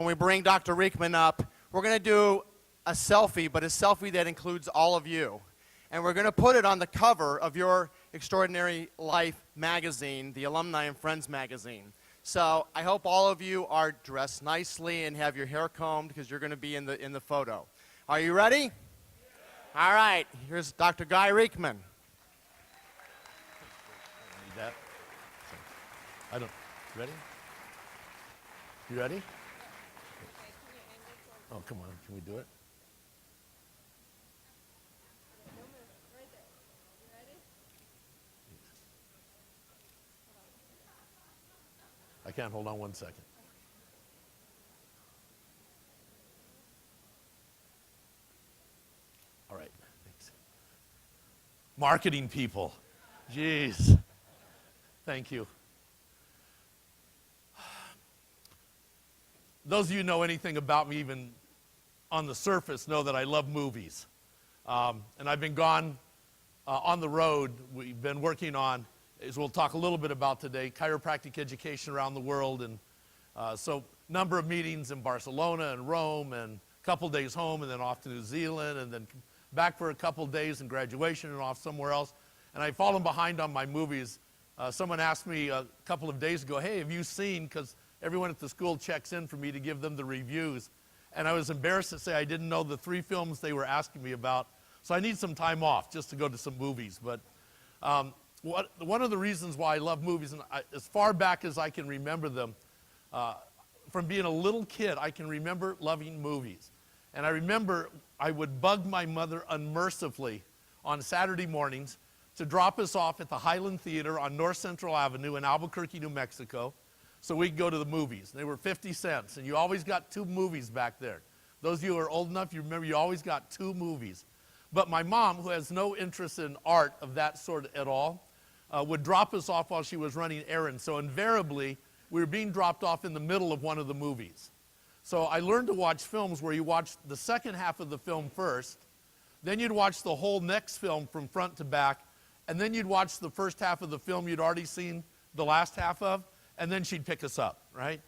When we bring Dr. Riekman up, we're going to do a selfie, but a selfie that includes all of you. And we're going to put it on the cover of your Extraordinary Life magazine, the Alumni and Friends magazine. So I hope all of you are dressed nicely and have your hair combed because you're going to be in the photo. Are you ready? Yeah. All right. Here's Dr. Guy Riekman. Need that? Ready? You ready? Oh, come on. Can we do it? I can't. Hold on 1 second. All right. Thanks. Marketing people. Jeez. Thank you. Those of you who know anything about me, even on the surface, know that I love movies. And I've been gone on the road. We've been working on, as we'll talk a little bit about today, chiropractic education around the world. And so number of meetings in Barcelona and Rome, and a couple days home, and then off to New Zealand, and then back for a couple days and graduation and off somewhere else. And I've fallen behind on my movies. Someone asked me a couple of days ago, hey, have you seen, because everyone at the school checks in for me to give them the reviews. And I was embarrassed to say I didn't know the 3 films they were asking me about. So I need some time off just to go to some movies. But one of the reasons why I love movies, and as far back as I can remember them, from being a little kid, I can remember loving movies. And I remember I would bug my mother unmercifully on Saturday mornings to drop us off at the Highland Theater on North Central Avenue in Albuquerque, New Mexico, so we could go to the movies. They were 50 cents, and you always got 2 movies back there. Those of you who are old enough, you remember you always got 2 movies. But my mom, who has no interest in art of that sort at all, would drop us off while she was running errands. So invariably, we were being dropped off in the middle of one of the movies. So I learned to watch films where you watched the second half of the film first, then you'd watch the whole next film from front to back, and then you'd watch the first half of the film you'd already seen the last half of, and then she'd pick us up, right?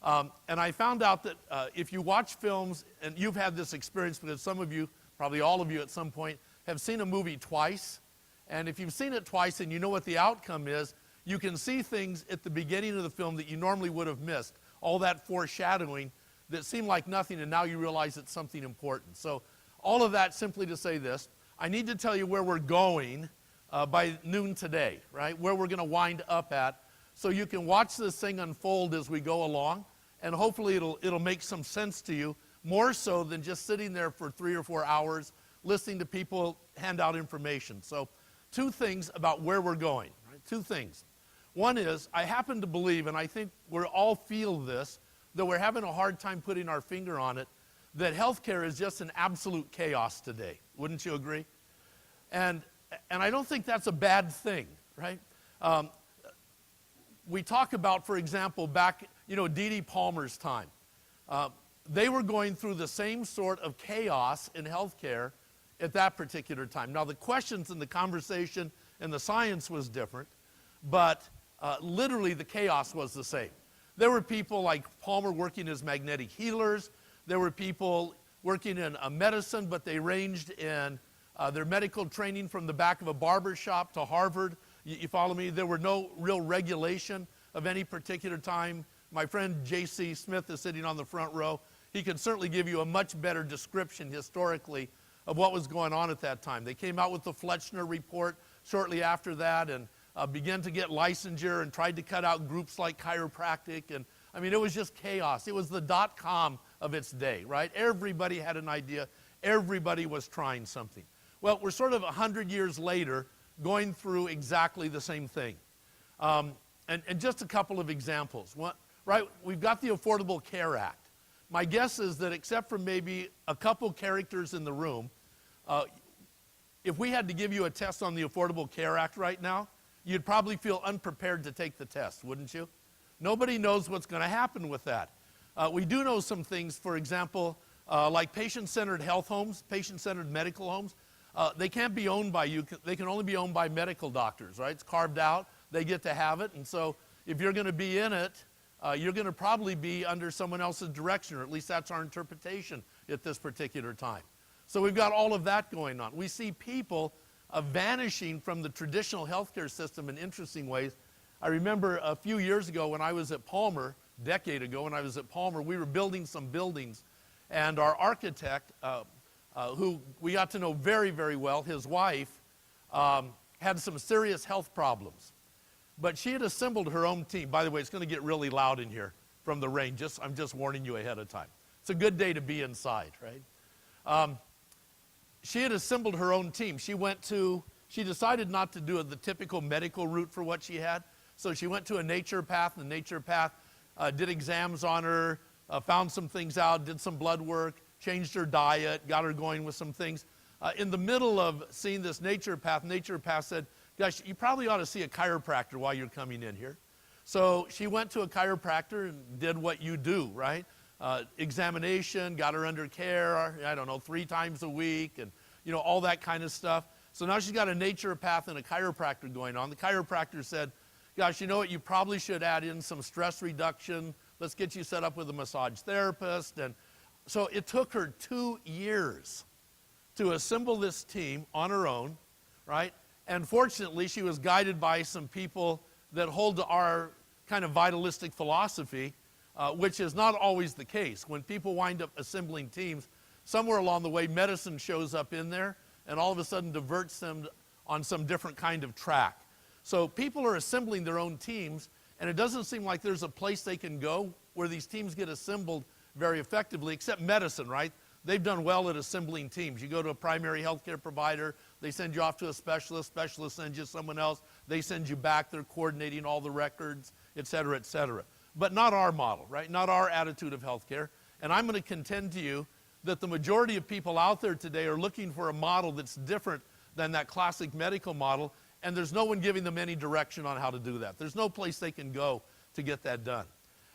And I found out that if you watch films, and you've had this experience because some of you, probably all of you at some point, have seen a movie twice. And if you've seen it twice and you know what the outcome is, you can see things at the beginning of the film that you normally would have missed. All that foreshadowing that seemed like nothing, and now you realize it's something important. So all of that simply to say this. I need to tell you where we're going by noon today, right? Where we're going to wind up at, so you can watch this thing unfold as we go along, and hopefully it'll make some sense to you, more so than just sitting there for 3 or 4 hours listening to people hand out information. So 2 things about where we're going, right? 2 things. One is, I happen to believe, and I think we all feel this, though we're having a hard time putting our finger on it, that healthcare is just an absolute chaos today. Wouldn't you agree? And I don't think that's a bad thing, right? We talk about, for example, back, D.D. Palmer's time. They were going through the same sort of chaos in healthcare at that particular time. Now, the questions and the conversation and the science was different, but literally the chaos was the same. There were people like Palmer working as magnetic healers. There were people working in medicine, but they ranged in their medical training from the back of a barber shop to Harvard. You follow me? There were no real regulation of any particular time. My friend J.C. Smith is sitting on the front row. He can certainly give you a much better description historically of what was going on at that time. They came out with the Fletcher report shortly after that and began to get licensure and tried to cut out groups like chiropractic. And I mean, it was just chaos. It was the .com of its day, right? Everybody had an idea. Everybody was trying something. Well, we're sort of 100 years later going through exactly the same thing. And just a couple of examples. Right, we've got the Affordable Care Act. My guess is that except for maybe a couple characters in the room, if we had to give you a test on the Affordable Care Act right now, you'd probably feel unprepared to take the test, wouldn't you? Nobody knows what's going to happen with that. We do know some things, for example, like patient-centered health homes, patient-centered medical homes. They can't be owned by you. They can only be owned by medical doctors, right? It's carved out. They get to have it. And so if you're going to be in it, you're going to probably be under someone else's direction, or at least that's our interpretation at this particular time. So we've got all of that going on. We see people vanishing from the traditional healthcare system in interesting ways. I remember a few years ago when I was at Palmer, a decade ago when I was at Palmer, we were building some buildings, and our architect, who we got to know very, very well, his wife, had some serious health problems. But she had assembled her own team. By the way, it's going to get really loud in here from the rain. I'm just warning you ahead of time. It's a good day to be inside, right? She had assembled her own team. She decided not to do the typical medical route for what she had. So she went to a naturopath, and the naturopath did exams on her, found some things out, did some blood work, changed her diet, got her going with some things. In the middle of seeing this naturopath said, gosh, you probably ought to see a chiropractor while you're coming in here. So she went to a chiropractor and did what you do, right? Examination, got her under care, 3 times a week, and all that kind of stuff. So now she's got a naturopath and a chiropractor going on. The chiropractor said, gosh, you know what, you probably should add in some stress reduction. Let's get you set up with a massage therapist. And so it took her 2 years to assemble this team on her own, right? And fortunately, she was guided by some people that hold to our kind of vitalistic philosophy, which is not always the case. When people wind up assembling teams, somewhere along the way, medicine shows up in there and all of a sudden diverts them on some different kind of track. So people are assembling their own teams, and it doesn't seem like there's a place they can go where these teams get assembled very effectively, except medicine, right? They've done well at assembling teams. You go to a primary health care provider, they send you off to a specialist sends you someone else, they send you back, they're coordinating all the records, et cetera, et cetera. But not our model, right? Not our attitude of health care. And I'm going to contend to you that the majority of people out there today are looking for a model that's different than that classic medical model, and there's no one giving them any direction on how to do that. There's no place they can go to get that done.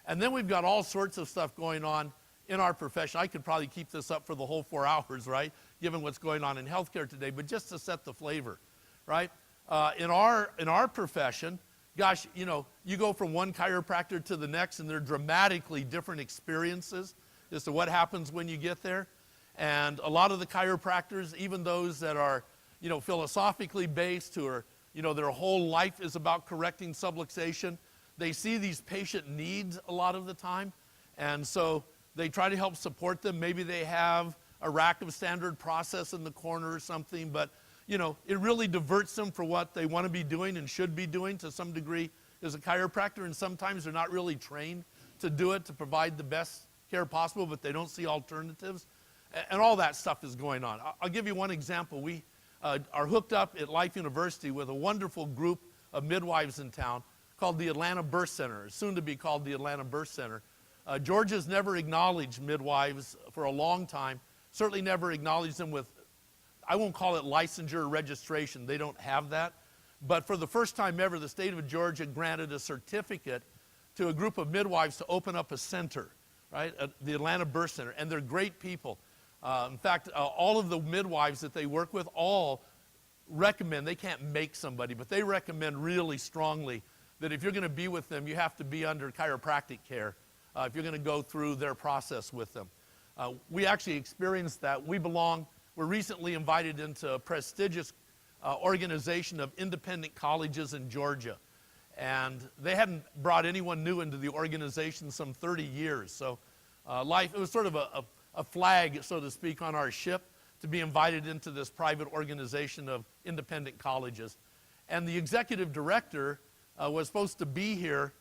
And then we've got all sorts of stuff going on in our profession. I could probably keep this up for the whole 4 hours, right, given what's going on in healthcare today, but just to set the flavor, right? In our profession, gosh, you go from one chiropractor to the next, and they're dramatically different experiences as to what happens when you get there. And a lot of the chiropractors, even those that are, philosophically based, who are, their whole life is about correcting subluxation, they see these patient needs a lot of the time, and so they try to help support them. Maybe they have a rack of standard process in the corner or something, but it really diverts them for what they want to be doing and should be doing to some degree as a chiropractor, and sometimes they're not really trained to do it, to provide the best care possible, but they don't see alternatives, and all that stuff is going on. I'll give you one example. We are hooked up at Life University with a wonderful group of midwives in town called the Atlanta Birth Center, soon to be called the Atlanta Birth Center. Georgia's never acknowledged midwives for a long time, certainly never acknowledged them with, I won't call it licensure or registration, they don't have that. But for the first time ever, the state of Georgia granted a certificate to a group of midwives to open up a center, right, at the Atlanta Birth Center, and they're great people. In fact, all of the midwives that they work with all recommend, they can't make somebody, but they recommend really strongly that if you're going to be with them, you have to be under chiropractic care if you're going to go through their process with them. We actually experienced that. We're recently invited into a prestigious organization of independent colleges in Georgia. And they hadn't brought anyone new into the organization some 30 years. So it was sort of a flag, so to speak, on our ship to be invited into this private organization of independent colleges. And the executive director was supposed to be here.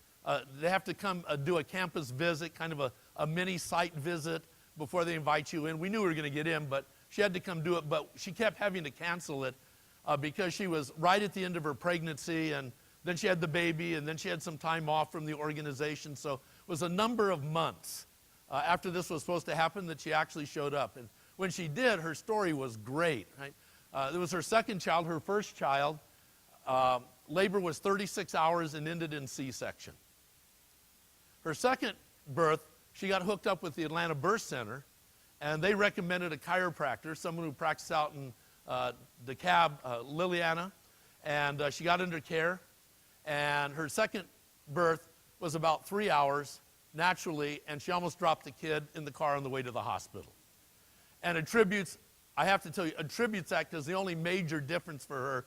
They have to come do a campus visit, kind of a mini site visit before they invite you in. We knew we were going to get in, but she had to come do it. But she kept having to cancel it because she was right at the end of her pregnancy, and then she had the baby, and then she had some time off from the organization. So it was a number of months after this was supposed to happen that she actually showed up. And when she did, her story was great. Right? It was her second child. Her first child, labor was 36 hours and ended in C-section. Her second birth, she got hooked up with the Atlanta Birth Center, and they recommended a chiropractor, someone who practiced out in DeKalb, Liliana, and she got under care. And her second birth was about 3 hours naturally, and she almost dropped the kid in the car on the way to the hospital. And attributes, I have to tell you, attributes that because the only major difference for her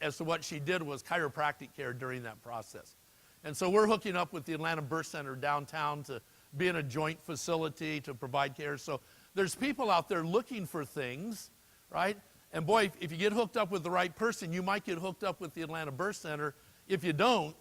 as to what she did was chiropractic care during that process. And so we're hooking up with the Atlanta Birth Center downtown to be in a joint facility to provide care. So there's people out there looking for things, right? And boy, if you get hooked up with the right person, you might get hooked up with the Atlanta Birth Center. If you don't,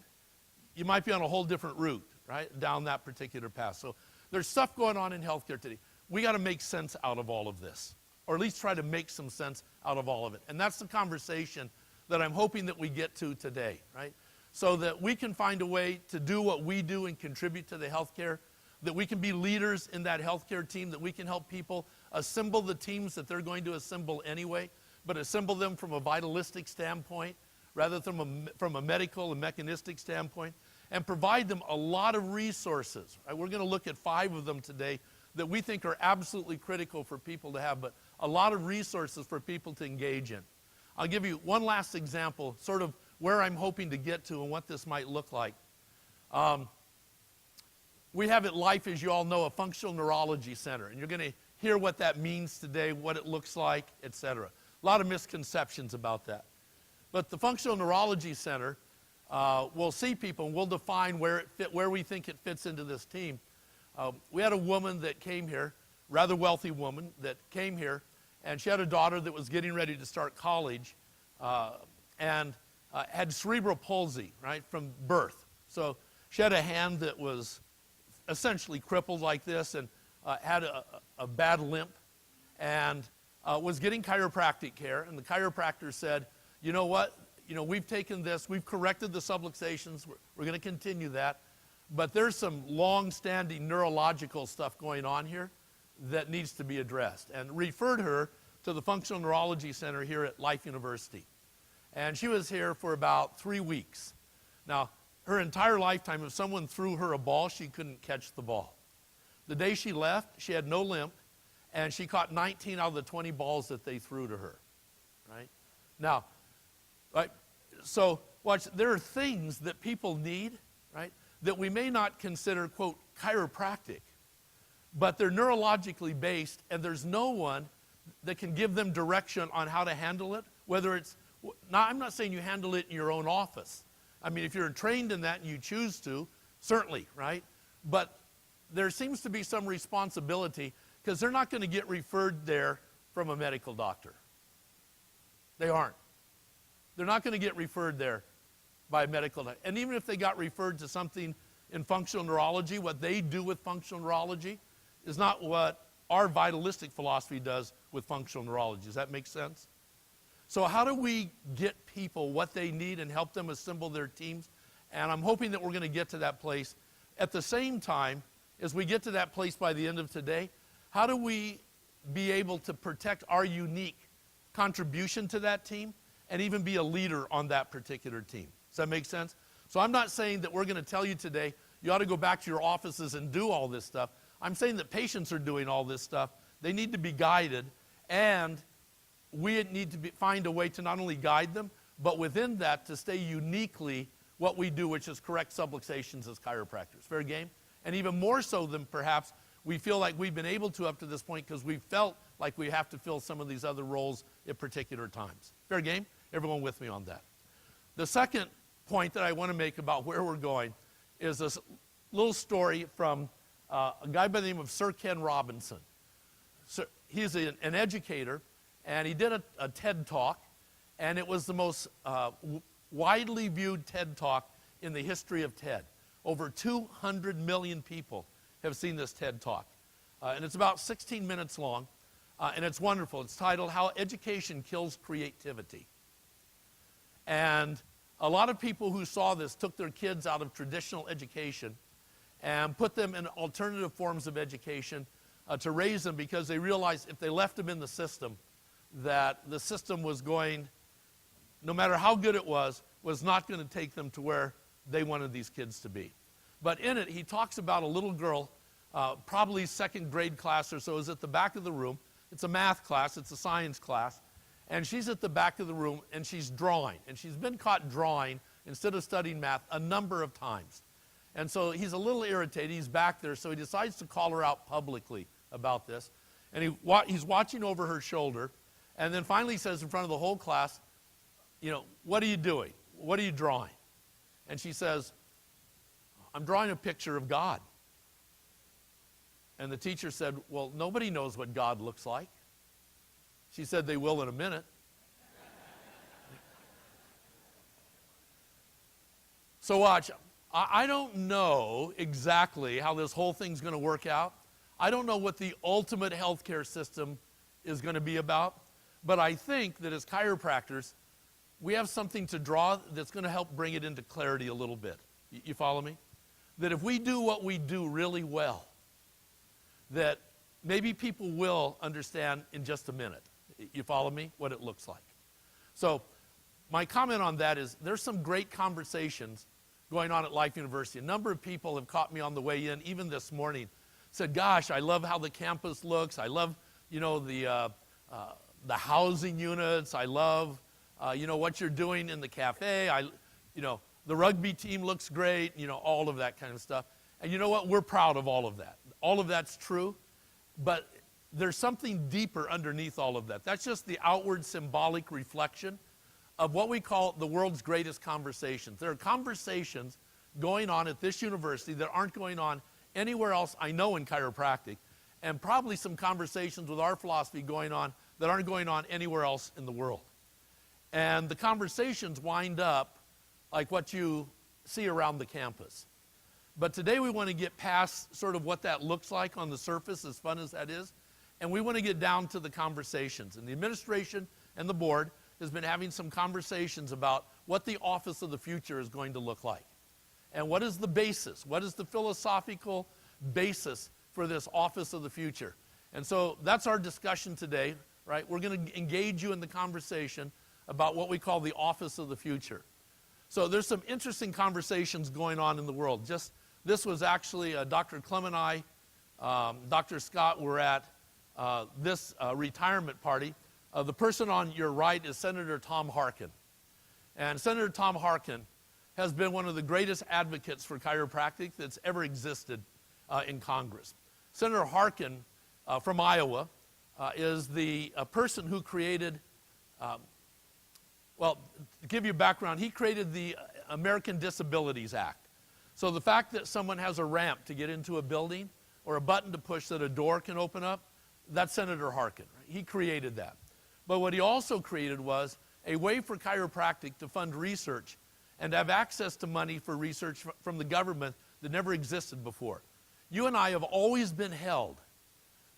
you might be on a whole different route, right, down that particular path. So there's stuff going on in healthcare today. We got to make sense out of all of this, or at least try to make some sense out of all of it. And that's the conversation that I'm hoping that we get to today, right? So that we can find a way to do what we do and contribute to the healthcare, that we can be leaders in that healthcare team, that we can help people assemble the teams that they're going to assemble anyway, but assemble them from a vitalistic standpoint rather than from a medical and mechanistic standpoint, and provide them a lot of resources. Right? We're going to look at 5 of them today that we think are absolutely critical for people to have, but a lot of resources for people to engage in. I'll give you one last example, sort of where I'm hoping to get to and what this might look like. We have at Life, as you all know, a functional neurology center, and you're going to hear what that means today, what it looks like, etc. A lot of misconceptions about that. But the functional neurology center will see people, and we'll define where we think it fits into this team. We had a woman that came here, rather wealthy woman that came here, and she had a daughter that was getting ready to start college and had cerebral palsy, right, from birth. So she had a hand that was essentially crippled like this and had a bad limp and was getting chiropractic care. And the chiropractor said, you know what, we've taken this, we've corrected the subluxations, we're going to continue that, but there's some long-standing neurological stuff going on here that needs to be addressed, and referred her to the Functional Neurology Center here at Life University. And she was here for about 3 weeks. Now, her entire lifetime, if someone threw her a ball, she couldn't catch the ball. The day she left, she had no limp, and she caught 19 out of the 20 balls that they threw to her, right? Now, right, so watch, there are things that people need, right, that we may not consider, quote, chiropractic, but they're neurologically based, and there's no one that can give them direction on how to handle it, whether it's, now I'm not saying you handle it in your own office. I mean, if you're trained in that and you choose to, certainly, right? But there seems to be some responsibility because they're not going to get referred there from a medical doctor. They aren't. They're not going to get referred there by a medical doctor. And even if they got referred to something in functional neurology, what they do with functional neurology is not what our vitalistic philosophy does with functional neurology. Does that make sense? So how do we get people what they need and help them assemble their teams? And I'm hoping that we're going to get to that place. At the same time, as we get to that place by the end of today, how do we be able to protect our unique contribution to that team and even be a leader on that particular team? Does that make sense? So I'm not saying that we're going to tell you today, you ought to go back to your offices and do all this stuff. I'm saying that patients are doing all this stuff. They need to be guided, and we need to find a way to not only guide them, but within that to stay uniquely what we do, which is correct subluxations as chiropractors. Fair game? And even more so than perhaps we feel like we've been able to up to this point because we felt like we have to fill some of these other roles at particular times. Fair game? Everyone with me on that? The second point that I want to make about where we're going is this little story from a guy by the name of Sir Ken Robinson. So he's an educator, and he did a TED Talk, and it was the most widely viewed TED Talk in the history of TED. Over 200 million people have seen this TED Talk. And it's about 16 minutes long, and it's wonderful. It's titled, How Education Kills Creativity. And a lot of people who saw this took their kids out of traditional education and put them in alternative forms of education to raise them because they realized if they left them in the system, that the system was going, no matter how good it was not going to take them to where they wanted these kids to be. But in it, he talks about a little girl, probably second grade class or so, is at the back of the room. It's a math class, it's a science class, and she's at the back of the room and she's drawing. And she's been caught drawing instead of studying math a number of times. And so he's a little irritated. He's back there, so he decides to call her out publicly about this. And he's watching over her shoulder, and then finally says in front of the whole class, what are you doing? What are you drawing? And she says, I'm drawing a picture of God. And the teacher said, well, nobody knows what God looks like. She said, they will in a minute. So watch, I don't know exactly how this whole thing's going to work out. I don't know what the ultimate healthcare system is going to be about. But I think that as chiropractors, we have something to draw that's going to help bring it into clarity a little bit. You follow me? That if we do what we do really well, that maybe people will understand in just a minute. You follow me? What it looks like. So my comment on that is there's some great conversations going on at Life University. A number of people have caught me on the way in, even this morning, said, gosh, I love how the campus looks. I love, the housing units. I love, what you're doing in the cafe. The rugby team looks great, all of that kind of stuff. And you know what? We're proud of all of that. All of that's true, but there's something deeper underneath all of that. That's just the outward symbolic reflection of what we call the world's greatest conversations. There are conversations going on at this university that aren't going on anywhere else, I know, in chiropractic, and probably some conversations with our philosophy going on that aren't going on anywhere else in the world. And the conversations wind up like what you see around the campus. But today we want to get past sort of what that looks like on the surface, as fun as that is, and we want to get down to the conversations. And the administration and the board has been having some conversations about what the office of the future is going to look like. And what is the basis? What is the philosophical basis for this office of the future? And so that's our discussion today, right? We're going to engage you in the conversation about what we call the office of the future. So there's some interesting conversations going on in the world. This was actually Dr. Clem and I, Dr. Scott were at this retirement party. The person on your right is Senator Tom Harkin. And Senator Tom Harkin has been one of the greatest advocates for chiropractic that's ever existed in Congress. Senator Harkin from Iowa is the person who created, to give you a background, he created the American Disabilities Act. So the fact that someone has a ramp to get into a building or a button to push that a door can open up, that's Senator Harkin. Right? He created that. But what he also created was a way for chiropractic to fund research and have access to money for research from the government that never existed before. You and I have always been held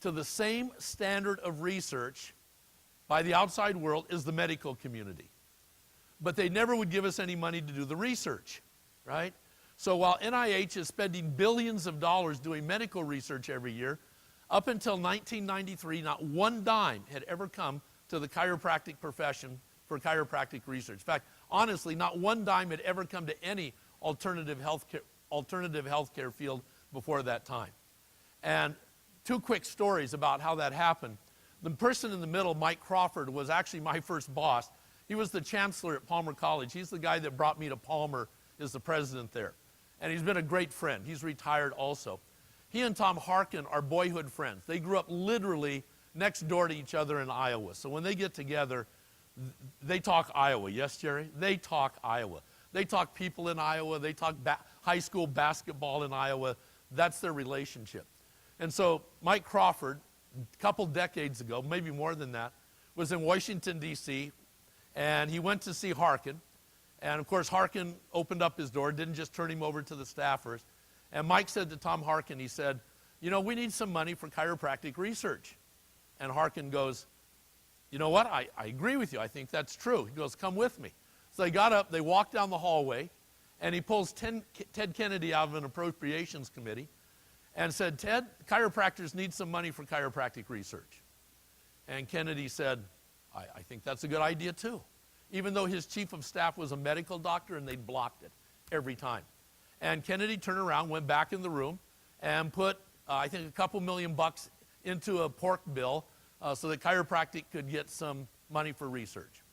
to the same standard of research by the outside world as the medical community. But they never would give us any money to do the research, right? So while NIH is spending billions of dollars doing medical research every year, up until 1993, not one dime had ever come to the chiropractic profession for chiropractic research. In fact, honestly, not one dime had ever come to any alternative healthcare field before that time. And two quick stories about how that happened. The person in the middle, Mike Crawford, was actually my first boss. He was the chancellor at Palmer College. He's the guy that brought me to Palmer as the president there. And he's been a great friend. He's retired also. He and Tom Harkin are boyhood friends. They grew up literally next door to each other in Iowa. So when they get together, they talk Iowa. Yes, Jerry? They talk Iowa. They talk people in Iowa. They talk high school basketball in Iowa. That's their relationship. And so Mike Crawford, a couple decades ago, maybe more than that, was in Washington, D.C., and he went to see Harkin. And, of course, Harkin opened up his door, didn't just turn him over to the staffers. And Mike said to Tom Harkin, he said, we need some money for chiropractic research. And Harkin goes, you know what, I agree with you. I think that's true. He goes, come with me. So they got up, they walked down the hallway, and he pulls Ted Kennedy out of an appropriations committee and said, Ted, chiropractors need some money for chiropractic research. And Kennedy said, I think that's a good idea too. Even though his chief of staff was a medical doctor and they blocked it every time. And Kennedy turned around, went back in the room, and put, I think, a couple $1 million into a pork bill so that chiropractic could get some money for research.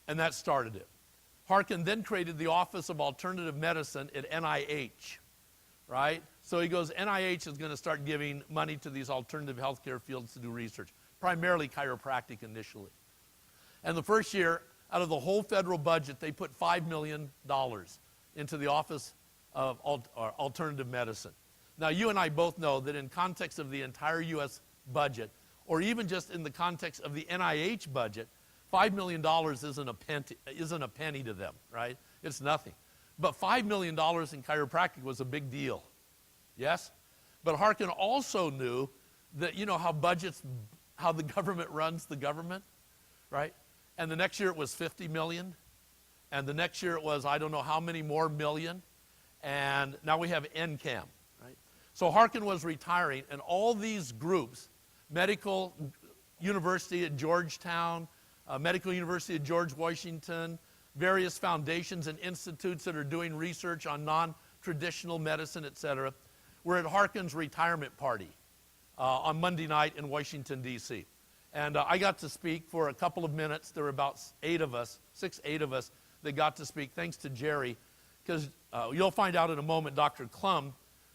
And that started it. Harkin then created the Office of Alternative Medicine at NIH, right? So he goes, NIH is going to start giving money to these alternative healthcare fields to do research, primarily chiropractic initially. And the first year, out of the whole federal budget, they put $5 million into the Office of Alternative Medicine. Now, you and I both know that in context of the entire U.S. budget, or even just in the context of the NIH budget, $5 million isn't a penny to them, right? It's nothing. But $5 million in chiropractic was a big deal, yes? But Harkin also knew that, you know how the government runs the government, right? And the next year it was 50 million, and the next year it was I don't know how many more million, and now we have NCAM, right? So Harkin was retiring, and all these groups, Medical University at Georgetown, Medical University of George Washington, various foundations and institutes that are doing research on non-traditional medicine, et cetera, were at Harkin's retirement party on Monday night in Washington, D.C. And I got to speak for a couple of minutes. There were about 8 of us that got to speak, thanks to Jerry, because you'll find out in a moment Dr. Klum,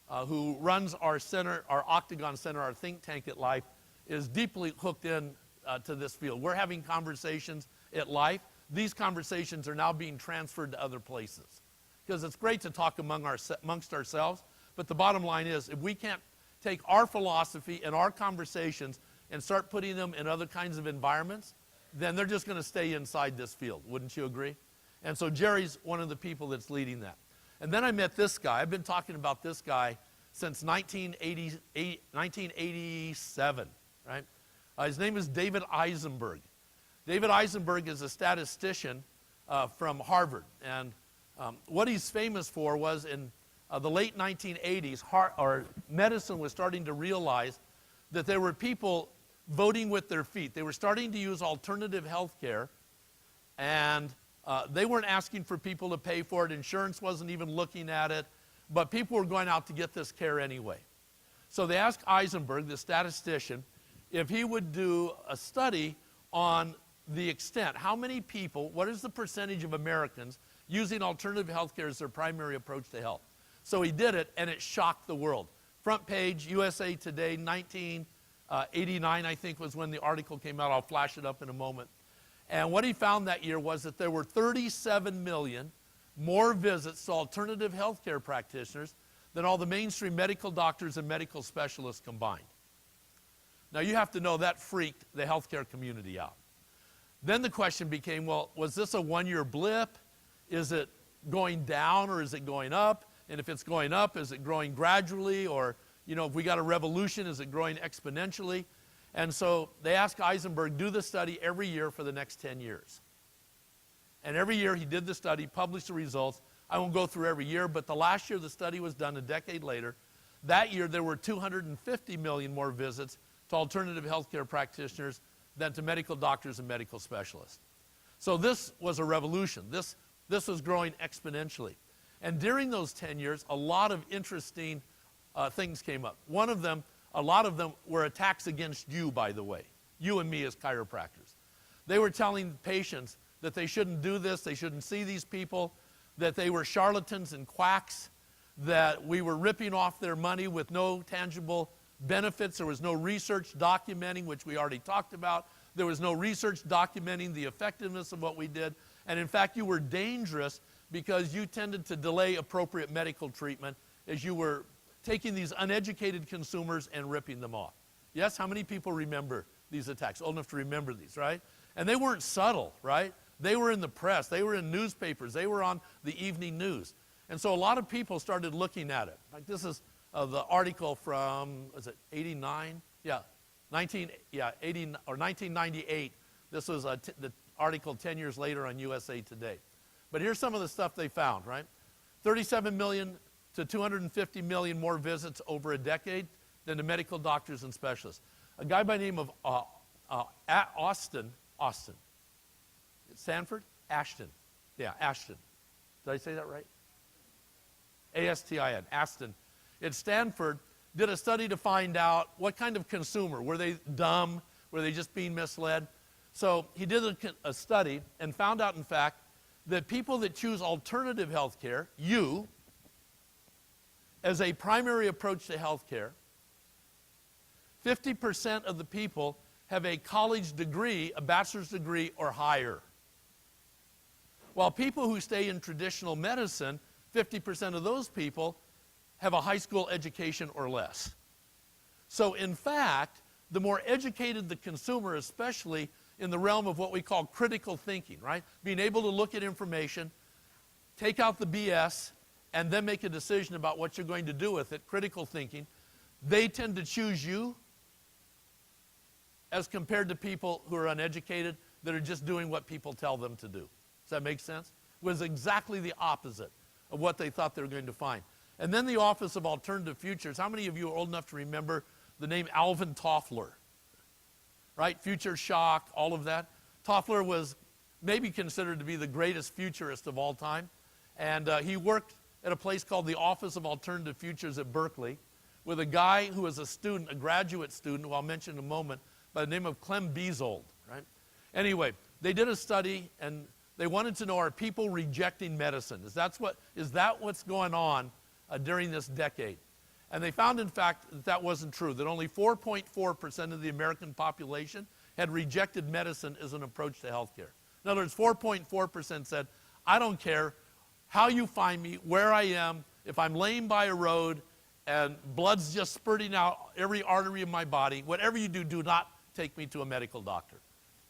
who runs our center, our Octagon Center, our think tank at Life, is deeply hooked in to this field. We're having conversations at Life. These conversations are now being transferred to other places. Because it's great to talk amongst ourselves, but the bottom line is, if we can't take our philosophy and our conversations and start putting them in other kinds of environments, then they're just going to stay inside this field. Wouldn't you agree? And so Jerry's one of the people that's leading that. And then I met this guy. I've been talking about this guy since 1987, right? His name is David Eisenberg. David Eisenberg is a statistician from Harvard. And what he's famous for was in the late 1980s, medicine was starting to realize that there were people voting with their feet. They were starting to use alternative health care, and they weren't asking for people to pay for it. Insurance wasn't even looking at it, but people were going out to get this care anyway. So they asked Eisenberg, the statistician, if he would do a study on the extent, how many people, what is the percentage of Americans using alternative health care as their primary approach to health? So he did it, and it shocked the world. Front page, USA Today, 1989, I think, was when the article came out. I'll flash it up in a moment. And what he found that year was that there were 37 million more visits to alternative health care practitioners than all the mainstream medical doctors and medical specialists combined. Now, you have to know that freaked the healthcare community out. Then the question became, well, was this a one-year blip? Is it going down or is it going up? And if it's going up, is it growing gradually? Or, you know, if we got a revolution, is it growing exponentially? And so they asked Eisenberg, do the study every year for the next 10 years. And every year he did the study, published the results. I won't go through every year, but the last year the study was done, a decade later. That year there were 250 million more visits to alternative healthcare practitioners than to medical doctors and medical specialists. So this was a revolution. This was growing exponentially. And during those 10 years, a lot of interesting things came up. One of them, a lot of them were attacks against you, by the way, you and me as chiropractors. They were telling patients that they shouldn't do this, they shouldn't see these people, that they were charlatans and quacks, that we were ripping off their money with no tangible benefits. There was no research documenting, which we already talked about. There was no research documenting the effectiveness of what we did. And in fact, you were dangerous because you tended to delay appropriate medical treatment as you were taking these uneducated consumers and ripping them off. Yes, how many people remember these attacks? Old enough to remember these, right? And they weren't subtle, right? They were in the press. They were in newspapers. They were on the evening news. And so a lot of people started looking at it. Like this is the article from, was it 89? Yeah, 1998. This was the article 10 years later on USA Today. But here's some of the stuff they found, right? 37 million to 250 million more visits over a decade than to medical doctors and specialists. A guy by the name of Austin. Sanford? Ashton. Yeah, Ashton. Did I say that right? A-S-T-I-N, Aston. At Stanford, did a study to find out what kind of consumer. Were they dumb? Were they just being misled? So he did a study and found out, in fact, that people that choose alternative health care, you, as a primary approach to health care, 50% of the people have a college degree, a bachelor's degree or higher. While people who stay in traditional medicine, 50% of those people have a high school education or less. So in fact, the more educated the consumer, especially in the realm of what we call critical thinking, right? Being able to look at information, take out the BS, and then make a decision about what you're going to do with it, critical thinking, they tend to choose you as compared to people who are uneducated that are just doing what people tell them to do. Does that make sense? It was exactly the opposite of what they thought they were going to find. And then the Office of Alternative Futures. How many of you are old enough to remember the name Alvin Toffler? Right? Future shock, all of that. Toffler was maybe considered to be the greatest futurist of all time. And he worked at a place called the Office of Alternative Futures at Berkeley with a guy who was a student, a graduate student, who I'll mention in a moment, by the name of Clem Bezold, right? Anyway, they did a study, and they wanted to know, are people rejecting medicine? Is that what's going on during this decade? And they found, in fact, that that wasn't true, that only 4.4% of the American population had rejected medicine as an approach to health care. In other words, 4.4% said, I don't care how you find me, where I am, if I'm laying by a road and blood's just spurting out every artery in my body, whatever you do, do not take me to a medical doctor.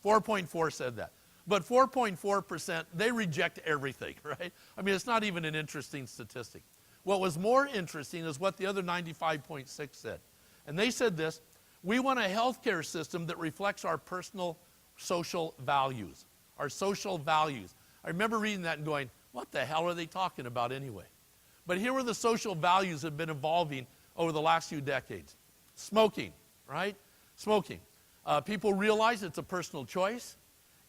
4.4 said that. But 4.4%, they reject everything, right? I mean, it's not even an interesting statistic. What was more interesting is what the other 95.6 said. And they said this: we want a healthcare system that reflects our personal social values, our social values. I remember reading that and going, what the hell are they talking about anyway? But here were the social values that have been evolving over the last few decades. Smoking, right? Smoking. People realize it's a personal choice.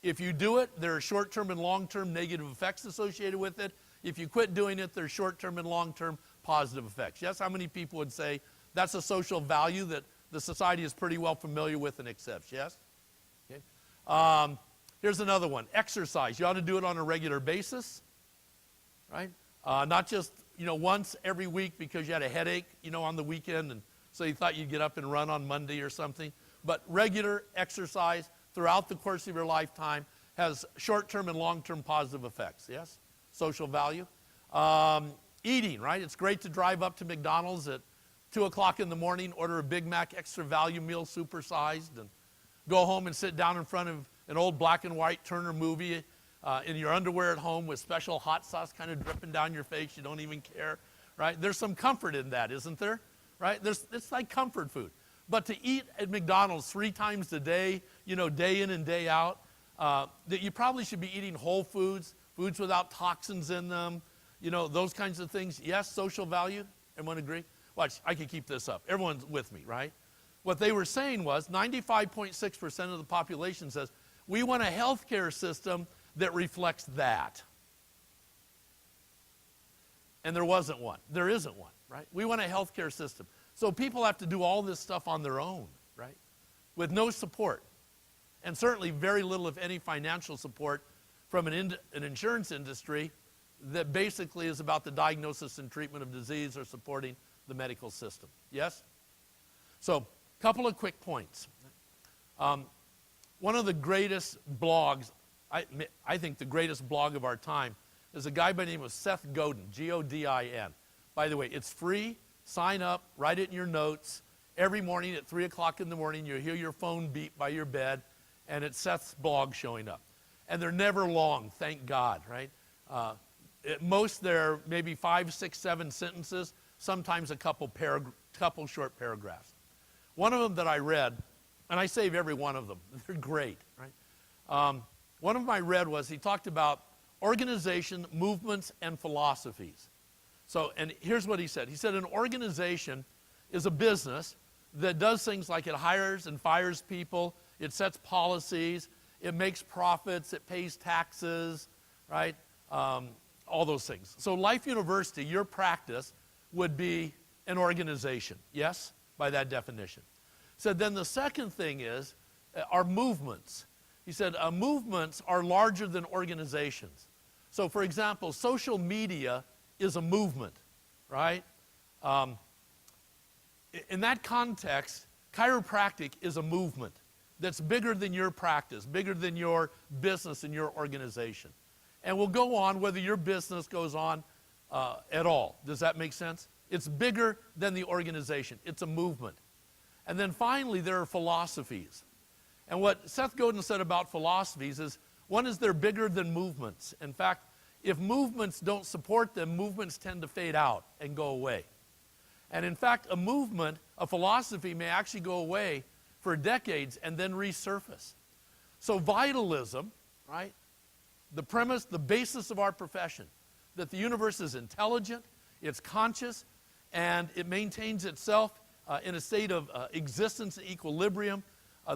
If you do it, there are short-term and long-term negative effects associated with it. If you quit doing it, there are short-term and long-term positive effects. Yes, how many people would say that's a social value that the society is pretty well familiar with and accepts? Yes? Okay. Here's another one. Exercise. You ought to do it on a regular basis, right? Not just, once every week because you had a headache, on the weekend, and so you thought you'd get up and run on Monday or something. But regular exercise throughout the course of your lifetime has short-term and long-term positive effects, yes? Social value. Eating, right? It's great to drive up to McDonald's at 2 o'clock in the morning, order a Big Mac extra value meal, supersized, and go home and sit down in front of an old black and white Turner movie in your underwear at home with special hot sauce kind of dripping down your face. You don't even care, right? There's some comfort in that, isn't there? Right? It's like comfort food. But to eat at McDonald's 3 times a day, day in and day out, that you probably should be eating whole foods, foods without toxins in them, those kinds of things. Yes, social value. Everyone agree? Watch, I can keep this up. Everyone's with me, right? What they were saying was 95.6% of the population says, we want a healthcare system that reflects that. And there wasn't one. There isn't one, right? We want a healthcare system. So people have to do all this stuff on their own, right? With no support. And certainly very little, if any, financial support from an insurance industry that basically is about the diagnosis and treatment of disease or supporting the medical system. Yes? So, a couple of quick points. One of the greatest blogs, I think the greatest blog of our time, is a guy by the name of Seth Godin, Godin. By the way, it's free. Sign up, write it in your notes. Every morning at 3 o'clock in the morning, you'll hear your phone beep by your bed, and it's Seth's blog showing up. And they're never long, thank God, right? At most, they're maybe 5, 6, 7 sentences, sometimes a couple short paragraphs. One of them that I read, and I save every one of them. They're great, right? One of them I read was he talked about organization, movements, and philosophies. So, and here's what he said. He said an organization is a business that does things like it hires and fires people, it sets policies, it makes profits, it pays taxes, right? All those things. So Life University, your practice would be an organization, yes, by that definition. So then the second thing is, are movements. He said movements are larger than organizations. So for example, social media is a movement, right? In that context, chiropractic is a movement that's bigger than your practice, bigger than your business and your organization. And will go on whether your business goes on at all. Does that make sense? It's bigger than the organization. It's a movement. And then finally, there are philosophies. And what Seth Godin said about philosophies is, one is they're bigger than movements. In fact, if movements don't support them, movements tend to fade out and go away. And in fact, a movement, a philosophy may actually go away for decades and then resurface. So vitalism, right? The premise, the basis of our profession, that the universe is intelligent, it's conscious, and it maintains itself in a state of existence and equilibrium,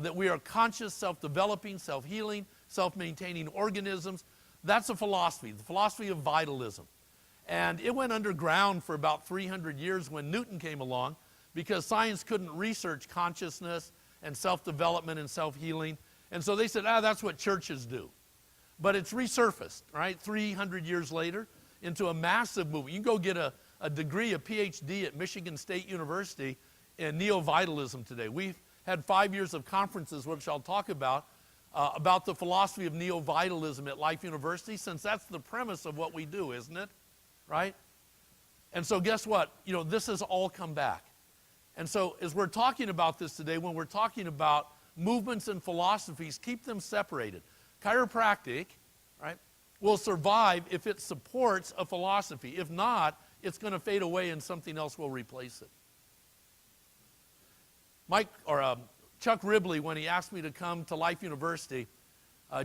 that we are conscious, self-developing, self-healing, self-maintaining organisms. That's a philosophy, the philosophy of vitalism. And it went underground for about 300 years when Newton came along, because science couldn't research consciousness and self-development and self-healing. And so they said, that's what churches do. But it's resurfaced, right, 300 years later into a massive movement. You can go get a degree, a PhD at Michigan State University in neo-vitalism today. We've had 5 years of conferences, which I'll talk about the philosophy of neo-vitalism at Life University, since that's the premise of what we do, isn't it? Right? And so guess what? You know, this has all come back. And so as we're talking about this today, when we're talking about movements and philosophies, keep them separated. Chiropractic, right, will survive if it supports a philosophy. If not, it's going to fade away and something else will replace it. Chuck Ribley, when he asked me to come to Life University,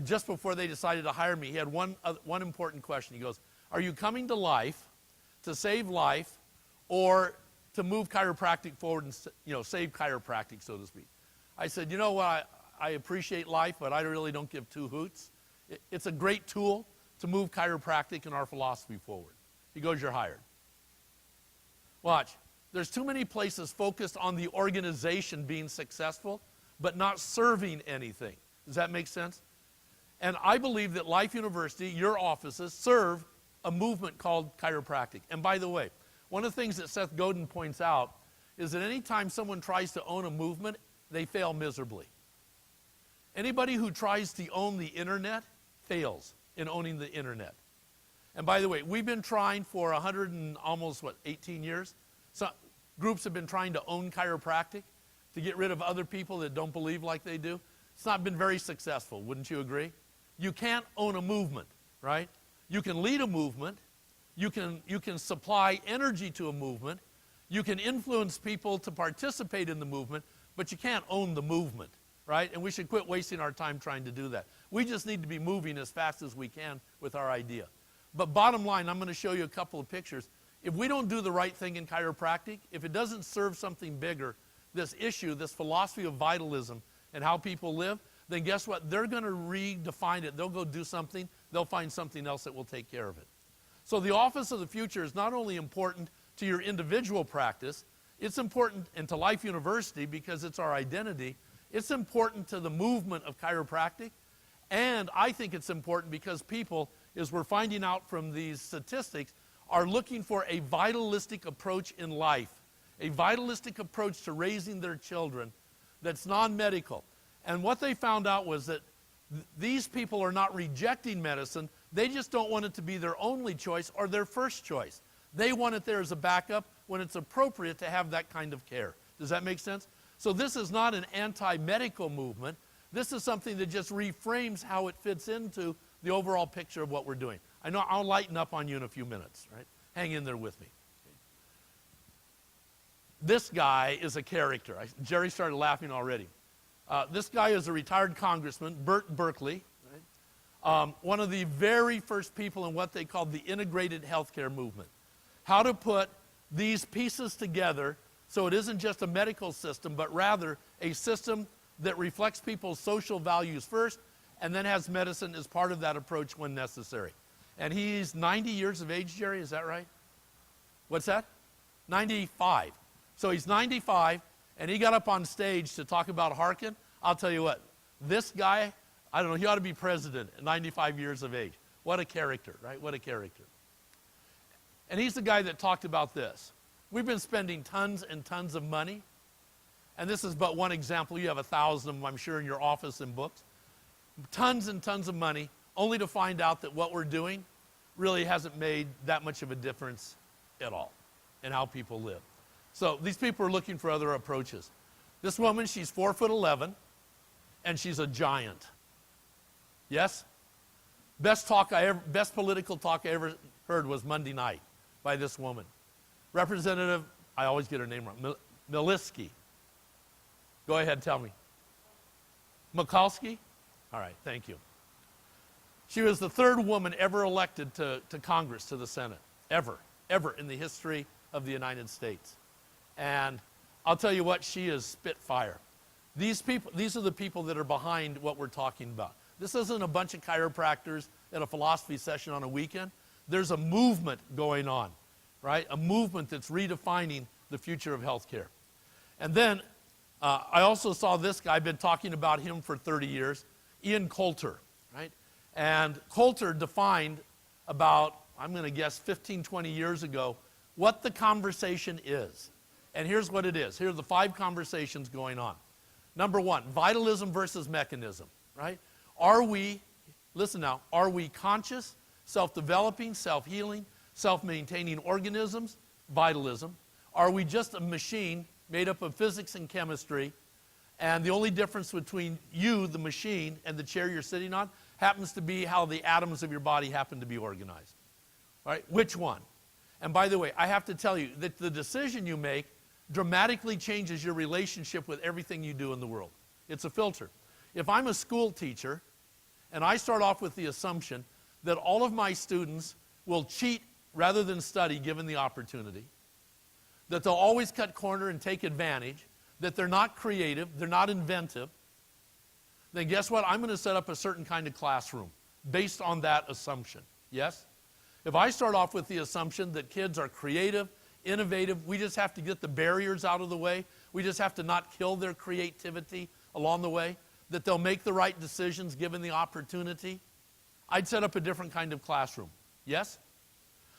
just before they decided to hire me, he had one important question. He goes, are you coming to Life to save life or to move chiropractic forward and, save chiropractic, so to speak? I said, you know what, I appreciate Life, but I really don't give two hoots. It's a great tool to move chiropractic and our philosophy forward. He goes, you're hired. Watch. There's too many places focused on the organization being successful, but not serving anything. Does that make sense? And I believe that Life University, your offices, serve a movement called chiropractic. And by the way, one of the things that Seth Godin points out is that anytime someone tries to own a movement, they fail miserably. Anybody who tries to own the internet fails in owning the internet. And by the way, we've been trying for 18 years. So groups have been trying to own chiropractic to get rid of other people that don't believe like they do. It's not been very successful, wouldn't you agree? You can't own a movement, right? You can lead a movement. You can supply energy to a movement. You can influence people to participate in the movement, but you can't own the movement, right? And we should quit wasting our time trying to do that. We just need to be moving as fast as we can with our idea. But bottom line, I'm going to show you a couple of pictures. If we don't do the right thing in chiropractic, if it doesn't serve something bigger, this issue, this philosophy of vitalism and how people live, then guess what? They're going to redefine it. They'll go do something. They'll find something else that will take care of it. So the office of the future is not only important to your individual practice, it's important and to Life University because it's our identity. It's important to the movement of chiropractic. And I think it's important because people, as we're finding out from these statistics, are looking for a vitalistic approach in life, a vitalistic approach to raising their children that's non-medical. And what they found out was that these people are not rejecting medicine, they just don't want it to be their only choice or their first choice. They want it there as a backup when it's appropriate to have that kind of care. Does that make sense? So this is not an anti-medical movement. This is something that just reframes how it fits into the overall picture of what we're doing. I know I'll lighten up on you in a few minutes, right? Hang in there with me. This guy is a character. Jerry started laughing already. This guy is a retired congressman, Burt Berkeley, right? One of the very first people in what they called the integrated healthcare movement. How to put these pieces together so it isn't just a medical system, but rather a system that reflects people's social values first and then has medicine as part of that approach when necessary. And he's 90 years of age, Jerry, is that right? What's that? 95. So he's 95, and he got up on stage to talk about Harkin. I'll tell you what, this guy, I don't know, he ought to be president at 95 years of age. What a character, right? What a character. And he's the guy that talked about this. We've been spending tons and tons of money, and this is but one example. You have 1,000 of them, I'm sure, in your office and books. Tons and tons of money, only to find out that what we're doing really hasn't made that much of a difference at all in how people live. So these people are looking for other approaches. This woman, she's 4'11", and she's a giant. Yes? Best political talk I ever heard was Monday night by this woman. Representative, I always get her name wrong, Miliski. Go ahead, tell me. Mikulski? All right, thank you. She was the third woman ever elected to Congress, to the Senate, ever in the history of the United States. And I'll tell you what, she is spitfire. These are the people that are behind what we're talking about. This isn't a bunch of chiropractors at a philosophy session on a weekend. There's a movement going on, right? A movement that's redefining the future of healthcare. And then I also saw this guy. I've been talking about him for 30 years, Ian Coulter, right? And Coulter defined about, I'm going to guess, 15, 20 years ago, what the conversation is. And here's what it is. Here are the 5 conversations going on. Number 1, vitalism versus mechanism, right? Are we, listen now, are we conscious, self-developing, self-healing, self-maintaining organisms? Vitalism. Are we just a machine made up of physics and chemistry, and the only difference between you, the machine, and the chair you're sitting on happens to be how the atoms of your body happen to be organized? All right, which one? And by the way, I have to tell you that the decision you make dramatically changes your relationship with everything you do in the world. It's a filter. If I'm a school teacher, and I start off with the assumption that all of my students will cheat rather than study given the opportunity, that they'll always cut corner and take advantage, that they're not creative, they're not inventive, then guess what? I'm going to set up a certain kind of classroom based on that assumption. Yes? If I start off with the assumption that kids are creative, innovative, we just have to get the barriers out of the way, we just have to not kill their creativity along the way, that they'll make the right decisions given the opportunity, I'd set up a different kind of classroom. Yes?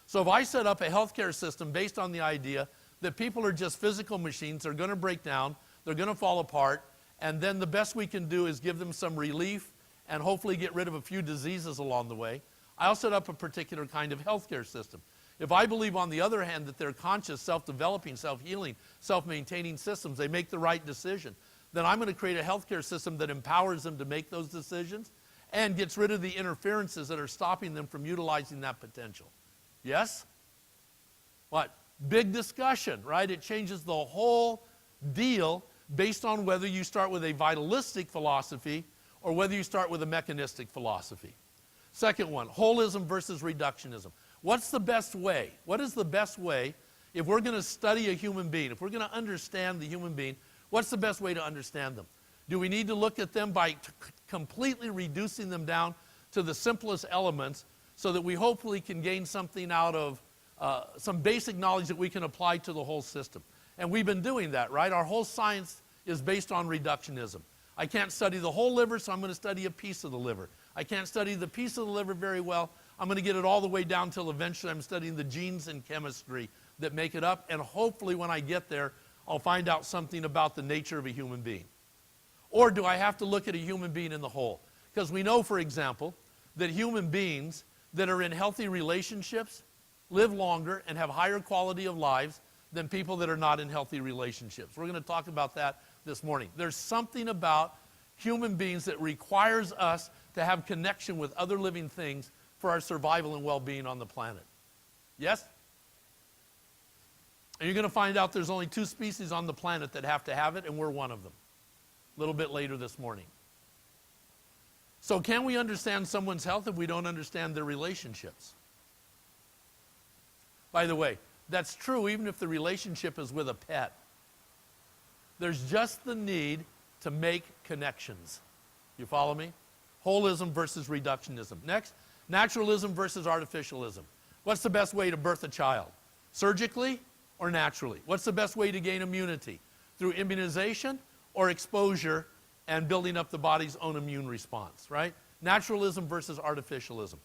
So if I set up a healthcare system based on the idea that people are just physical machines, they're going to break down, they're going to fall apart, and then the best we can do is give them some relief and hopefully get rid of a few diseases along the way, I'll set up a particular kind of healthcare system. If I believe, on the other hand, that they're conscious, self-developing, self-healing, self-maintaining systems, they make the right decision, then I'm going to create a healthcare system that empowers them to make those decisions and gets rid of the interferences that are stopping them from utilizing that potential. Yes? What? Big discussion, right? It changes the whole deal based on whether you start with a vitalistic philosophy or whether you start with a mechanistic philosophy. Second one, holism versus reductionism. What's the best way? What is the best way if we're going to study a human being, if we're going to understand the human being, what's the best way to understand them? Do we need to look at them by completely reducing them down to the simplest elements so that we hopefully can gain something out of some basic knowledge that we can apply to the whole system? And we've been doing that, right? Our whole science is based on reductionism. I can't study the whole liver, so I'm going to study a piece of the liver. I can't study the piece of the liver very well. I'm going to get it all the way down till eventually I'm studying the genes and chemistry that make it up, and hopefully when I get there, I'll find out something about the nature of a human being. Or do I have to look at a human being in the whole? Because we know, for example, that human beings that are in healthy relationships live longer and have higher quality of lives than people that are not in healthy relationships. We're going to talk about that this morning. There's something about human beings that requires us to have connection with other living things for our survival and well-being on the planet. Yes? And you're going to find out there's only 2 species on the planet that have to have it, and we're one of them. A little bit later this morning. So can we understand someone's health if we don't understand their relationships? By the way, that's true even if the relationship is with a pet. There's just the need to make connections. You follow me? Holism versus reductionism. Next, naturalism versus artificialism. What's the best way to birth a child? Surgically or naturally? What's the best way to gain immunity? Through immunization or exposure and building up the body's own immune response, right? Naturalism versus artificialism.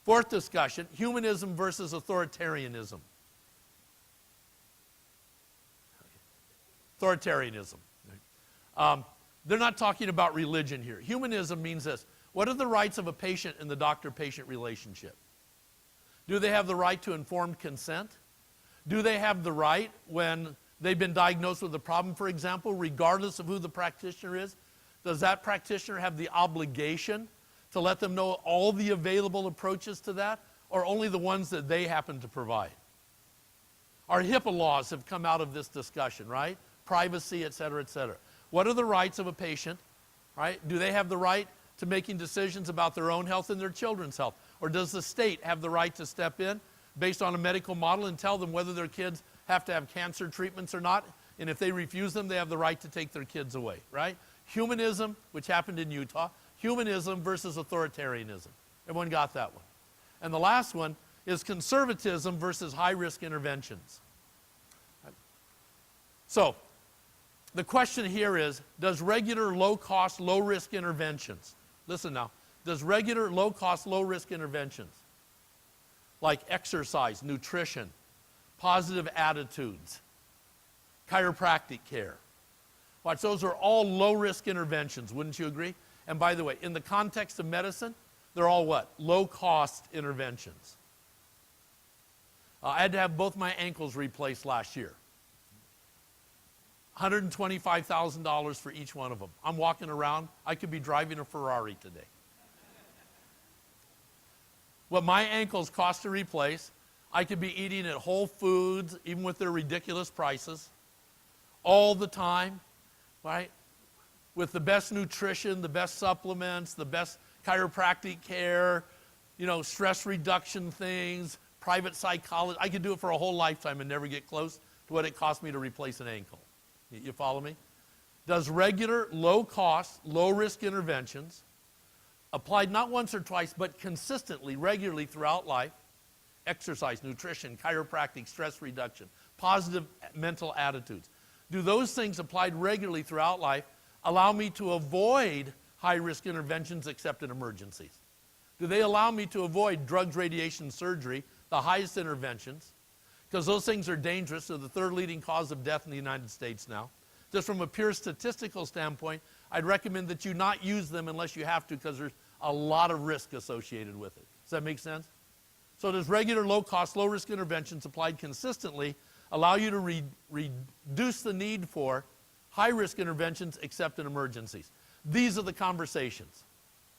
Fourth discussion, humanism versus authoritarianism. Authoritarianism. They're not talking about religion here. Humanism means this. What are the rights of a patient in the doctor-patient relationship? Do they have the right to informed consent? Do they have the right when they've been diagnosed with a problem, for example, regardless of who the practitioner is? Does that practitioner have the obligation to let them know all the available approaches to that, or only the ones that they happen to provide? Our HIPAA laws have come out of this discussion, right? Privacy, et cetera, et cetera. What are the rights of a patient, right? Do they have the right to making decisions about their own health and their children's health? Or does the state have the right to step in based on a medical model and tell them whether their kids have to have cancer treatments or not? And if they refuse them, they have the right to take their kids away, right? Humanism, which happened in Utah, humanism versus authoritarianism. Everyone got that one. And the last one is conservatism versus high-risk interventions. So, the question here is, does regular low-cost, low-risk interventions, listen now, does regular low-cost, low-risk interventions, like exercise, nutrition, positive attitudes, chiropractic care, watch, those are all low-risk interventions, wouldn't you agree? And by the way, in the context of medicine, they're all what? Low-cost interventions. I had to have both my ankles replaced last year. $125,000 for each one of them. I'm walking around, I could be driving a Ferrari today. What my ankles cost to replace, I could be eating at Whole Foods, even with their ridiculous prices, all the time, right? With the best nutrition, the best supplements, the best chiropractic care, stress reduction things, private psychology. I could do it for a whole lifetime and never get close to what it cost me to replace an ankle. You follow me? Does regular, low-cost, low-risk interventions, applied not once or twice, but consistently, regularly throughout life, exercise, nutrition, chiropractic, stress reduction, positive mental attitudes, do those things applied regularly throughout life allow me to avoid high-risk interventions except in emergencies? Do they allow me to avoid drugs, radiation, surgery, the highest interventions? Because those things are dangerous. They're the third leading cause of death in the United States now. Just from a pure statistical standpoint, I'd recommend that you not use them unless you have to, because there's a lot of risk associated with it. Does that make sense? So does regular low-cost, low-risk interventions applied consistently allow you to reduce the need for high-risk interventions except in emergencies? These are the conversations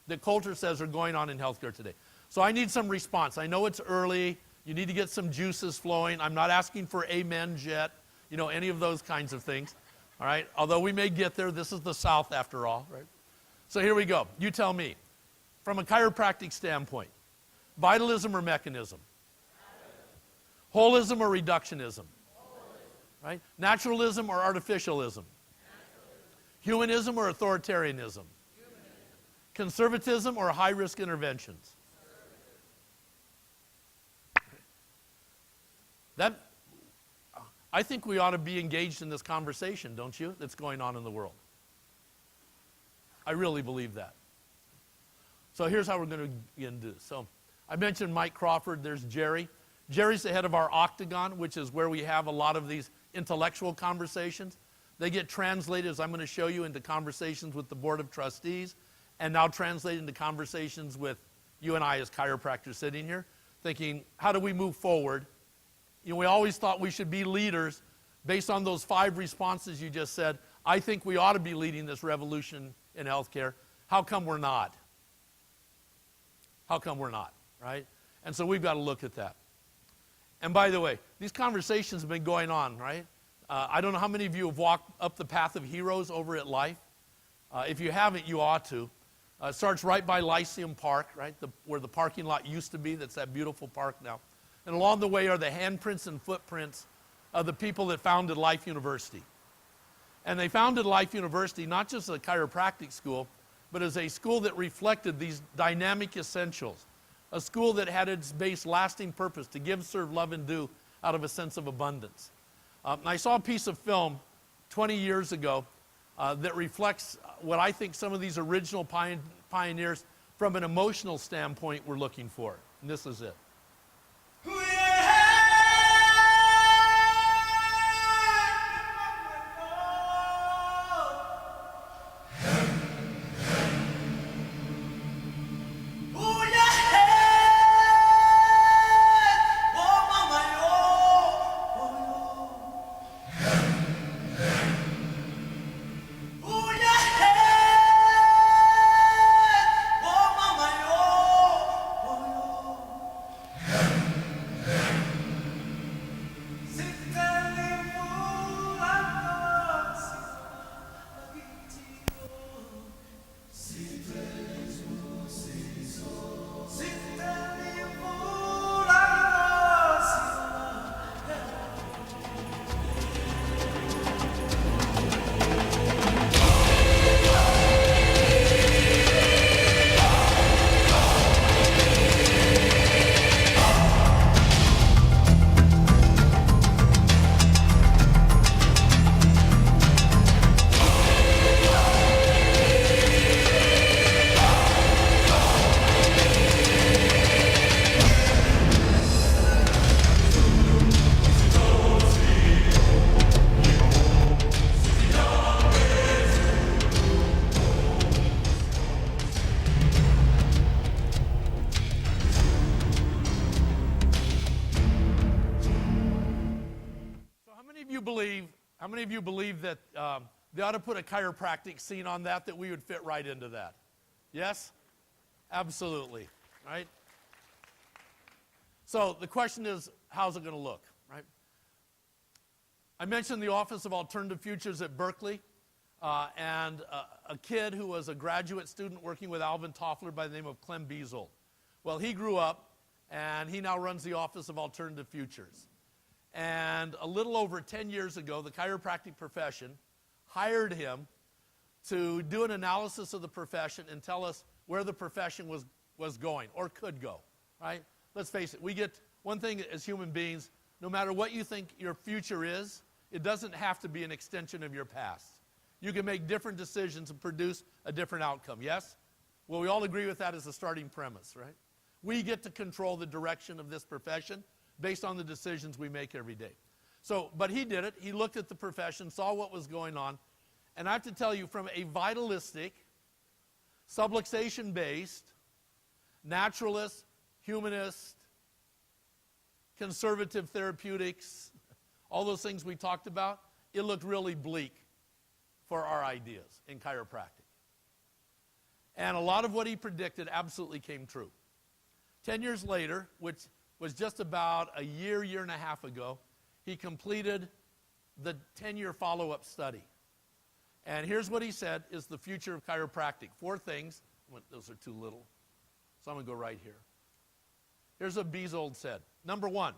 that Coulter says are going on in healthcare today. So I need some response. I know it's early. You need to get some juices flowing. I'm not asking for amens yet, any of those kinds of things. All right? Although we may get there, this is the South after all, right? So here we go. You tell me, from a chiropractic standpoint, vitalism or mechanism? Holism or reductionism? Right? Naturalism or artificialism? Humanism or authoritarianism? Conservatism or high-risk interventions? I think we ought to be engaged in this conversation, don't you, that's going on in the world. I really believe that. So here's how we're going to begin to do this. So I mentioned Mike Crawford. There's Jerry. Jerry's the head of our Octagon, which is where we have a lot of these intellectual conversations. They get translated, as I'm going to show you, into conversations with the Board of Trustees, and now translated into conversations with you and I as chiropractors sitting here, thinking, how do we move forward? We always thought we should be leaders based on those 5 responses you just said. I think we ought to be leading this revolution in healthcare. How come we're not? How come we're not, right? And so we've got to look at that. And by the way, these conversations have been going on, right? I don't know how many of you have walked up the path of heroes over at Life. If you haven't, you ought to. It starts right by Lyceum Park, right, where the parking lot used to be. That's that beautiful park now. And along the way are the handprints and footprints of the people that founded Life University. And they founded Life University not just as a chiropractic school, but as a school that reflected these dynamic essentials. A school that had its base lasting purpose to give, serve, love, and do out of a sense of abundance. I saw a piece of film 20 years ago that reflects what I think some of these original pioneers from an emotional standpoint were looking for. And this is it. How many of you believe that they ought to put a chiropractic scene on that we would fit right into that? Yes? Absolutely, right? So the question is, how's it going to look, right? I mentioned the Office of Alternative Futures at Berkeley, and a kid who was a graduate student working with Alvin Toffler by the name of Clem Beazold. Well, he grew up, and he now runs the Office of Alternative Futures. And a little over 10 years ago, the chiropractic profession hired him to do an analysis of the profession and tell us where the profession was going or could go, right? Let's face it, we get one thing as human beings, no matter what you think your future is, it doesn't have to be an extension of your past. You can make different decisions and produce a different outcome, yes? Well, we all agree with that as a starting premise, right? We get to control the direction of this profession based on the decisions we make every day. So, but he did it. He looked at the profession, saw what was going on, and I have to tell you, from a vitalistic, subluxation-based, naturalist, humanist, conservative therapeutics, all those things we talked about, it looked really bleak for our ideas in chiropractic. And a lot of what he predicted absolutely came true. 10 years later, which was just about a year and a half ago, he completed the 10-year follow-up study. And here's what he said is the future of chiropractic. 4 things. Those are too little. So I'm going to go right here. Here's what Beazold said. Number 1,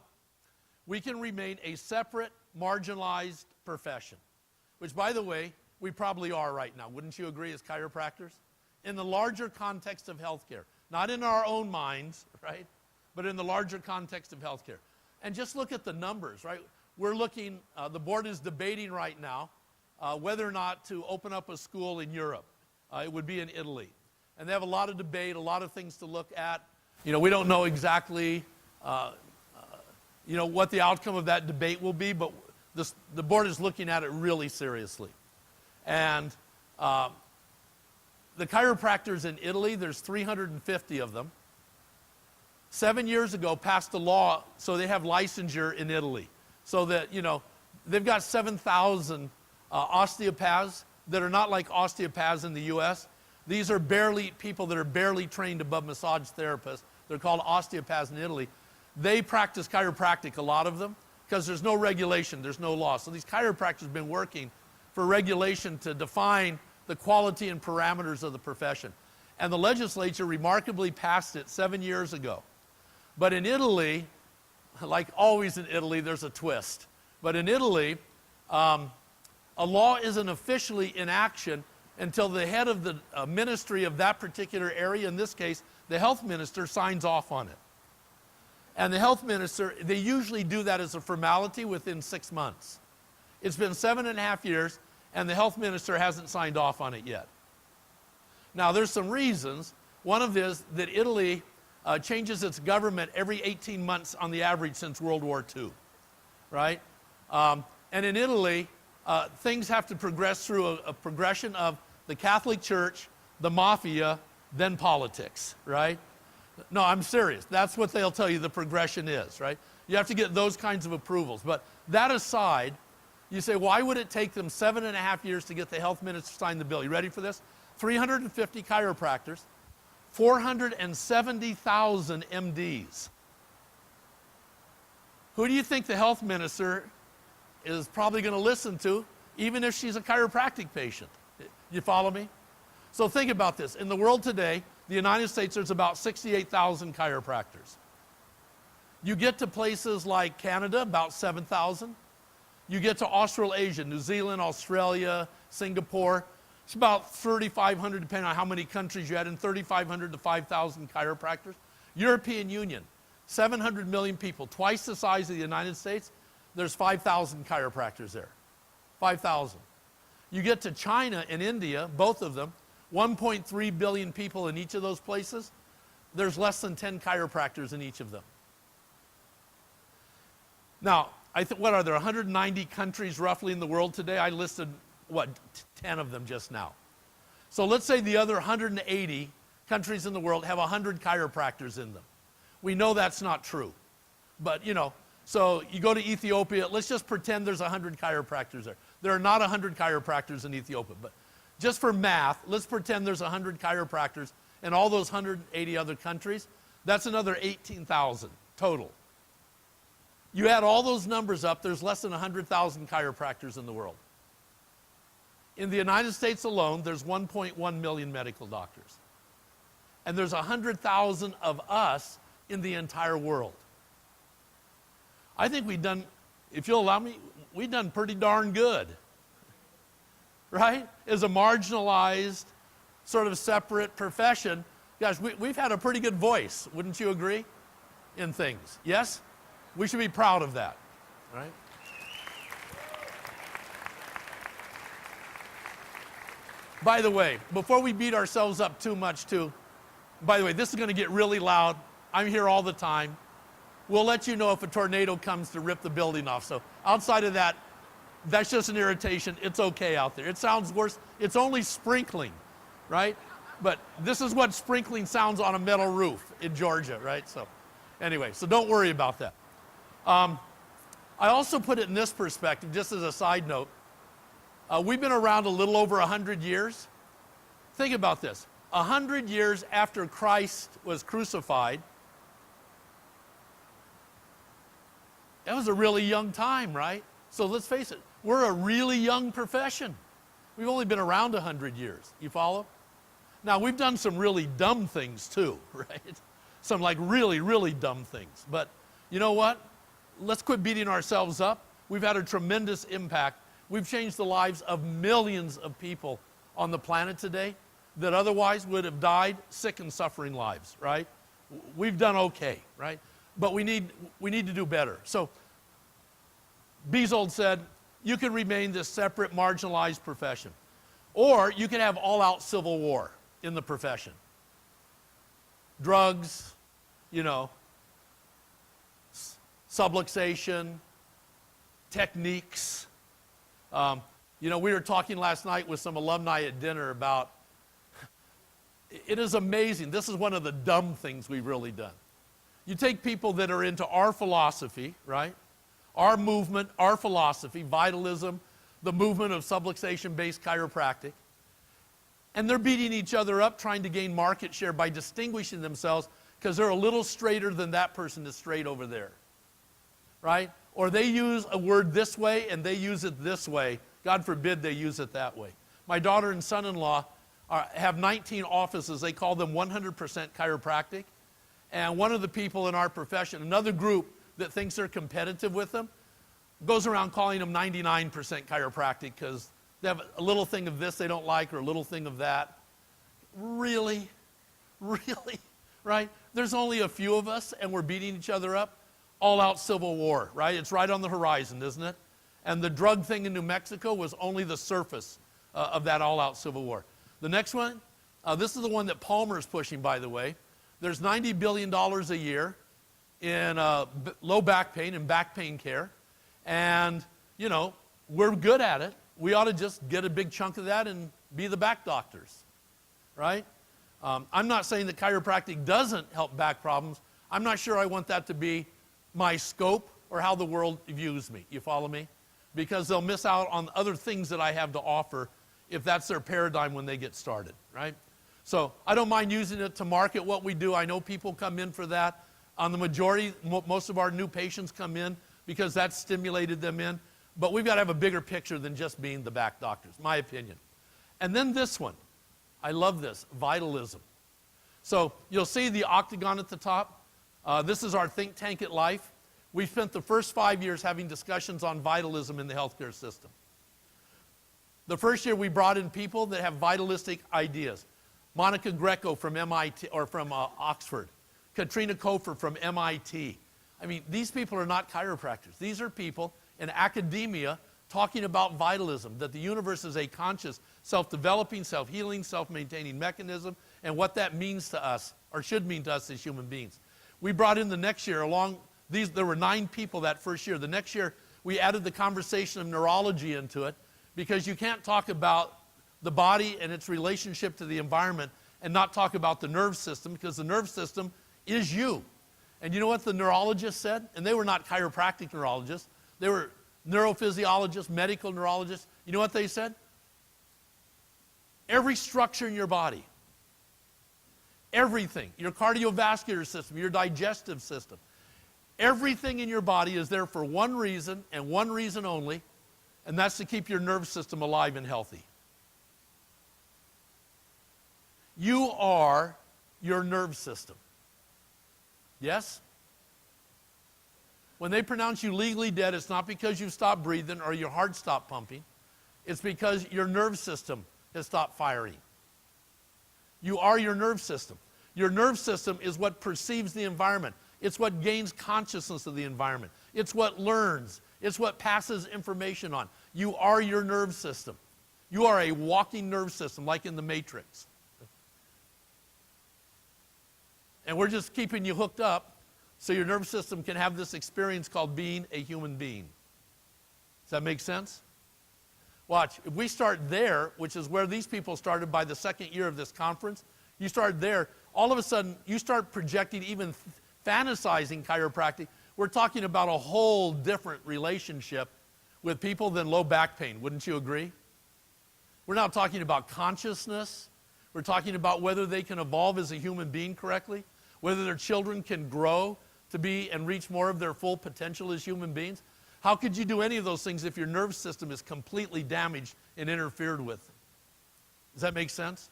we can remain a separate, marginalized profession, which, by the way, we probably are right now. Wouldn't you agree as chiropractors? In the larger context of healthcare. Not in our own minds, right? But in the larger context of healthcare. And just look at the numbers, right? We're looking, the board is debating right now whether or not to open up a school in Europe. It would be in Italy. And they have a lot of debate, a lot of things to look at. You know, we don't know exactly, what the outcome of that debate will be, but the board is looking at it really seriously. And the chiropractors in Italy, there's 350 of them. 7 years ago, passed a law so they have licensure in Italy. So that, they've got 7,000 osteopaths that are not like osteopaths in the U.S. These are people that are barely trained above massage therapists. They're called osteopaths in Italy. They practice chiropractic, a lot of them, because there's no regulation, there's no law. So these chiropractors have been working for regulation to define the quality and parameters of the profession. And the legislature remarkably passed it 7 years ago. But in Italy, like always in Italy, there's a twist. But in Italy, a law isn't officially in action until the head of the ministry of that particular area, in this case, the health minister, signs off on it. And the health minister, they usually do that as a formality within 6 months. It's been 7.5 years, and the health minister hasn't signed off on it yet. Now, there's some reasons. One of them is that Italy changes its government every 18 months on the average since World War II, right? And in Italy, things have to progress through a progression of the Catholic Church, the mafia, then politics, right? No, I'm serious. That's what they'll tell you the progression is, right? You have to get those kinds of approvals. But that aside, you say, why would it take them 7.5 years to get the health minister to sign the bill? You ready for this? 350 chiropractors, 470,000 MDs. Who do you think the health minister is probably going to listen to, even if she's a chiropractic patient? You follow me? So think about this. In the world today, the United States, there's about 68,000 chiropractors. You get to places like Canada, about 7,000. You get to Australasia, New Zealand, Australia, Singapore. It's about 3,500, depending on how many countries you had in, 3,500 to 5,000 chiropractors. European Union, 700 million people, twice the size of the United States. There's 5,000 chiropractors there. 5,000. You get to China and India, both of them, 1.3 billion people in each of those places. There's less than 10 chiropractors in each of them. Now, what are there, 190 countries roughly in the world today? I listed, 10 of them just now. So let's say the other 180 countries in the world have 100 chiropractors in them. We know that's not true. But, so you go to Ethiopia, let's just pretend there's 100 chiropractors there. There are not 100 chiropractors in Ethiopia, but just for math, let's pretend there's 100 chiropractors in all those 180 other countries. That's another 18,000 total. You add all those numbers up, there's less than 100,000 chiropractors in the world. In the United States alone, there's 1.1 million medical doctors. And there's 100,000 of us in the entire world. I think we've done, if you'll allow me, we've done pretty darn good. Right? As a marginalized, sort of separate profession, guys, we've had a pretty good voice, wouldn't you agree? In things. Yes? We should be proud of that. Right? By the way, before we beat ourselves up too much too, by the way, this is going to get really loud. I'm here all the time. We'll let you know if a tornado comes to rip the building off. So outside of that, that's just an irritation. It's okay out there. It sounds worse. It's only sprinkling, right? But this is what sprinkling sounds on a metal roof in Georgia, right? So anyway, so don't worry about that. I also put it in this perspective, just as a side note. We've been around a little over 100 years. Think about this. 100 years after Christ was crucified, that was a really young time, right? So let's face it, we're a really young profession. We've only been around 100 years. You follow? Now, we've done some really dumb things too, right? Some like really, really dumb things. But you know what? Let's quit beating ourselves up. We've had a tremendous impact. We've changed the lives of millions of people on the planet today that otherwise would have died sick and suffering lives, right? We've done okay, right? But we need to do better. So Bezold said, you can remain this separate, marginalized profession. Or you can have all-out civil war in the profession. Drugs, subluxation, techniques. We were talking last night with some alumni at dinner about, it is amazing. This is one of the dumb things we've really done. You take people that are into our philosophy, right? Our movement, our philosophy, vitalism, the movement of subluxation-based chiropractic, and they're beating each other up trying to gain market share by distinguishing themselves because they're a little straighter than that person is straight over there, right? Or they use a word this way and they use it this way. God forbid they use it that way. My daughter and son-in-law have 19 offices. They call them 100% chiropractic. And one of the people in our profession, another group that thinks they're competitive with them, goes around calling them 99% chiropractic because they have a little thing of this they don't like or a little thing of that. Really? Really? Right? There's only a few of us and we're beating each other up. All-out civil war, right? It's right on the horizon, isn't it? And the drug thing in New Mexico was only the surface of that all-out civil war. The next one, this is the one that Palmer is pushing, by the way. There's $90 billion a year in low back pain and back pain care. And, you know, we're good at it. We ought to just get a big chunk of that and be the back doctors, right? I'm not saying that chiropractic doesn't help back problems. I'm not sure I want that to be my scope or how the world views me. You follow me? Because they'll miss out on other things that I have to offer if that's their paradigm when they get started, right? So I don't mind using it to market what we do. I know people come in for that. On the majority, most of our new patients come in because that's stimulated them in. But we've got to have a bigger picture than just being the back doctors, my opinion. And then this one. I love this, vitalism. So you'll see the octagon at the top. This is our think tank at Life. We spent the first 5 years having discussions on vitalism in the healthcare system. The first year we brought in people that have vitalistic ideas. Monica Greco from MIT, or from Oxford. Katrina Kofer from MIT. I mean, these people are not chiropractors. These are people in academia talking about vitalism, that the universe is a conscious, self-developing, self-healing, self-maintaining mechanism, and what that means to us, or should mean to us as human beings. We brought in the next year there were 9 people that first year. The next year, we added the conversation of neurology into it, because you can't talk about the body and its relationship to the environment and not talk about the nerve system, because the nerve system is you. And you know what the neurologists said? And they were not chiropractic neurologists. They were neurophysiologists, medical neurologists. You know what they said? Every structure in your body, everything, your cardiovascular system, your digestive system, everything in your body is there for one reason and one reason only, and that's to keep your nerve system alive and healthy. You are your nerve system. Yes? When they pronounce you legally dead, it's not because you've stopped breathing or your heart stopped pumping. It's because your nerve system has stopped firing. You are your nerve system. Your nerve system is what perceives the environment. It's what gains consciousness of the environment. It's what learns. It's what passes information on. You are your nerve system. You are a walking nerve system, like in the Matrix. And we're just keeping you hooked up so your nerve system can have this experience called being a human being. Does that make sense? Watch, if we start there, which is where these people started by the second year of this conference, you start there, all of a sudden you start projecting, even fantasizing chiropractic. We're talking about a whole different relationship with people than low back pain. Wouldn't you agree? We're now talking about consciousness. We're talking about whether they can evolve as a human being correctly, whether their children can grow to be and reach more of their full potential as human beings. How could you do any of those things if your nerve system is completely damaged and interfered with? Does that make sense?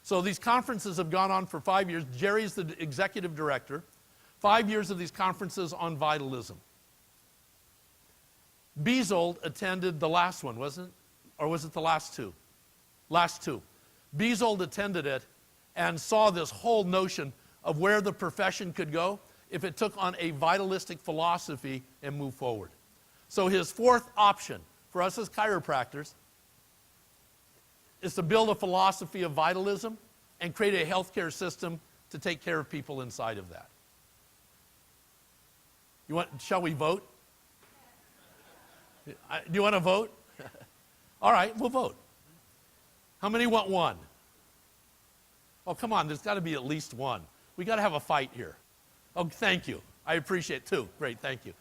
So these conferences have gone on for 5 years. Jerry's the executive director. 5 years of these conferences on vitalism. Bezold attended the last one, wasn't it? Or was it the last two? Last two. Bezold attended it and saw this whole notion of where the profession could go if it took on a vitalistic philosophy and moved forward. So his fourth option for us as chiropractors is to build a philosophy of vitalism and create a healthcare system to take care of people inside of that. Shall we vote? Do you want to vote? All right, we'll vote. How many want one? Oh, come on, there's got to be at least one. We got to have a fight here. Oh, thank you. I appreciate it too. Great, thank you.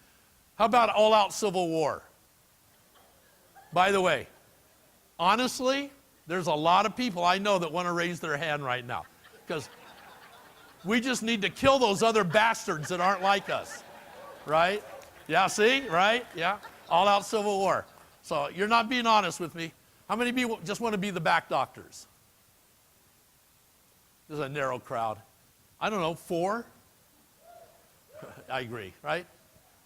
How about all-out civil war? By the way, honestly, there's a lot of people I know that want to raise their hand right now, because we just need to kill those other bastards that aren't like us, right? Yeah, see, right? Yeah, all-out civil war. So you're not being honest with me. How many of you just want to be the back doctors? This is a narrow crowd. I don't know, 4? I agree, right?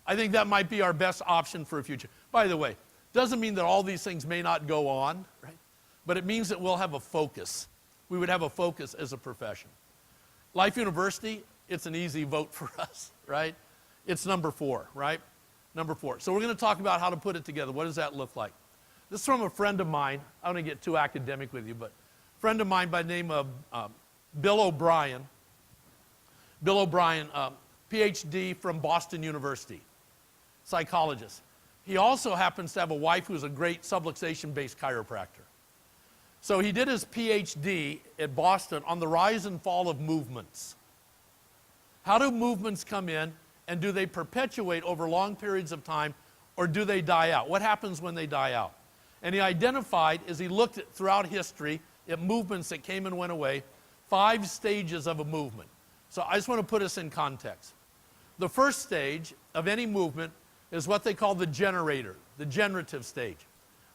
I think that might be our best option for a future. By the way, doesn't mean that all these things may not go on, right? But it means that we'll have a focus. We would have a focus as a profession. Life University, it's an easy vote for us, right? It's number 4, right? Number 4. So we're going to talk about how to put it together. What does that look like? This is from a friend of mine. I don't want to get too academic with you, but a friend of mine by the name of Bill O'Brien. Bill O'Brien, PhD from Boston University, psychologist. He also happens to have a wife who's a great subluxation-based chiropractor. So he did his PhD at Boston on the rise and fall of movements. How do movements come in, and do they perpetuate over long periods of time, or do they die out? What happens when they die out? And he identified, as he looked at throughout history, at movements that came and went away, 5 stages of a movement. So I just want to put us in context. The first stage of any movement is what they call the generative stage.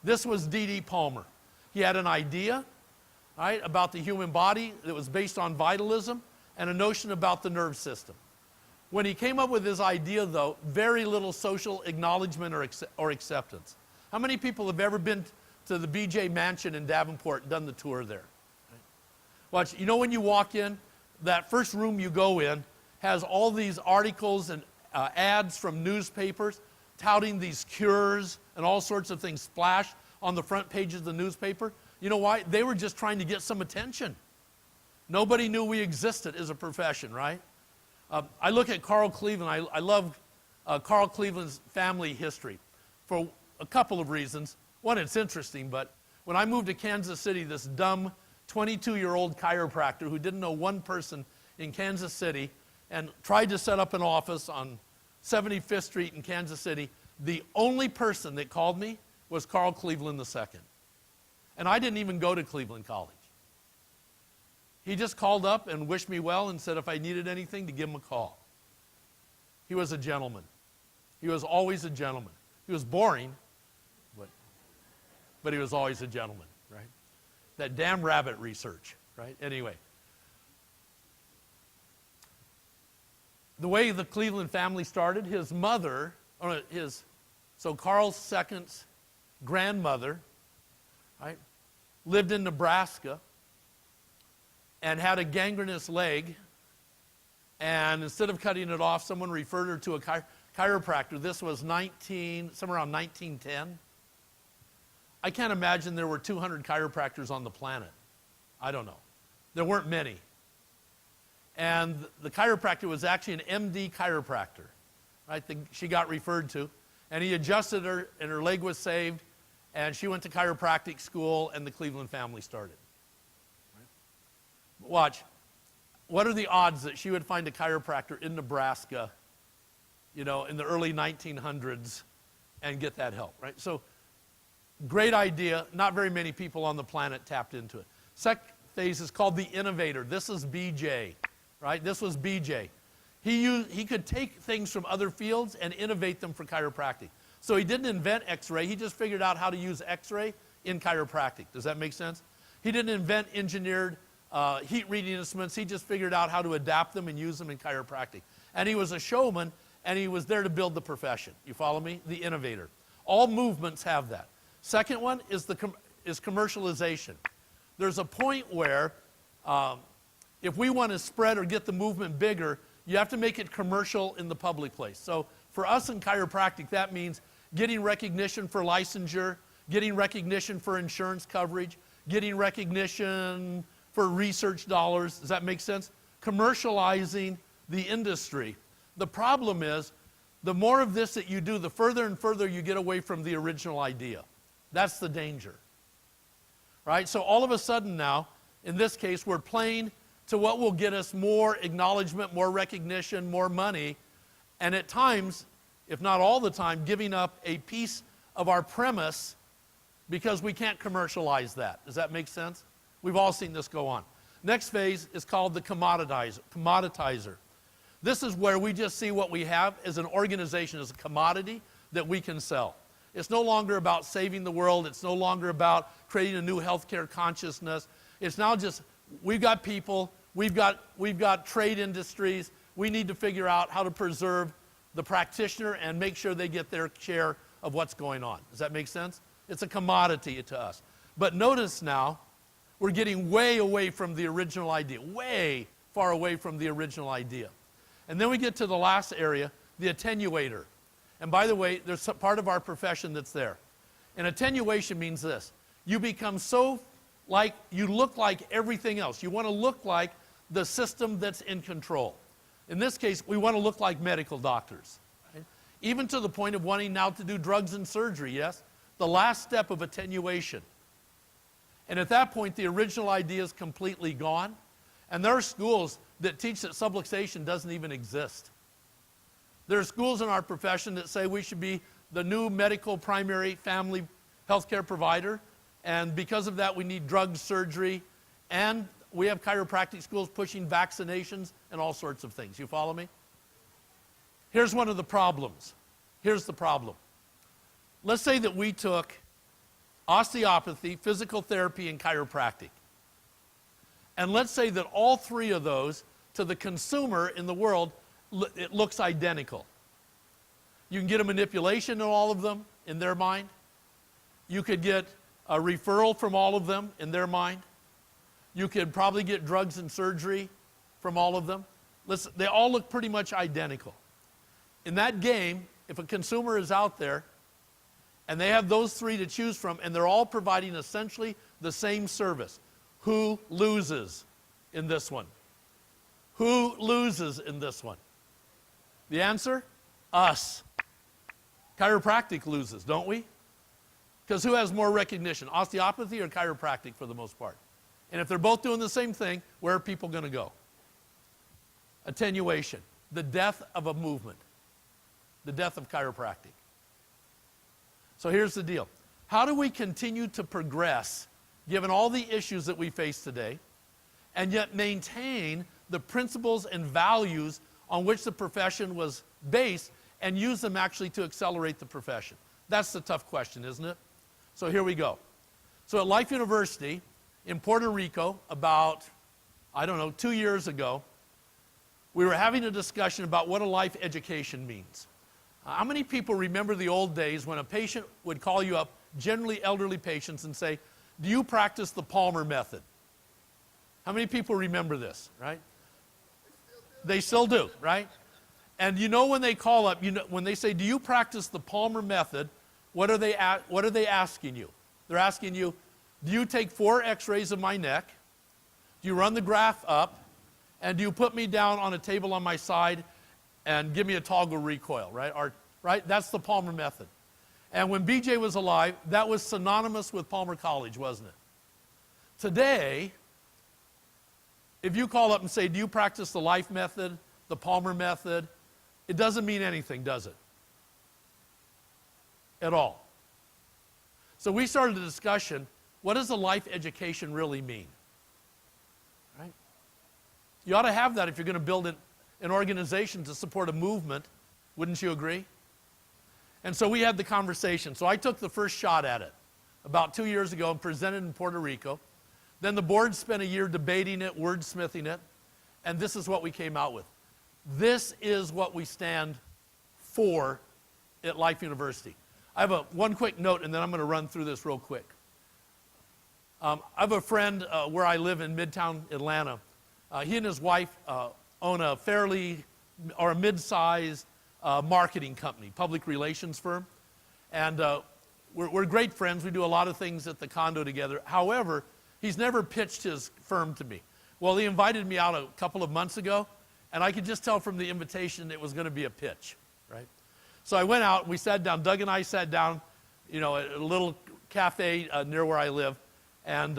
This was D.D. Palmer. He had an idea, right, about the human body that was based on vitalism and a notion about the nerve system. When he came up with his idea, though, very little social acknowledgement or acceptance. How many people have ever been to the BJ Mansion in Davenport and done the tour there? Watch, you know when you walk in, that first room you go in has all these articles and ads from newspapers touting these cures and all sorts of things splashed on the front pages of the newspaper. You know why? They were just trying to get some attention. Nobody knew we existed as a profession, right? I look at Carl Cleveland. I love Carl Cleveland's family history for a couple of reasons. One, it's interesting, but when I moved to Kansas City, this dumb 22-year-old chiropractor who didn't know one person in Kansas City and tried to set up an office on 75th Street in Kansas City, the only person that called me was Carl Cleveland II. And I didn't even go to Cleveland College. He just called up and wished me well and said if I needed anything to give him a call. He was a gentleman. He was always a gentleman. He was boring, but he was always a gentleman, right? That damn rabbit research, right? Anyway. The way the Cleveland family started, his mother, so Carl's second grandmother, right, lived in Nebraska and had a gangrenous leg, and instead of cutting it off, someone referred her to a chiropractor. This was somewhere around 1910. I can't imagine there were 200 chiropractors on the planet. I don't know. There weren't many. And the chiropractor was actually an MD chiropractor, right? She got referred to. And he adjusted her, and her leg was saved, and she went to chiropractic school, and the Cleveland family started. Right? Watch. What are the odds that she would find a chiropractor in Nebraska, in the early 1900s and get that help, right? So, great idea. Not very many people on the planet tapped into it. Second phase is called the innovator. This is BJ, right? This was BJ. He could take things from other fields and innovate them for chiropractic. So he didn't invent X-ray. He just figured out how to use X-ray in chiropractic. Does that make sense? He didn't invent engineered heat reading instruments. He just figured out how to adapt them and use them in chiropractic. And he was a showman, and he was there to build the profession. You follow me? The innovator. All movements have that. Second one is commercialization. There's a point where if we want to spread or get the movement bigger, you have to make it commercial in the public place. So for us in chiropractic, that means getting recognition for licensure, getting recognition for insurance coverage, getting recognition for research dollars. Does that make sense? Commercializing the industry. The problem is, the more of this that you do, the further and further you get away from the original idea. That's the danger. Right? So all of a sudden now, in this case, we're playing to what will get us more acknowledgement, more recognition, more money, and at times, if not all the time, giving up a piece of our premise because we can't commercialize that. Does that make sense? We've all seen this go on. Next phase is called the commoditizer. This is where we just see what we have as an organization, as a commodity that we can sell. It's no longer about saving the world. It's no longer about creating a new healthcare consciousness. It's now just, we've got people, we've got trade industries. We need to figure out how to preserve the practitioner and make sure they get their share of what's going on. Does that make sense? It's a commodity to us. But notice now, we're getting way away from the original idea, way far away from the original idea. And then we get to the last area, the attenuator. And by the way, there's a part of our profession that's there. And attenuation means this. You become so you look like everything else. You want to look like the system that's in control. In this case, we want to look like medical doctors. Right? Even to the point of wanting now to do drugs and surgery, yes? The last step of attenuation. And at that point, the original idea is completely gone. And there are schools that teach that subluxation doesn't even exist. There are schools in our profession that say we should be the new medical primary family healthcare provider. And because of that, we need drug surgery. And we have chiropractic schools pushing vaccinations and all sorts of things. You follow me? Here's one of the problems. Here's the problem. Let's say that we took osteopathy, physical therapy, and chiropractic. And let's say that all three of those, to the consumer in the world, it looks identical. You can get a manipulation in all of them in their mind. You could get a referral from all of them in their mind. You could probably get drugs and surgery from all of them. Listen, they all look pretty much identical. In that game, if a consumer is out there and they have those three to choose from and they're all providing essentially the same service, who loses in this one? Who loses in this one? The answer? Us. Chiropractic loses, don't we? Because who has more recognition, osteopathy or chiropractic for the most part? And if they're both doing the same thing, where are people going to go? Attenuation, the death of a movement, the death of chiropractic. So here's the deal. How do we continue to progress, given all the issues that we face today, and yet maintain the principles and values on which the profession was based and use them actually to accelerate the profession? That's the tough question, isn't it? So here we go. So at Life University in Puerto Rico, about, 2 years ago, we were having a discussion about what a life education means. How many people remember the old days when a patient would call you up, generally elderly patients, and say, do you practice the Palmer method? How many people remember this, right? They still do, right? And you know when they call up, when they say, do you practice the Palmer method, what are they asking you? They're asking you, do you take 4 x-rays of my neck? Do you run the graph up? And do you put me down on a table on my side and give me a toggle recoil, right? Right? That's the Palmer method. And when BJ was alive, that was synonymous with Palmer College, wasn't it? Today, if you call up and say, do you practice the Life method, the Palmer method, it doesn't mean anything, does it? At all. So we started a discussion, what does a life education really mean? Right? You ought to have that if you're going to build an organization to support a movement. Wouldn't you agree? And so we had the conversation. So I took the first shot at it about 2 years ago and presented in Puerto Rico. Then the board spent a year debating it, wordsmithing it, and this is what we came out with. This is what we stand for at Life University. I have one quick note, and then I'm going to run through this real quick. I have a friend where I live in Midtown Atlanta. He and his wife own a mid-sized marketing company, public relations firm. And we're great friends. We do a lot of things at the condo together. However, he's never pitched his firm to me. Well, he invited me out a couple of months ago, and I could just tell from the invitation it was going to be a pitch, right? So I went out, we sat down, Doug and I sat down, at a little cafe near where I live. And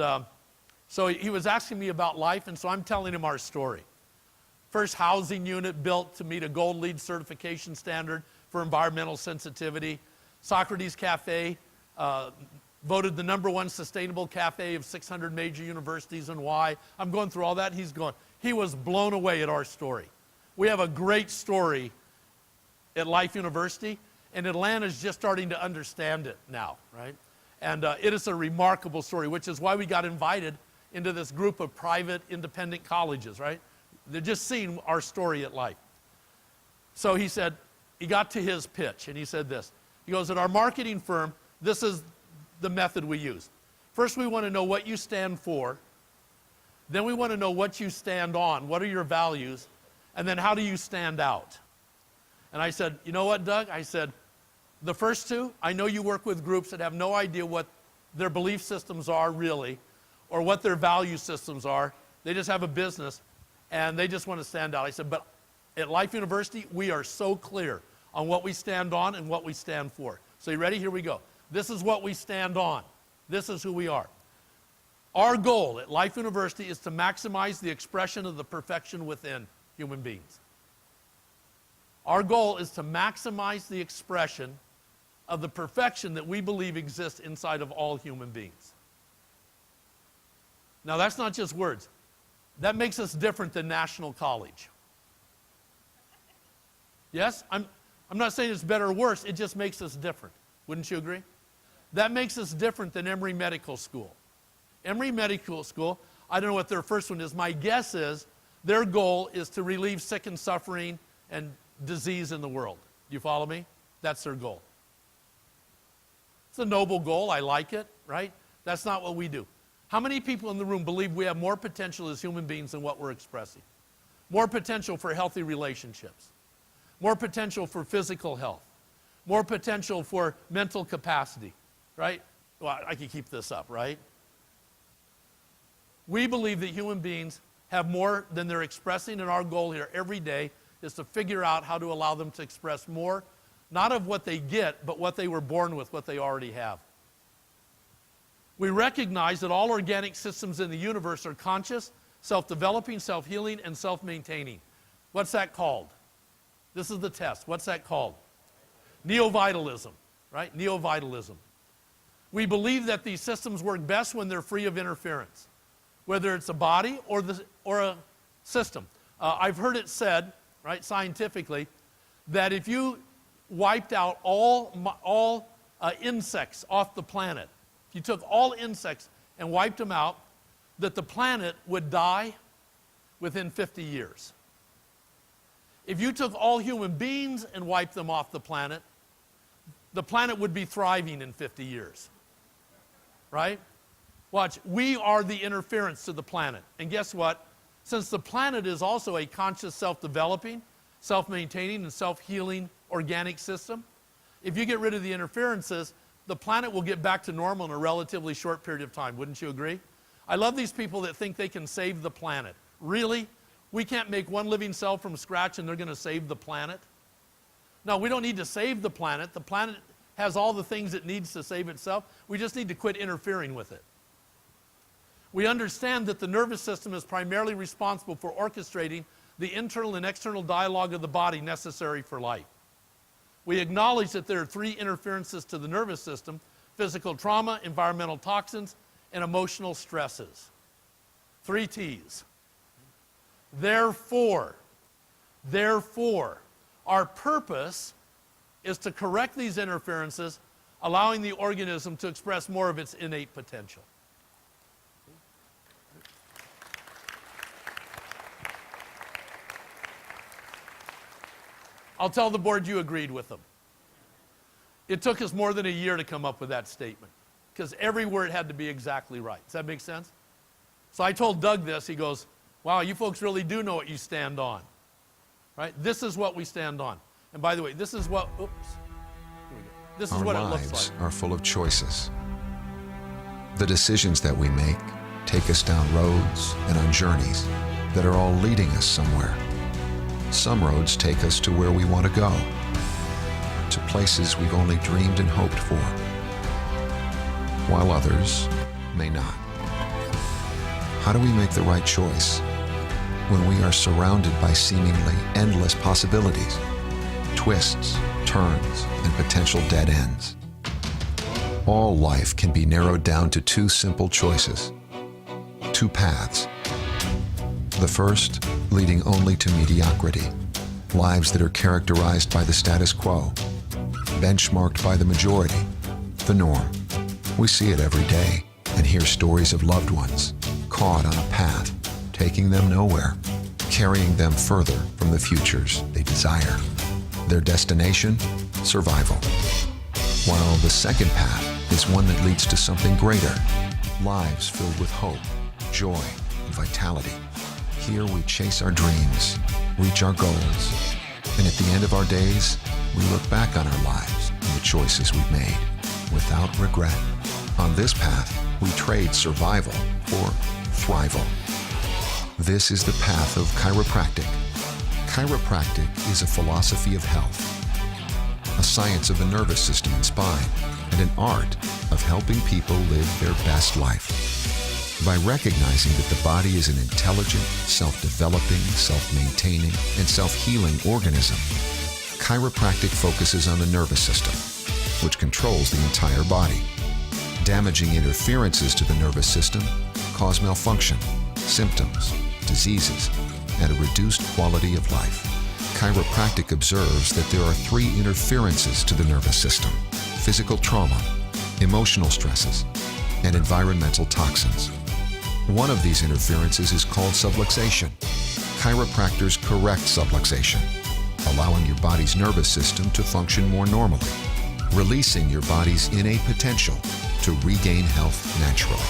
so he was asking me about life, and so I'm telling him our story. First housing unit built to meet a gold LEED certification standard for environmental sensitivity. Socrates Cafe, voted the #1 sustainable cafe of 600 major universities, and why. I'm going through all that, he's going. He was blown away at our story. We have a great story at Life University, and Atlanta's just starting to understand it now, right? And it is a remarkable story, which is why we got invited into this group of private independent colleges, right? They're just seeing our story at Life. So he said, he got to his pitch, and he said this. He goes, at our marketing firm, this is the method we use. First, we want to know what you stand for. Then we want to know what you stand on. What are your values? And then how do you stand out? And I said, you know what, Doug? I said, the first two, I know you work with groups that have no idea what their belief systems are really, or what their value systems are. They just have a business, and they just want to stand out. I said, but At Life University, we are so clear on what we stand on and what we stand for. So you ready? Here we go. This is what we stand on. This is who we are. Our goal at Life University is to maximize the expression of the perfection within human beings. Our goal is to maximize the expression of the perfection that we believe exists inside of all human beings. Now, that's not just words. That makes us different than National College. Yes? I'm not saying it's better or worse, it just makes us different. Wouldn't you agree? That makes us different than Emory Medical School. Emory Medical School, I don't know what their first one is. My guess is their goal is to relieve sick and suffering and disease in the world. Do you follow me? That's their goal. It's a noble goal. I like it, right? That's not what we do. How many people in the room believe we have more potential as human beings than what we're expressing? More potential for healthy relationships. More potential for physical health. More potential for mental capacity, right? Well, I could keep this up, right? We believe that human beings have more than they're expressing, and our goal here every day is to figure out how to allow them to express more, not of what they get, but what they were born with, what they already have. We recognize that all organic systems in the universe are conscious, self-developing, self-healing, and self-maintaining. What's that called? This is the test. What's that called? Neo-vitalism, right? Neo-vitalism. We believe that these systems work best when they're free of interference, whether it's a body or a system. I've heard it said, right, scientifically, that if you wiped out all insects off the planet, if you took all insects and wiped them out, that the planet would die within 50 years. If you took all human beings and wiped them off the planet would be thriving in 50 years. Right? Watch, we are the interference to the planet. And guess what? Since the planet is also a conscious, self-developing, self-maintaining, and self-healing organic system, if you get rid of the interferences, the planet will get back to normal in a relatively short period of time. Wouldn't you agree? I love these people that think they can save the planet. Really? We can't make one living cell from scratch and they're going to save the planet? No, we don't need to save the planet. The planet has all the things it needs to save itself. We just need to quit interfering with it. We understand that the nervous system is primarily responsible for orchestrating the internal and external dialogue of the body necessary for life. We acknowledge that there are 3 interferences to the nervous system: physical trauma, environmental toxins, and emotional stresses. 3 T's. Therefore, our purpose is to correct these interferences, allowing the organism to express more of its innate potential. I'll tell the board you agreed with them. It took us more than a year to come up with that statement, because every word had to be exactly right. Does that make sense? So I told Doug this. He goes, wow, you folks really do know what you stand on. Right? This is what we stand on. And by the way, this is what, oops. Here we go. This is what it looks like. Our lives are full of choices. The decisions that we make take us down roads and on journeys that are all leading us somewhere. Some roads take us to where we want to go, to places we've only dreamed and hoped for, while others may not. How do we make the right choice when we are surrounded by seemingly endless possibilities, twists, turns, and potential dead ends? All life can be narrowed down to 2 simple choices, 2 paths. The first, leading only to mediocrity, lives that are characterized by the status quo, benchmarked by the majority, the norm. We see it every day and hear stories of loved ones caught on a path, taking them nowhere, carrying them further from the futures they desire. Their destination? Survival. While the second path is one that leads to something greater, lives filled with hope, joy, and vitality. Here we chase our dreams, reach our goals, and at the end of our days, we look back on our lives and the choices we've made without regret. On this path, we trade survival for thrival. This is the path of chiropractic, Chiropractic is a philosophy of health, a science of the nervous system and spine, and an art of helping people live their best life. By recognizing that the body is an intelligent, self-developing, self-maintaining, and self-healing organism, chiropractic focuses on the nervous system, which controls the entire body. Damaging interferences to the nervous system cause malfunction, symptoms, diseases, and a reduced quality of life. Chiropractic observes that there are 3 interferences to the nervous system: physical trauma, emotional stresses, and environmental toxins. One of these interferences is called subluxation. Chiropractors correct subluxation, allowing your body's nervous system to function more normally, releasing your body's innate potential to regain health naturally.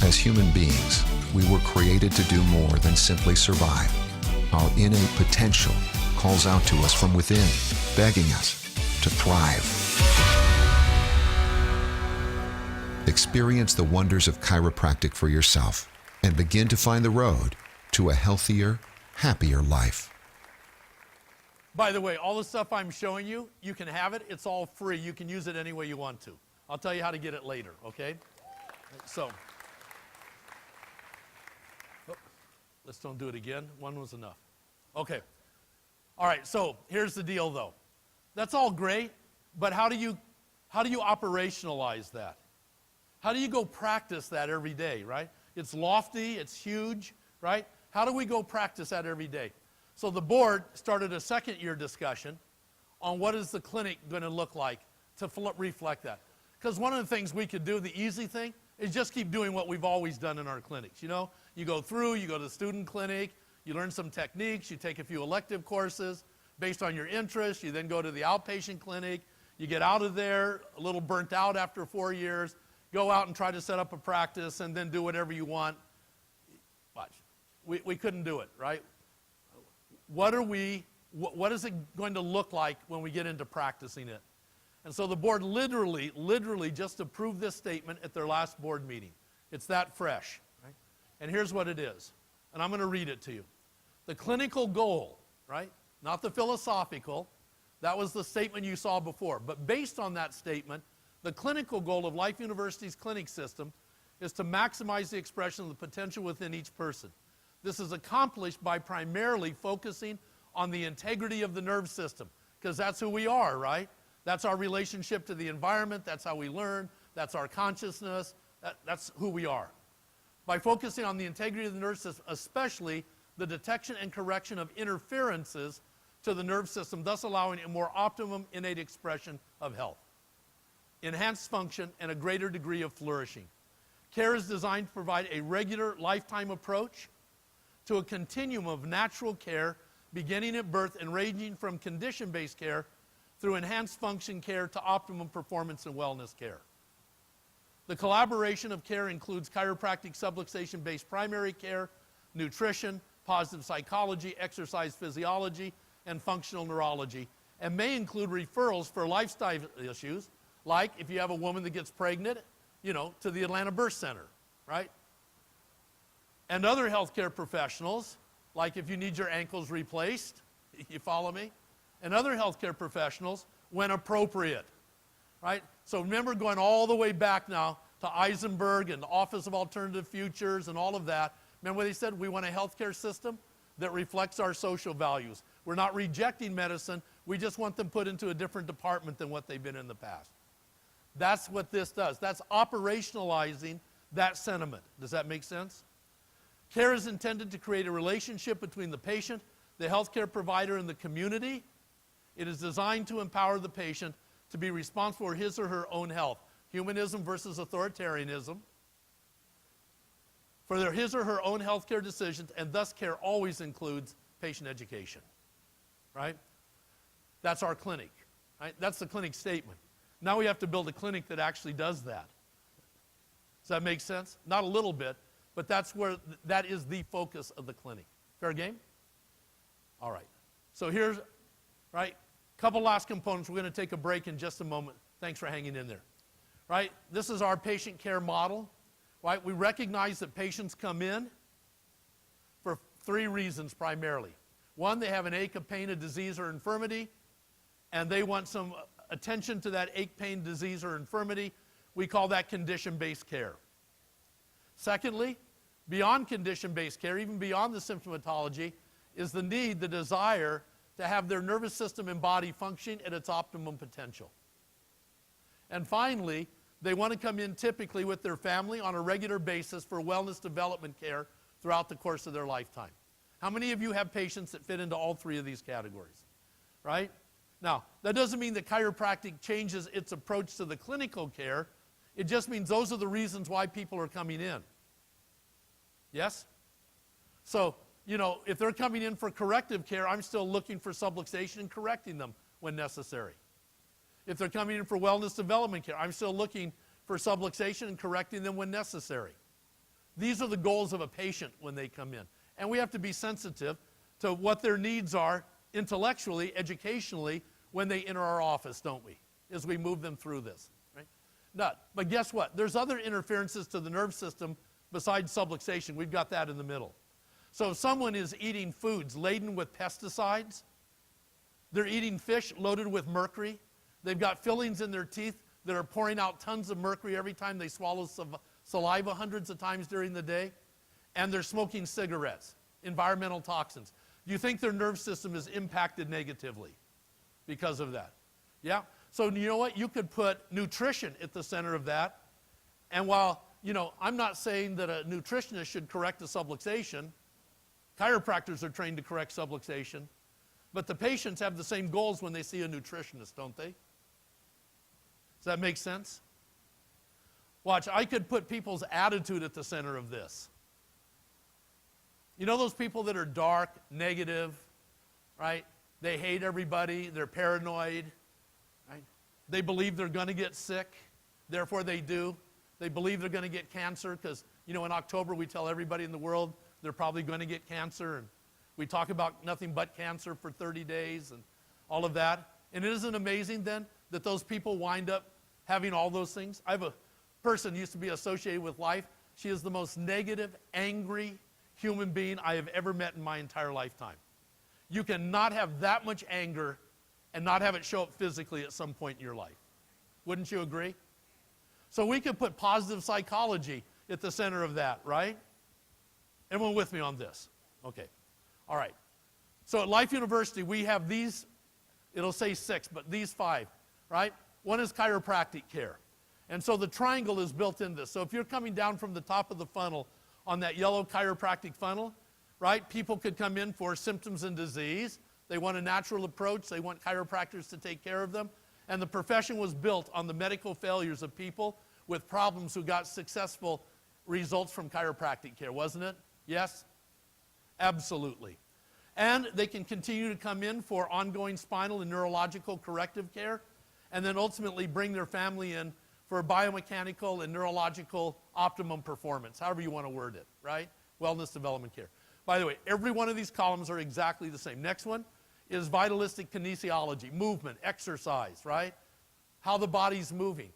As human beings, we were created to do more than simply survive. Our innate potential calls out to us from within, begging us to thrive. Experience the wonders of chiropractic for yourself and begin to find the road to a healthier, happier life. By the way, all the stuff I'm showing you, you can have it. It's all free. You can use it any way you want to. I'll tell you how to get it later, okay? So, let's don't do it again. One was enough. Okay. All right, so here's the deal, though. That's all great, but how do you operationalize that? How do you go practice that every day, right? It's lofty, it's huge, right? How do we go practice that every day? So the board started a second-year discussion on what is the clinic going to look like to reflect that. Because one of the things we could do, the easy thing, is just keep doing what we've always done in our clinics. You know, you go through, you go to the student clinic, you learn some techniques, you take a few elective courses based on your interests, you then go to the outpatient clinic, you get out of there a little burnt out after 4 years, go out and try to set up a practice and then do whatever you want. Watch. We couldn't do it, right? What is it going to look like when we get into practicing it? And so the board literally just approved this statement at their last board meeting. It's that fresh, right? And here's what it is. And I'm going to read it to you. The clinical goal, right? Not the philosophical. That was the statement you saw before. But based on that statement, the clinical goal of Life University's clinic system is to maximize the expression of the potential within each person. This is accomplished by primarily focusing on the integrity of the nerve system, because that's who we are, right? That's our relationship to the environment. That's how we learn. That's our consciousness. That's who we are. By focusing on the integrity of the nerve system, especially the detection and correction of interferences to the nerve system, thus allowing a more optimum innate expression of health, enhanced function, and a greater degree of flourishing. Care is designed to provide a regular lifetime approach to a continuum of natural care, beginning at birth and ranging from condition-based care through enhanced function care to optimum performance and wellness care. The collaboration of care includes chiropractic subluxation-based primary care, nutrition, positive psychology, exercise physiology, and functional neurology, and may include referrals for lifestyle issues, like if you have a woman that gets pregnant, you know, to the Atlanta Birth Center, right? And other healthcare professionals, like if you need your ankles replaced, you follow me? And other healthcare professionals when appropriate, right? So remember going all the way back now to Eisenberg and the Office of Alternative Futures and all of that. Remember what they said? We want a healthcare system that reflects our social values. We're not rejecting medicine. We just want them put into a different department than what they've been in the past. That's what this does. That's operationalizing that sentiment. Does that make sense? Care is intended to create a relationship between the patient, the healthcare provider, and the community. It is designed to empower the patient to be responsible for his or her own health. Humanism versus authoritarianism. For his or her own healthcare decisions, and thus care always includes patient education. Right? That's our clinic. Right? That's the clinic statement. Now we have to build a clinic that actually does that. Does that make sense? Not a little bit, but that is the focus of the clinic. Fair game? All right. So here's, right, a couple last components. We're going to take a break in just a moment. Thanks for hanging in there. Right? This is our patient care model. Right? We recognize that patients come in for 3 reasons primarily. One, they have an ache, a pain, a disease, or infirmity, and they want some attention to that ache, pain, disease, or infirmity. We call that condition-based care. Secondly, beyond condition-based care, even beyond the symptomatology, is the need, the desire to have their nervous system and body function at its optimum potential. And finally, they want to come in typically with their family on a regular basis for wellness development care throughout the course of their lifetime. How many of you have patients that fit into all three of these categories? Right? Now, that doesn't mean that chiropractic changes its approach to the clinical care. It just means those are the reasons why people are coming in. Yes? So, if they're coming in for corrective care, I'm still looking for subluxation and correcting them when necessary. If they're coming in for wellness development care, I'm still looking for subluxation and correcting them when necessary. These are the goals of a patient when they come in. And we have to be sensitive to what their needs are intellectually, educationally, when they enter our office, don't we? As we move them through this. Right? But guess what? There's other interferences to the nerve system besides subluxation. We've got that in the middle. So if someone is eating foods laden with pesticides, they're eating fish loaded with mercury, they've got fillings in their teeth that are pouring out tons of mercury every time they swallow saliva hundreds of times during the day, and they're smoking cigarettes, environmental toxins. Do you think their nerve system is impacted negatively because of that? Yeah? So you know what? You could put nutrition at the center of that, and while, I'm not saying that a nutritionist should correct a subluxation. Chiropractors are trained to correct subluxation, but the patients have the same goals when they see a nutritionist, don't they? Does that make sense? Watch, I could put people's attitude at the center of this. You know those people that are dark, negative, right? They hate everybody, they're paranoid, right? They believe they're going to get sick, therefore they do. They believe they're going to get cancer because, in October we tell everybody in the world they're probably going to get cancer, and we talk about nothing but cancer for 30 days and all of that. And it isn't amazing then that those people wind up having all those things? I have a person who used to be associated with life. She is the most negative, angry human being I have ever met in my entire lifetime. You cannot have that much anger and not have it show up physically at some point in your life. Wouldn't you agree? So we could put positive psychology at the center of that, right? Everyone with me on this? Okay. All right. So at Life University, we have these, it'll say 6, but these 5, right? One is chiropractic care. And so the triangle is built in this. So if you're coming down from the top of the funnel on that yellow chiropractic funnel, right, people could come in for symptoms and disease. They want a natural approach. They want chiropractors to take care of them. And the profession was built on the medical failures of people with problems who got successful results from chiropractic care, wasn't it? Yes? Absolutely. And they can continue to come in for ongoing spinal and neurological corrective care, and then ultimately bring their family in for biomechanical and neurological optimum performance, however you want to word it, right? Wellness development care. By the way, every one of these columns are exactly the same. Next one is vitalistic kinesiology, movement, exercise, right? How the body's moving.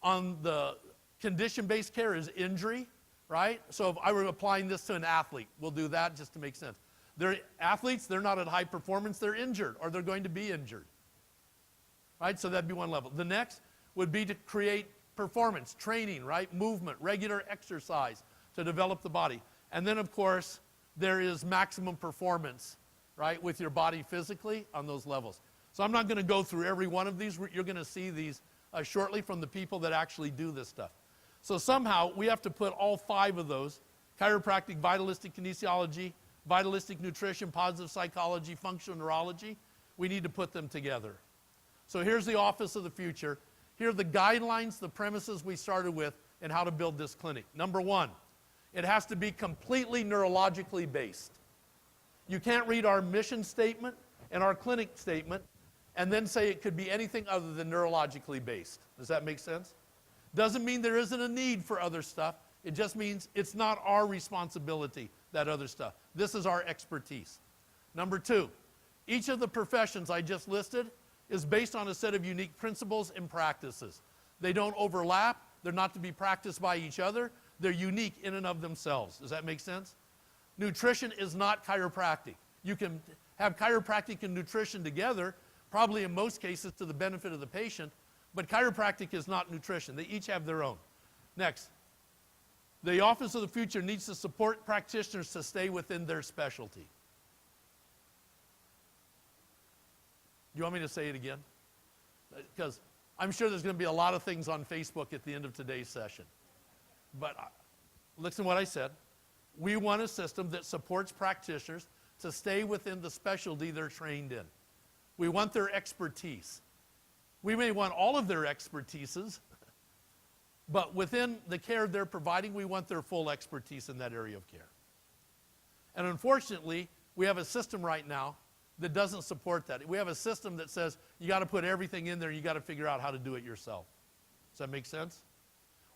On the condition-based care is injury, right? So if I were applying this to an athlete, we'll do that just to make sense. They're athletes, they're not at high performance, they're injured, or they're going to be injured. Right? So that'd be one level. The next would be to create performance, training, right? Movement, regular exercise to develop the body. And then, of course, there is maximum performance, right, with your body physically on those levels. So I'm not going to go through every one of these. You're going to see these shortly from the people that actually do this stuff. So somehow we have to put all 5 of those, chiropractic, vitalistic kinesiology, vitalistic nutrition, positive psychology, functional neurology, we need to put them together. So here's the office of the future. Here are the guidelines, the premises we started with, and how to build this clinic. Number 1, it has to be completely neurologically based. You can't read our mission statement and our clinic statement and then say it could be anything other than neurologically based. Does that make sense? Doesn't mean there isn't a need for other stuff. It just means it's not our responsibility, that other stuff. This is our expertise. Number 2, each of the professions I just listed is based on a set of unique principles and practices. They don't overlap. They're not to be practiced by each other. They're unique in and of themselves. Does that make sense? Nutrition is not chiropractic. You can have chiropractic and nutrition together, probably in most cases to the benefit of the patient, but chiropractic is not nutrition. They each have their own. Next. The Office of the Future needs to support practitioners to stay within their specialty. Do you want me to say it again? Because I'm sure there's going to be a lot of things on Facebook at the end of today's session. But listen to what I said. We want a system that supports practitioners to stay within the specialty they're trained in. We want their expertise. We may want all of their expertises, but within the care they're providing, we want their full expertise in that area of care. And unfortunately, we have a system right now that doesn't support that. We have a system that says you got to put everything in there, you got to figure out how to do it yourself. Does that make sense?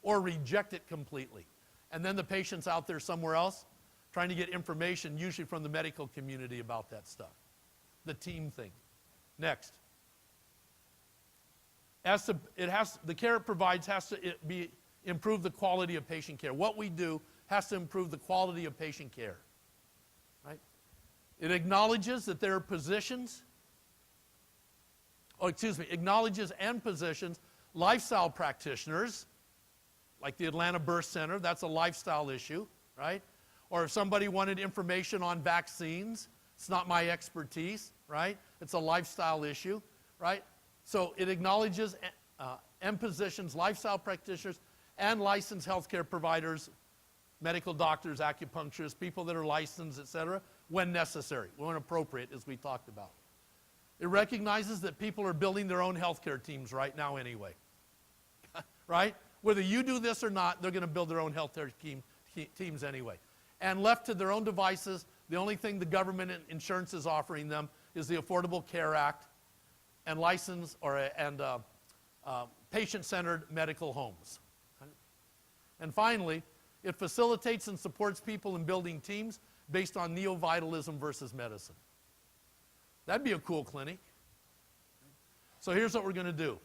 Or reject it completely. And then the patient's out there somewhere else trying to get information, usually from the medical community, about that stuff. The team thing. Next. The care it provides has to improve the quality of patient care. What we do has to improve the quality of patient care. Right? It acknowledges that there are acknowledges and positions lifestyle practitioners, like the Atlanta Birth Center. That's a lifestyle issue, right? Or if somebody wanted information on vaccines, it's not my expertise, right? It's a lifestyle issue, right? So it acknowledges and positions lifestyle practitioners and licensed healthcare providers, medical doctors, acupuncturists, people that are licensed, etc., when necessary, when appropriate, as we talked about. It recognizes that people are building their own healthcare teams right now anyway, right? Whether you do this or not, they're going to build their own healthcare teams anyway. And left to their own devices, the only thing the government and insurance is offering them is the Affordable Care Act and patient-centered medical homes. And finally, it facilitates and supports people in building teams based on neo-vitalism versus medicine. That'd be a cool clinic. So here's what we're going to do,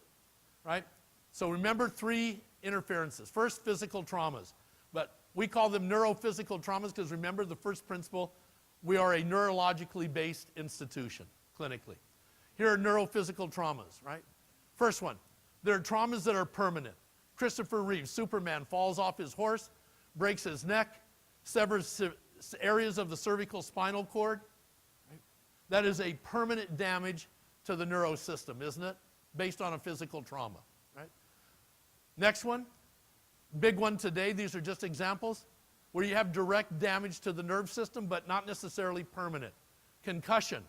right? So remember 3 interferences. First, physical traumas. But we call them neurophysical traumas because remember the first principle, we are a neurologically based institution, clinically. Here are neurophysical traumas, right? First one, there are traumas that are permanent. Christopher Reeve, Superman, falls off his horse, breaks his neck, severs areas of the cervical spinal cord. Right? That is a permanent damage to the neurosystem, isn't it? Based on a physical trauma, right? Next one, big one today, these are just examples, where you have direct damage to the nerve system, but not necessarily permanent. Concussion.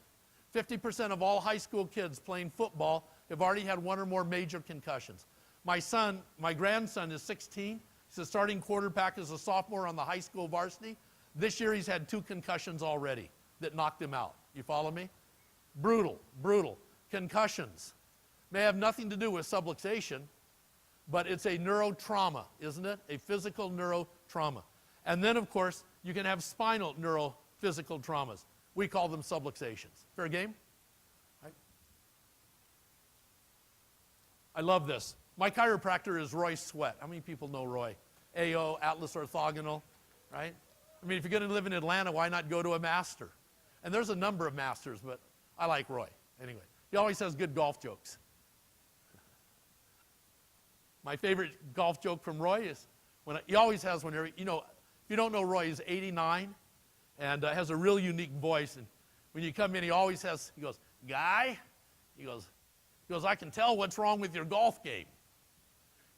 50% of all high school kids playing football have already had 1 or more major concussions. My grandson is 16. He's a starting quarterback as a sophomore on the high school varsity. This year he's had 2 concussions already that knocked him out. You follow me? Brutal, brutal. Concussions may have nothing to do with subluxation, but it's a neurotrauma, isn't it? A physical neurotrauma. And then, of course, you can have spinal neurophysical traumas. We call them subluxations. Fair game? Right? I love this. My chiropractor is Roy Sweat. How many people know Roy? AO, Atlas Orthogonal, right? I mean, if you're going to live in Atlanta, why not go to a master? And there's a number of masters, but I like Roy. Anyway, he always has good golf jokes. My favorite golf joke from Roy is, he always has whenever, if you don't know Roy, he's 89 and has a real unique voice. And when you come in, he goes, Guy, he goes, I can tell what's wrong with your golf game.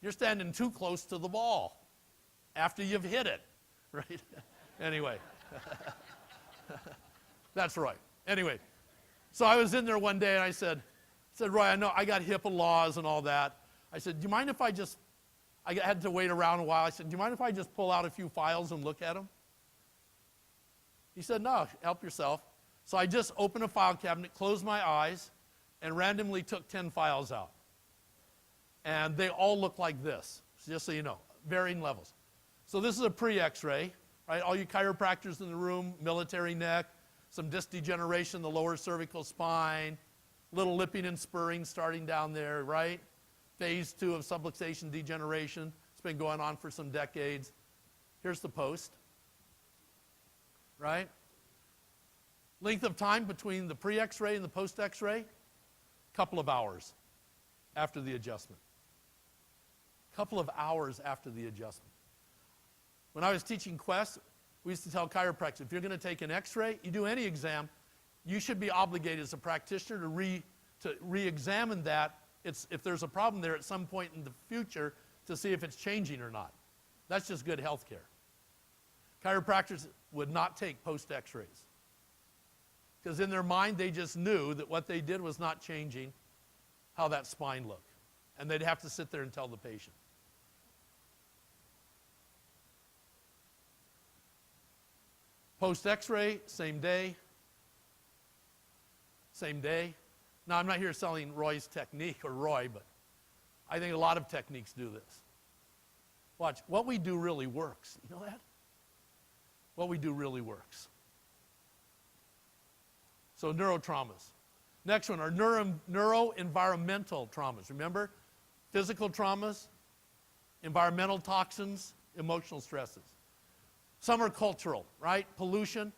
You're standing too close to the ball after you've hit it, right? Anyway, that's Roy. Anyway, so I was in there one day and I said, Roy, I know I got HIPAA laws and all that. I said, do you mind if I had to wait around a while. I said, do you mind if I just pull out a few files and look at them? He said, no, help yourself. So I just opened a file cabinet, closed my eyes, and randomly took 10 files out. And they all look like this, just so you know, varying levels. So this is a pre-X-ray, right? All you chiropractors in the room, military neck, some disc degeneration, the lower cervical spine, little lipping and spurring starting down there, right? Phase 2 of subluxation degeneration. It's been going on for some decades. Here's the post, right? Length of time between the pre-X-ray and the post-X-ray, couple of hours after the adjustment. Couple of hours after the adjustment. When I was teaching Quest, we used to tell chiropractors, if you're going to take an X-ray, you do any exam, you should be obligated as a practitioner to re-examine that if there's a problem there at some point in the future to see if it's changing or not. That's just good health care. Chiropractors would not take post-X-rays because in their mind they just knew that what they did was not changing how that spine looked. And they'd have to sit there and tell the patient. Post-X-ray, same day. Same day. Now, I'm not here selling Roy's technique or Roy, but I think a lot of techniques do this. Watch, what we do really works. You know that? What we do really works. So neurotraumas. Next one are neuro-environmental traumas. Remember? Physical traumas, environmental toxins, emotional stresses. Some are cultural, right? Pollution,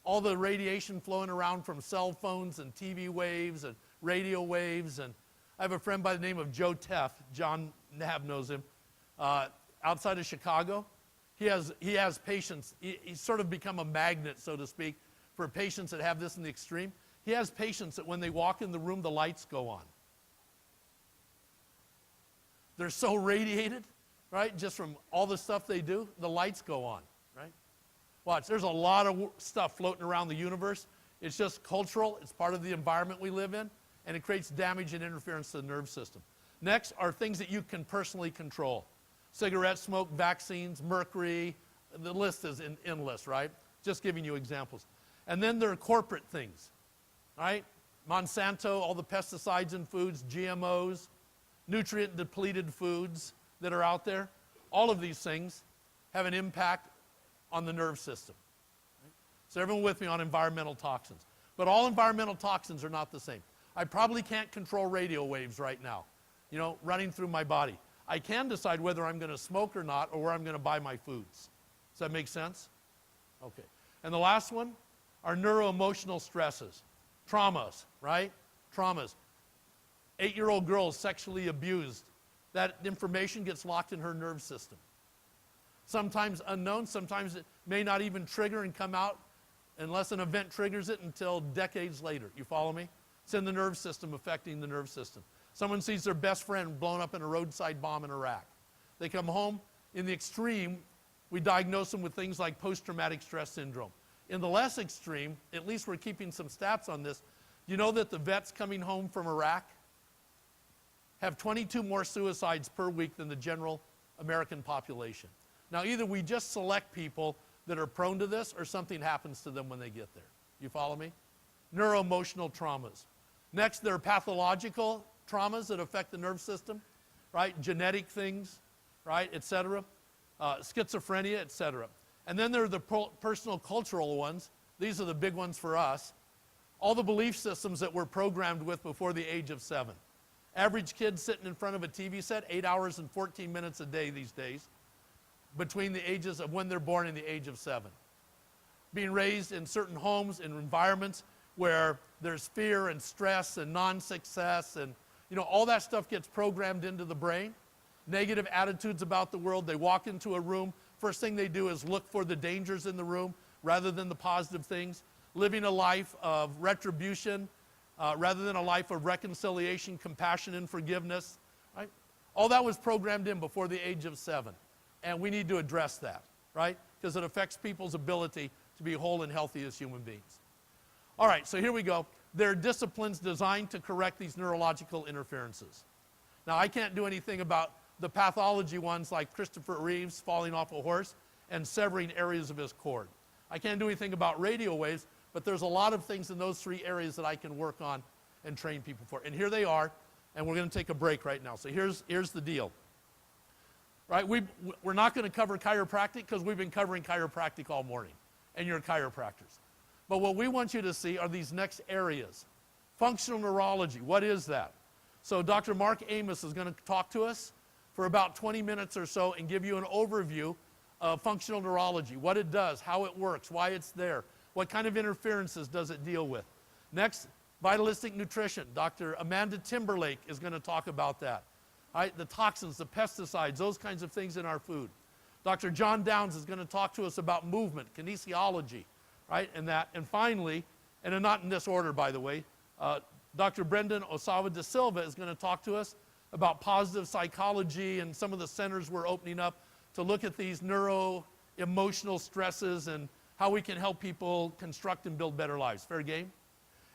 all the radiation flowing around from cell phones and TV waves and radio waves. And I have a friend by the name of Joe Teff. John Nab knows him. Outside of Chicago, he has patients. He's sort of become a magnet, so to speak, for patients that have this in the extreme. He has patients that when they walk in the room, the lights go on. They're so radiated, right? Just from all the stuff they do, the lights go on, right? Watch, there's a lot of stuff floating around the universe. It's just cultural. It's part of the environment we live in, and it creates damage and interference to the nerve system. Next are things that you can personally control. Cigarette smoke, vaccines, mercury. The list is endless, right? Just giving you examples. And then there are corporate things, right? Monsanto, all the pesticides in foods, GMOs, nutrient-depleted foods that are out there. All of these things have an impact on the nerve system. Right? So everyone with me on environmental toxins. But all environmental toxins are not the same. I probably can't control radio waves right now, running through my body. I can decide whether I'm going to smoke or not, or where I'm going to buy my foods. Does that make sense? Okay. And the last one are neuroemotional stresses. Traumas, right? Traumas. 8-year-old girl is sexually abused. That information gets locked in her nerve system. Sometimes unknown, sometimes it may not even trigger and come out unless an event triggers it until decades later. You follow me? It's in the nerve system, affecting the nerve system. Someone sees their best friend blown up in a roadside bomb in Iraq. They come home. In the extreme, we diagnose them with things like post-traumatic stress syndrome. In the less extreme, at least we're keeping some stats on this, you know that the vets coming home from Iraq have 22 more suicides per week than the general American population. Now, either we just select people that are prone to this or something happens to them when they get there. You follow me? Neuroemotional traumas. Next, there are pathological traumas that affect the nerve system, right? Genetic things, right, et cetera. Schizophrenia, et cetera. And then there are the personal cultural ones. These are the big ones for us. All the belief systems that we're programmed with before the age of 7. Average kid sitting in front of a TV set 8 hours and 14 minutes a day these days, between the ages of when they're born and the age of 7. Being raised in certain homes and environments where there's fear and stress and non-success and all that stuff gets programmed into the brain. Negative attitudes about the world. They walk into a room, first thing they do is look for the dangers in the room rather than the positive things. Living a life of retribution rather than a life of reconciliation, compassion, and forgiveness. Right? All that was programmed in before the age of 7. And we need to address that, right? Because it affects people's ability to be whole and healthy as human beings. All right, so here we go. There are disciplines designed to correct these neurological interferences. Now, I can't do anything about the pathology ones like Christopher Reeves falling off a horse and severing areas of his cord. I can't do anything about radio waves, but there's a lot of things in those 3 areas that I can work on and train people for. And here they are, and we're going to take a break right now. So here's the deal. Right? We're not going to cover chiropractic because we've been covering chiropractic all morning, and you're chiropractors. But what we want you to see are these next areas. Functional neurology, what is that? So Dr. Mark Amos is going to talk to us for about 20 minutes or so and give you an overview of functional neurology, what it does, how it works, why it's there, What kind of interferences does it deal with? Next, vitalistic nutrition. Dr. Amanda Timberlake is going to talk about that. Right? The toxins, the pesticides, those kinds of things in our food. Dr. John Downs is going to talk to us about movement, kinesiology, right? And that. And finally, and not in this order, by the way, Dr. Brendan Osawa da Silva is going to talk to us about positive psychology and some of the centers we're opening up to look at these neuro-emotional stresses and how we can help people construct and build better lives. Fair game?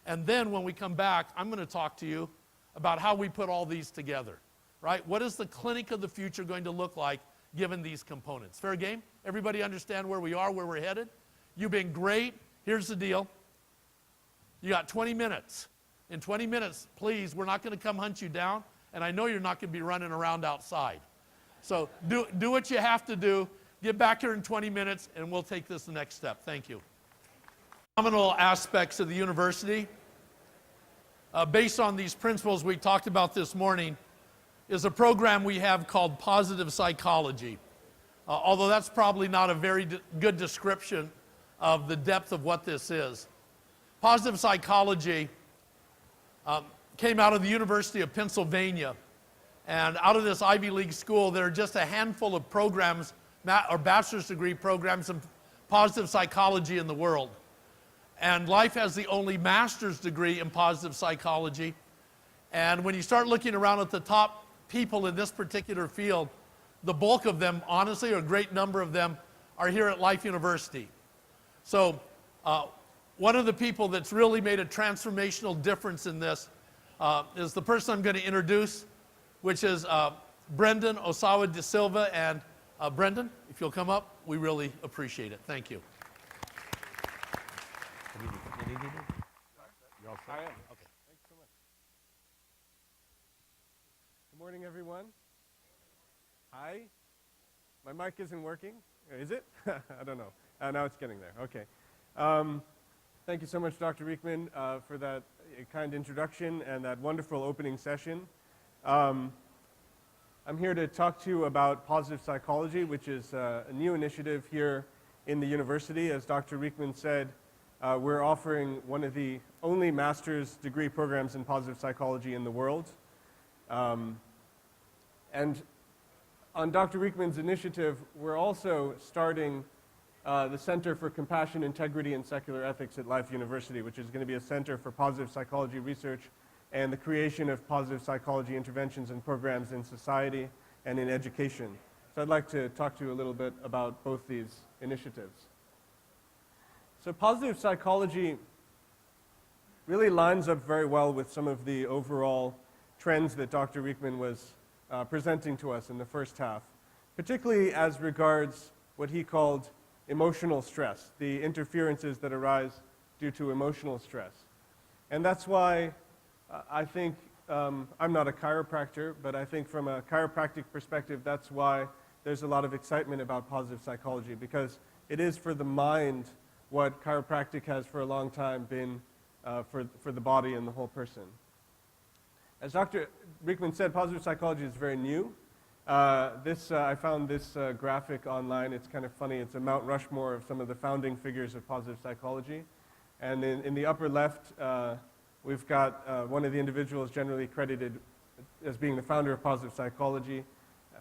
And then when we come back, I'm going to talk to you about how we put all these together, right? What is the clinic of the future going to look like given these components? Fair game? Everybody understand where we are, where we're headed? You've been great. Here's the deal. You got 20 minutes. In 20 minutes, please, we're not going to come hunt you down, and I know you're not going to be running around outside. So do what you have to do. Get back here in 20 minutes, and we'll take this the next step. Thank you. Phenomenal aspects of the university, based on these principles we talked about this morning, is a program we have called Positive Psychology. Although that's probably not a very good description of the depth of what this is. Positive Psychology came out of the University of Pennsylvania. And out of this Ivy League school, there are just a handful of programs, or bachelor's degree programs in positive psychology in the world. And Life has the only master's degree in positive psychology. And when you start looking around at the top people in this particular field, the bulk of them, honestly, or a great number of them, are here at Life University. So one of the people that's really made a transformational difference in this is the person I'm going to introduce, which is Brendan Osawa da Silva. And Brendan, if you'll come up, we really appreciate it. Thank you. You're all set? I am. Okay. Thanks so much. Good morning, everyone. Hi. My mic isn't working. Is it? I don't know. Now it's getting there. Okay. Thank you so much, Dr. Riekman, for that kind introduction and that wonderful opening session. I'm here to talk to you about positive psychology, which is a new initiative here in the university. As Dr. Riekman said, we're offering one of the only master's degree programs in positive psychology in the world. And on Dr. Riekman's initiative, we're also starting the Center for Compassion, Integrity, and Secular Ethics at Life University, which is going to be a center for positive psychology research and the creation of positive psychology interventions and programs in society and in education. So I'd like to talk to you a little bit about both these initiatives. So positive psychology really lines up very well with some of the overall trends that Dr. Riekman was presenting to us in the first half, particularly as regards what he called emotional stress, the interferences that arise due to emotional stress. And that's why I think, I'm not a chiropractor, but I think from a chiropractic perspective, that's why there's a lot of excitement about positive psychology, because it is for the mind what chiropractic has for a long time been for the body and the whole person. As Dr. Riekman said, positive psychology is very new. I found this graphic online. It's kind of funny. It's a Mount Rushmore of some of the founding figures of positive psychology. And in the upper left, we've got one of the individuals generally credited as being the founder of positive psychology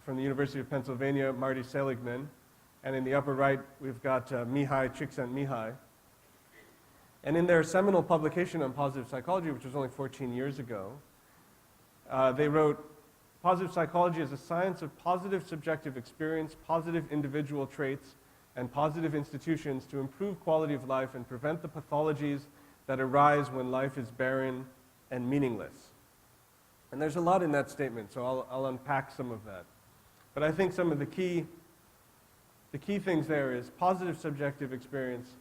from the University of Pennsylvania, Marty Seligman. And in the upper right, we've got Mihai Csikszentmihalyi. And in their seminal publication on positive psychology, which was only 14 years ago, they wrote, "Positive psychology is a science of positive subjective experience, positive individual traits, and positive institutions to improve quality of life and prevent the pathologies that arise when life is barren and meaningless." And there's a lot in that statement, so I'll unpack some of that. But I think some of the key things there is positive subjective experience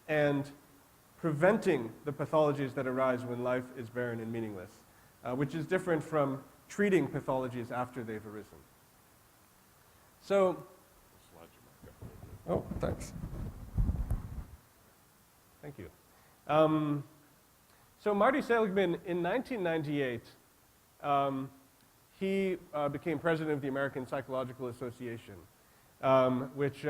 and preventing the pathologies that arise when life is barren and meaningless, which is different from treating pathologies after they've arisen. So, oh, thanks. Thank you. So Marty Seligman, in 1998, he became president of the American Psychological Association, which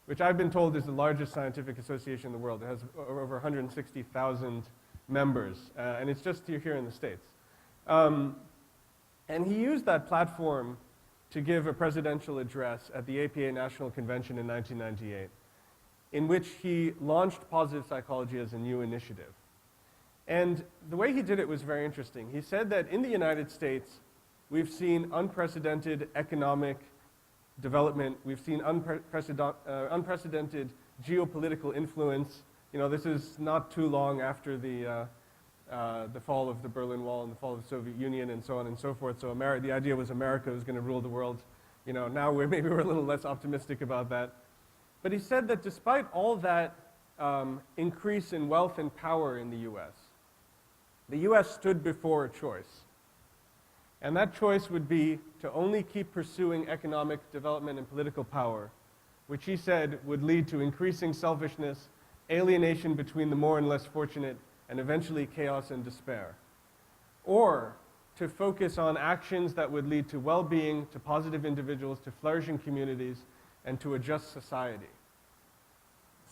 which I've been told is the largest scientific association in the world. It has over 160,000 members, and it's just here in the States. And he used that platform to give a presidential address at the APA National Convention in 1998, in which he launched positive psychology as a new initiative. And the way he did it was very interesting. He said that in the United States, we've seen unprecedented economic development. We've seen unprecedented geopolitical influence. You know, this is not too long after the fall of the Berlin Wall and the fall of the Soviet Union and so on and so forth. So the idea was America was going to rule the world. You know, now maybe we're a little less optimistic about that. But he said that despite all that increase in wealth and power in the US stood before a choice. And that choice would be to only keep pursuing economic development and political power, which he said would lead to increasing selfishness, alienation between the more and less fortunate, and eventually chaos and despair. Or to focus on actions that would lead to well-being, to positive individuals, to flourishing communities, and to a just society.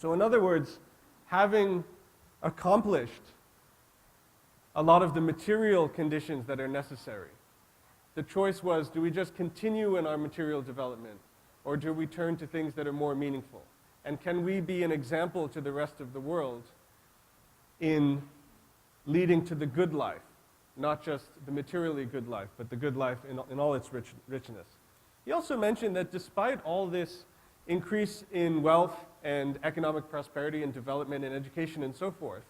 So in other words, having accomplished a lot of the material conditions that are necessary, the choice was, do we just continue in our material development, or do we turn to things that are more meaningful? And can we be an example to the rest of the world in leading to the good life, not just the materially good life, but the good life in all its richness? He also mentioned that despite all this increase in wealth and economic prosperity and development and education and so forth,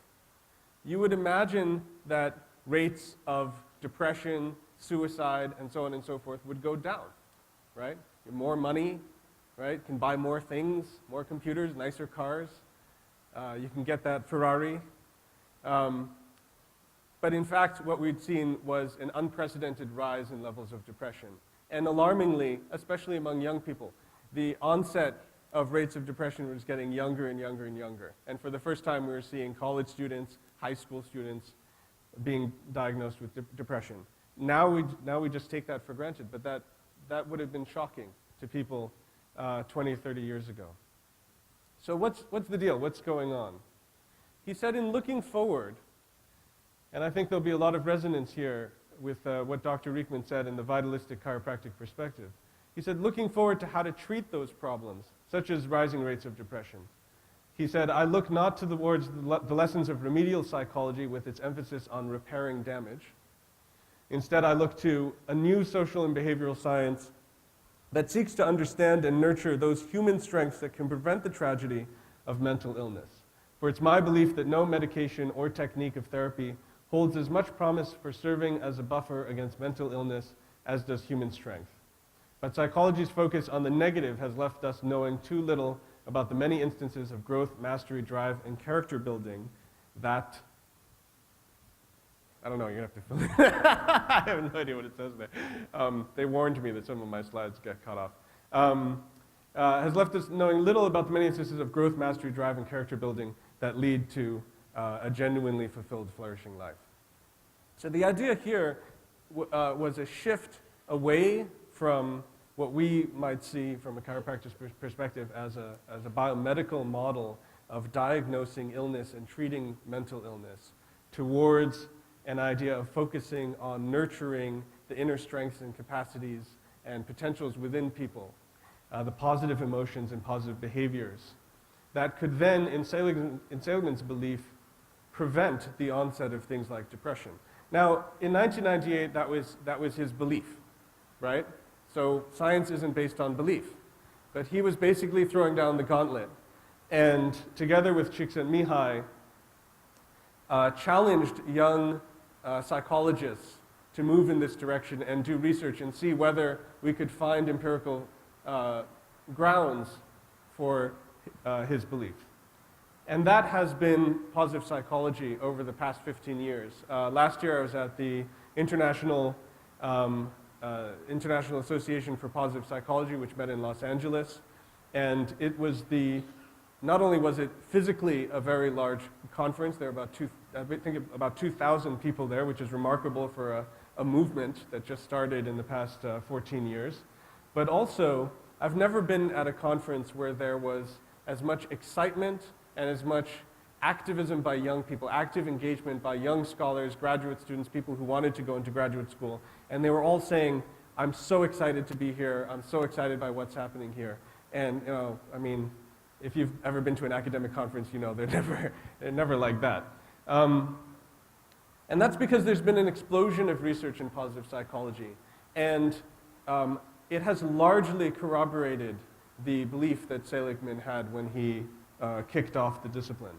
you would imagine that rates of depression, suicide, and so on and so forth would go down, right? More money, right? Can buy more things, more computers, nicer cars. You can get that Ferrari. But in fact, what we'd seen was an unprecedented rise in levels of depression. And alarmingly, especially among young people, the onset of rates of depression was getting younger and younger and younger. And for the first time, we were seeing college students, high school students being diagnosed with depression. Now we just take that for granted, but that would have been shocking to people 20, 30 years ago. So what's the deal? What's going on? He said in looking forward, and I think there'll be a lot of resonance here with what Dr. Rieckmann said in the vitalistic chiropractic perspective. He said, looking forward to how to treat those problems, such as rising rates of depression. He said, I look not towards the lessons of remedial psychology with its emphasis on repairing damage. Instead, I look to a new social and behavioral science that seeks to understand and nurture those human strengths that can prevent the tragedy of mental illness. For it's my belief that no medication or technique of therapy holds as much promise for serving as a buffer against mental illness as does human strength. But psychology's focus on the negative has left us knowing too little about the many instances of growth, mastery, drive, and character building that, I don't know, you're going to have to fill in. I have no idea what it says there. They warned me that some of my slides get cut off. Has left us knowing little about the many instances of growth, mastery, drive, and character building that lead to a genuinely fulfilled, flourishing life. So the idea here was a shift away from what we might see from a chiropractor's perspective as a biomedical model of diagnosing illness and treating mental illness towards an idea of focusing on nurturing the inner strengths and capacities and potentials within people, the positive emotions and positive behaviors that could then, in Seligman's belief, prevent the onset of things like depression. Now, in 1998, that was his belief, right? So science isn't based on belief. But he was basically throwing down the gauntlet. And together with Csikszentmihalyi, challenged young psychologists to move in this direction and do research and see whether we could find empirical grounds for his belief. And that has been positive psychology over the past 15 years. Last year I was at the International Association for Positive Psychology, which met in Los Angeles. And it was not only was it physically a very large conference, there were about 2,000 people there, which is remarkable for a movement that just started in the past 14 years. But also, I've never been at a conference where there was as much excitement and as much activism by young people, active engagement by young scholars, graduate students, people who wanted to go into graduate school. And they were all saying, I'm so excited to be here. I'm so excited by what's happening here. And, you know, I mean, if you've ever been to an academic conference, you know they're never like that. And that's because there's been an explosion of research in positive psychology. And it has largely corroborated the belief that Seligman had when he kicked off the discipline.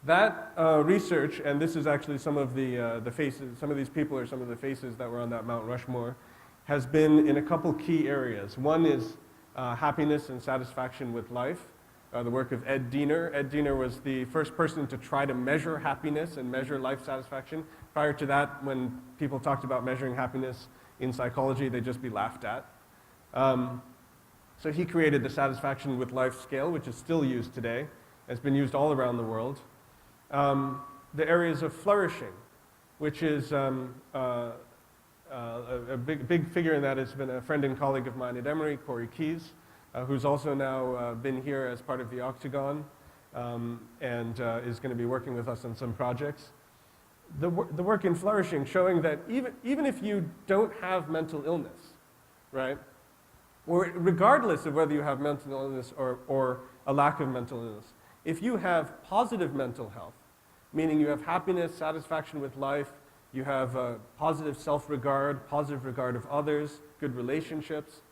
That research, and this is actually some of the faces, some of these people are some of the faces that were on that Mount Rushmore, has been in a couple key areas. One is happiness and satisfaction with life, the work of Ed Diener. Ed Diener was the first person to try to measure happiness and measure life satisfaction. Prior to that, when people talked about measuring happiness in psychology, they'd just be laughed at. So he created the satisfaction with life scale, which is still used today. It's been used all around the world. The areas of flourishing, which is a big figure in that has been a friend and colleague of mine at Emory, Corey Keyes, who's also now been here as part of the Octagon and is going to be working with us on some projects. The work in flourishing showing that even if you don't have mental illness, right, or regardless of whether you have mental illness or a lack of mental illness, if you have positive mental health, meaning you have happiness, satisfaction with life, you have positive self-regard, positive regard of others, good relationships,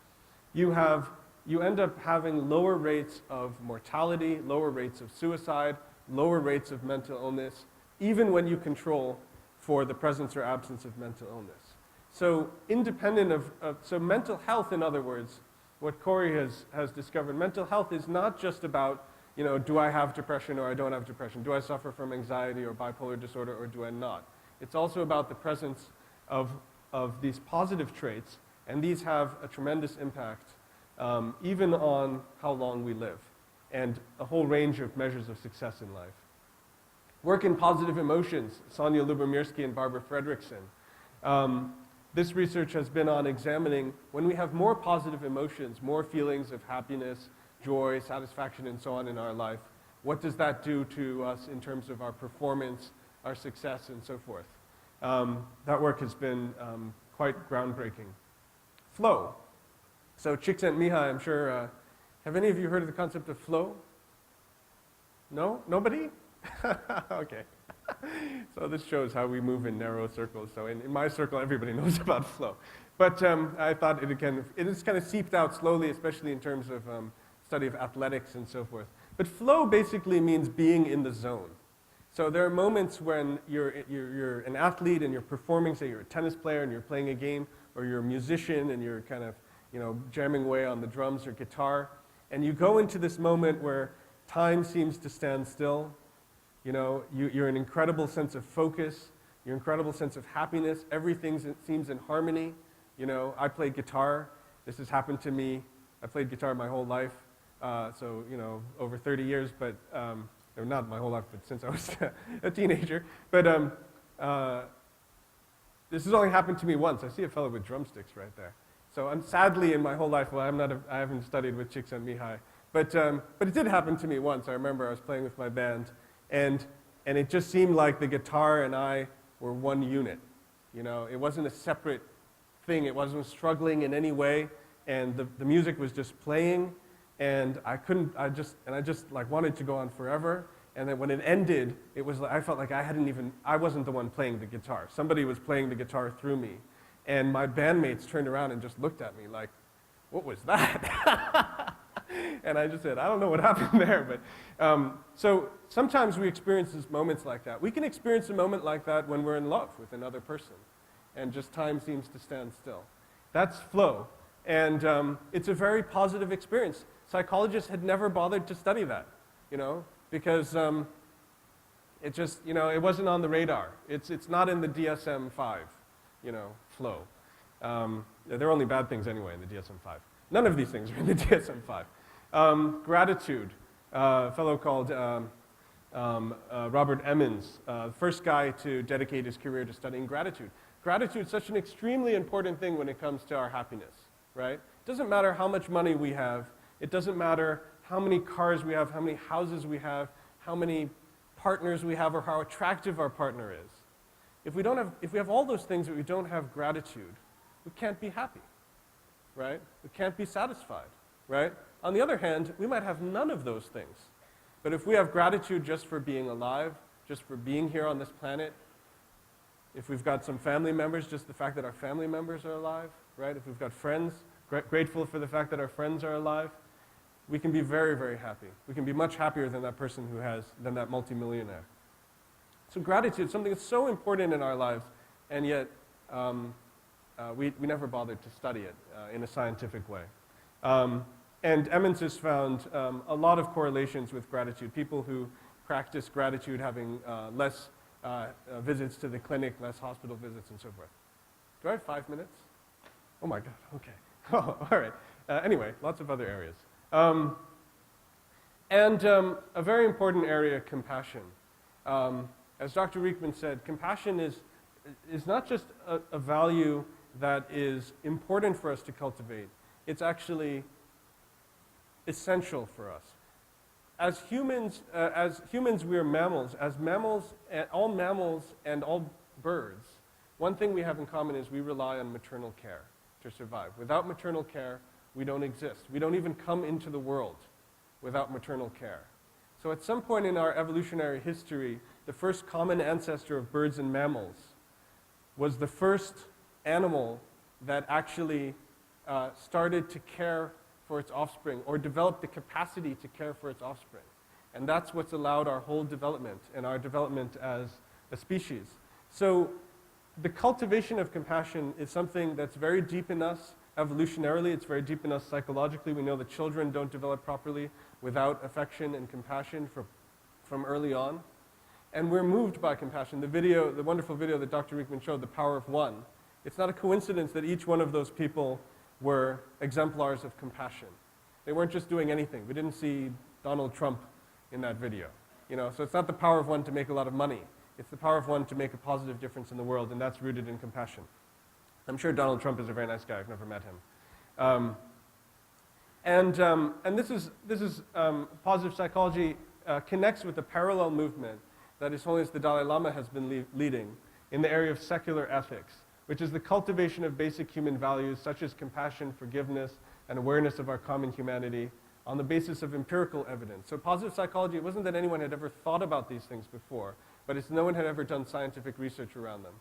you end up having lower rates of mortality, lower rates of suicide, lower rates of mental illness, even when you control for the presence or absence of mental illness. So independent so mental health, in other words, what Corey has discovered, mental health is not just about, you know, do I have depression or I don't have depression? Do I suffer from anxiety or bipolar disorder or do I not? It's also about the presence of these positive traits, and these have a tremendous impact even on how long we live, and a whole range of measures of success in life. Work in positive emotions, Sonia Lubomirsky and Barbara Fredrickson. This research has been on examining when we have more positive emotions, more feelings of happiness, joy, satisfaction, and so on in our life, what does that do to us in terms of our performance, our success, and so forth? That work has been quite groundbreaking. Flow. So Csikszentmihalyi, I'm sure, have any of you heard of the concept of flow? No? Nobody? Okay. So this shows how we move in narrow circles. So in my circle, everybody knows about flow. But I thought it has kind of seeped out slowly, especially in terms of study of athletics and so forth. But flow basically means being in the zone. So there are moments when you're an athlete and you're performing, say you're a tennis player and you're playing a game, or you're a musician and you're kind of, you know, jamming away on the drums or guitar, and you go into this moment where time seems to stand still. You know, you're an incredible sense of focus, your incredible sense of happiness, everything seems in harmony. You know, I play guitar. This has happened to me. I played guitar my whole life, so, you know, over 30 years, but, or not my whole life, but since I was a teenager. But this has only happened to me once. I see a fellow with drumsticks right there. So I'm sadly in my whole life, well, I haven't studied with Csikszentmihalyi, but it did happen to me once. I remember I was playing with my band, and it just seemed like the guitar and I were one unit. You know, it wasn't a separate thing. It wasn't struggling in any way, and the music was just playing, and I just like wanted to go on forever. And then when it ended, it was like, I felt like I wasn't the one playing the guitar. Somebody was playing the guitar through me. And my bandmates turned around and just looked at me like, what was that? And I just said, I don't know what happened there. But so sometimes we experience these moments like that. We can experience a moment like that when we're in love with another person, and just time seems to stand still. That's flow. And it's a very positive experience. Psychologists had never bothered to study that, you know, because it just, you know, it wasn't on the radar. It's not in the DSM-5, you know, flow. There are only bad things anyway in the DSM-5. None of these things are in the DSM-5. Gratitude. A fellow called Robert Emmons, first guy to dedicate his career to studying gratitude. Gratitude is such an extremely important thing when it comes to our happiness, right? It doesn't matter how much money we have. It doesn't matter how many cars we have, how many houses we have, how many partners we have, or how attractive our partner is. If we have all those things but we don't have gratitude, we can't be happy, right? We can't be satisfied, right? On the other hand, we might have none of those things. But if we have gratitude just for being alive, just for being here on this planet, if we've got some family members, just the fact that our family members are alive, right? If we've got friends, grateful for the fact that our friends are alive, we can be very, very happy. We can be much happier than that person than that multimillionaire. So gratitude, something that's so important in our lives, and yet we never bothered to study it in a scientific way. And Emmons has found a lot of correlations with gratitude. People who practice gratitude having less visits to the clinic, less hospital visits, and so forth. Do I have 5 minutes? Oh my God, okay. Oh, all right. Anyway, lots of other areas. A very important area, compassion. As Dr. Riekman said, compassion is not just a value that is important for us to cultivate. It's actually essential for us. As humans, we are mammals. As mammals, all mammals and all birds, one thing we have in common is we rely on maternal care to survive. Without maternal care, we don't exist. We don't even come into the world without maternal care. So at some point in our evolutionary history, the first common ancestor of birds and mammals was the first animal that actually started to care for its offspring, or developed the capacity to care for its offspring. And that's what's allowed our whole development and our development as a species. So the cultivation of compassion is something that's very deep in us evolutionarily. It's very deep in us psychologically. We know that children don't develop properly without affection and compassion from early on. And we're moved by compassion. The wonderful video that Dr. Riekman showed, The Power of One, it's not a coincidence that each one of those people were exemplars of compassion. They weren't just doing anything. We didn't see Donald Trump in that video. So it's not the power of one to make a lot of money. It's the power of one to make a positive difference in the world, and that's rooted in compassion. I'm sure Donald Trump is a very nice guy. I've never met him. And this is positive psychology connects with the parallel movement that His Holiness the Dalai Lama has been leading in the area of secular ethics, which is the cultivation of basic human values such as compassion, forgiveness, and awareness of our common humanity on the basis of empirical evidence. So positive psychology, it wasn't that anyone had ever thought about these things before, but it's no one had ever done scientific research around them.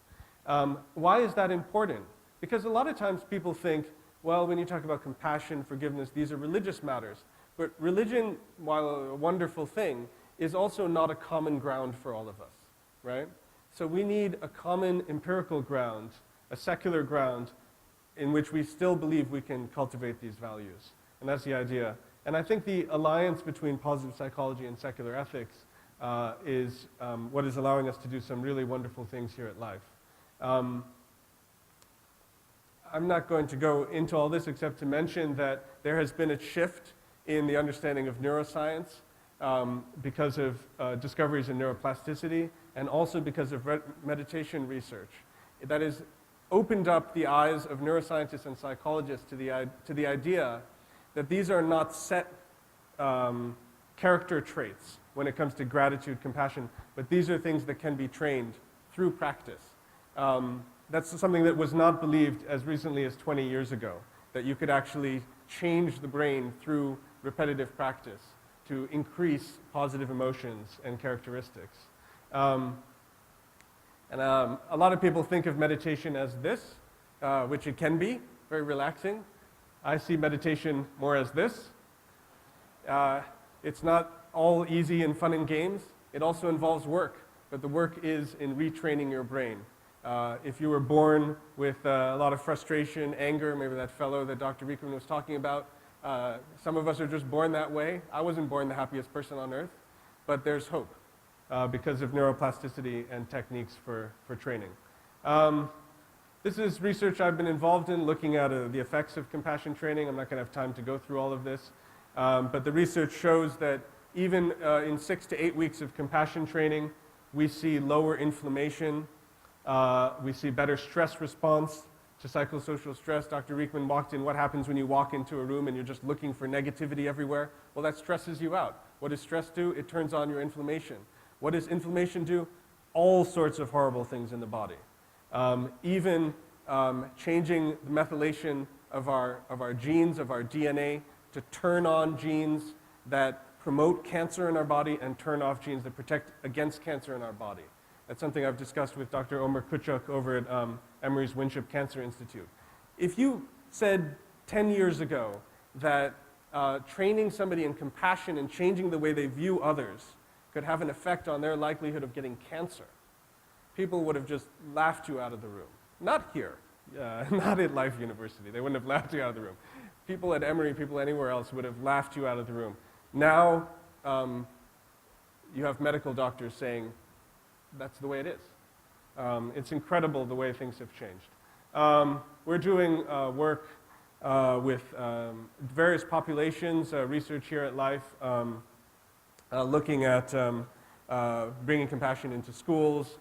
Why is that important? Because a lot of times people think, well, when you talk about compassion, forgiveness, these are religious matters. But religion, while a wonderful thing, is also not a common ground for all of us, right? So we need a common empirical ground, a secular ground, in which we still believe we can cultivate these values. And that's the idea. And I think the alliance between positive psychology and secular ethics is what is allowing us to do some really wonderful things here at Life. I'm not going to go into all this except to mention that there has been a shift in the understanding of neuroscience because of discoveries in neuroplasticity, and also because of meditation research. That has opened up the eyes of neuroscientists and psychologists to the idea that these are not set character traits when it comes to gratitude, compassion, but these are things that can be trained through practice. That's something that was not believed as recently as 20 years ago, that you could actually change the brain through repetitive practice to increase positive emotions and characteristics. A lot of people think of meditation as this, which it can be, very relaxing. I see meditation more as this. It's not all easy and fun and games. It also involves work, but the work is in retraining your brain. If you were born with a lot of frustration, anger, maybe that fellow that Dr. Riekman was talking about, some of us are just born that way. I wasn't born the happiest person on earth, but there's hope because of neuroplasticity and techniques for training. This is research I've been involved in looking at the effects of compassion training. I'm not going to have time to go through all of this, but the research shows that even in 6 to 8 weeks of compassion training, we see lower inflammation, we see better stress response, to psychosocial stress. Dr. Rieckmann walked in, what happens when you walk into a room and you're just looking for negativity everywhere? Well, that stresses you out. What does stress do? It turns on your inflammation. What does inflammation do? All sorts of horrible things in the body. Even changing the methylation of our genes, of our DNA, to turn on genes that promote cancer in our body and turn off genes that protect against cancer in our body. That's something I've discussed with Dr. Omer Kuchuk over at Emory's Winship Cancer Institute. If you said 10 years ago that training somebody in compassion and changing the way they view others could have an effect on their likelihood of getting cancer, people would have just laughed you out of the room. Not here, not at Life University. They wouldn't have laughed you out of the room. People at Emory, people anywhere else would have laughed you out of the room. Now, you have medical doctors saying, that's the way it is. It's incredible the way things have changed. We're doing work with various populations, research here at Life, looking at bringing compassion into schools,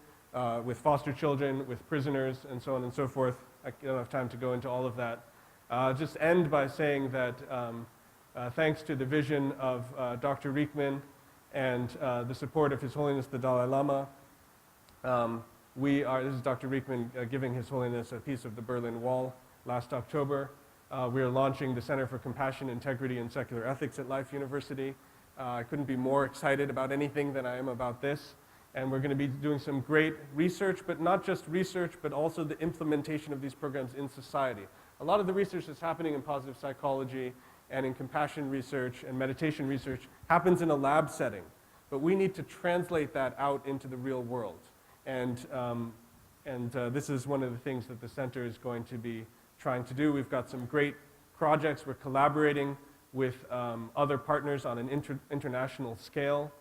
with foster children, with prisoners, and so on and so forth. I don't have time to go into all of that. Just end by saying that thanks to the vision of Dr. Rieckmann and the support of His Holiness the Dalai Lama, this is Dr. Rieckmann giving His Holiness a piece of the Berlin Wall last October. We are launching the Center for Compassion, Integrity, and Secular Ethics at Life University. I couldn't be more excited about anything than I am about this. And we're going to be doing some great research, but not just research, but also the implementation of these programs in society. A lot of the research that's happening in positive psychology and in compassion research and meditation research happens in a lab setting. But we need to translate that out into the real world. And this is one of the things that the center is going to be trying to do. We've got some great projects. We're collaborating with other partners on an international scale.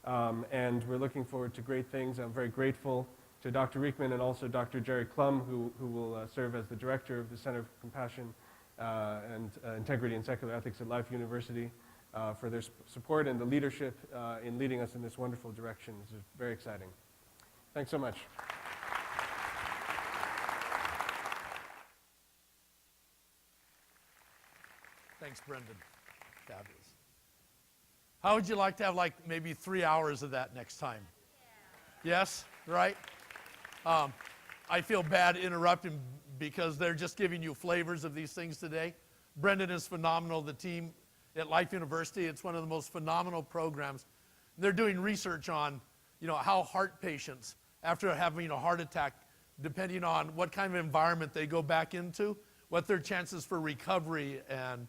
And we're looking forward to great things. I'm very grateful to Dr. Rieckmann and also Dr. Jerry Klum, who will serve as the director of the Center for Compassion and Integrity and Secular Ethics at Life University, for their support and the leadership in leading us in this wonderful direction. This is very exciting. Thanks so much. Thanks, Brendan. Fabulous. How would you like to have like maybe 3 hours of that next time? Yeah. Yes, right? I feel bad interrupting because they're just giving you flavors of these things today. Brendan is phenomenal. The team at Life University, it's one of the most phenomenal programs. They're doing research on, how heart patients, after having a heart attack, depending on what kind of environment they go back into, what their chances for recovery and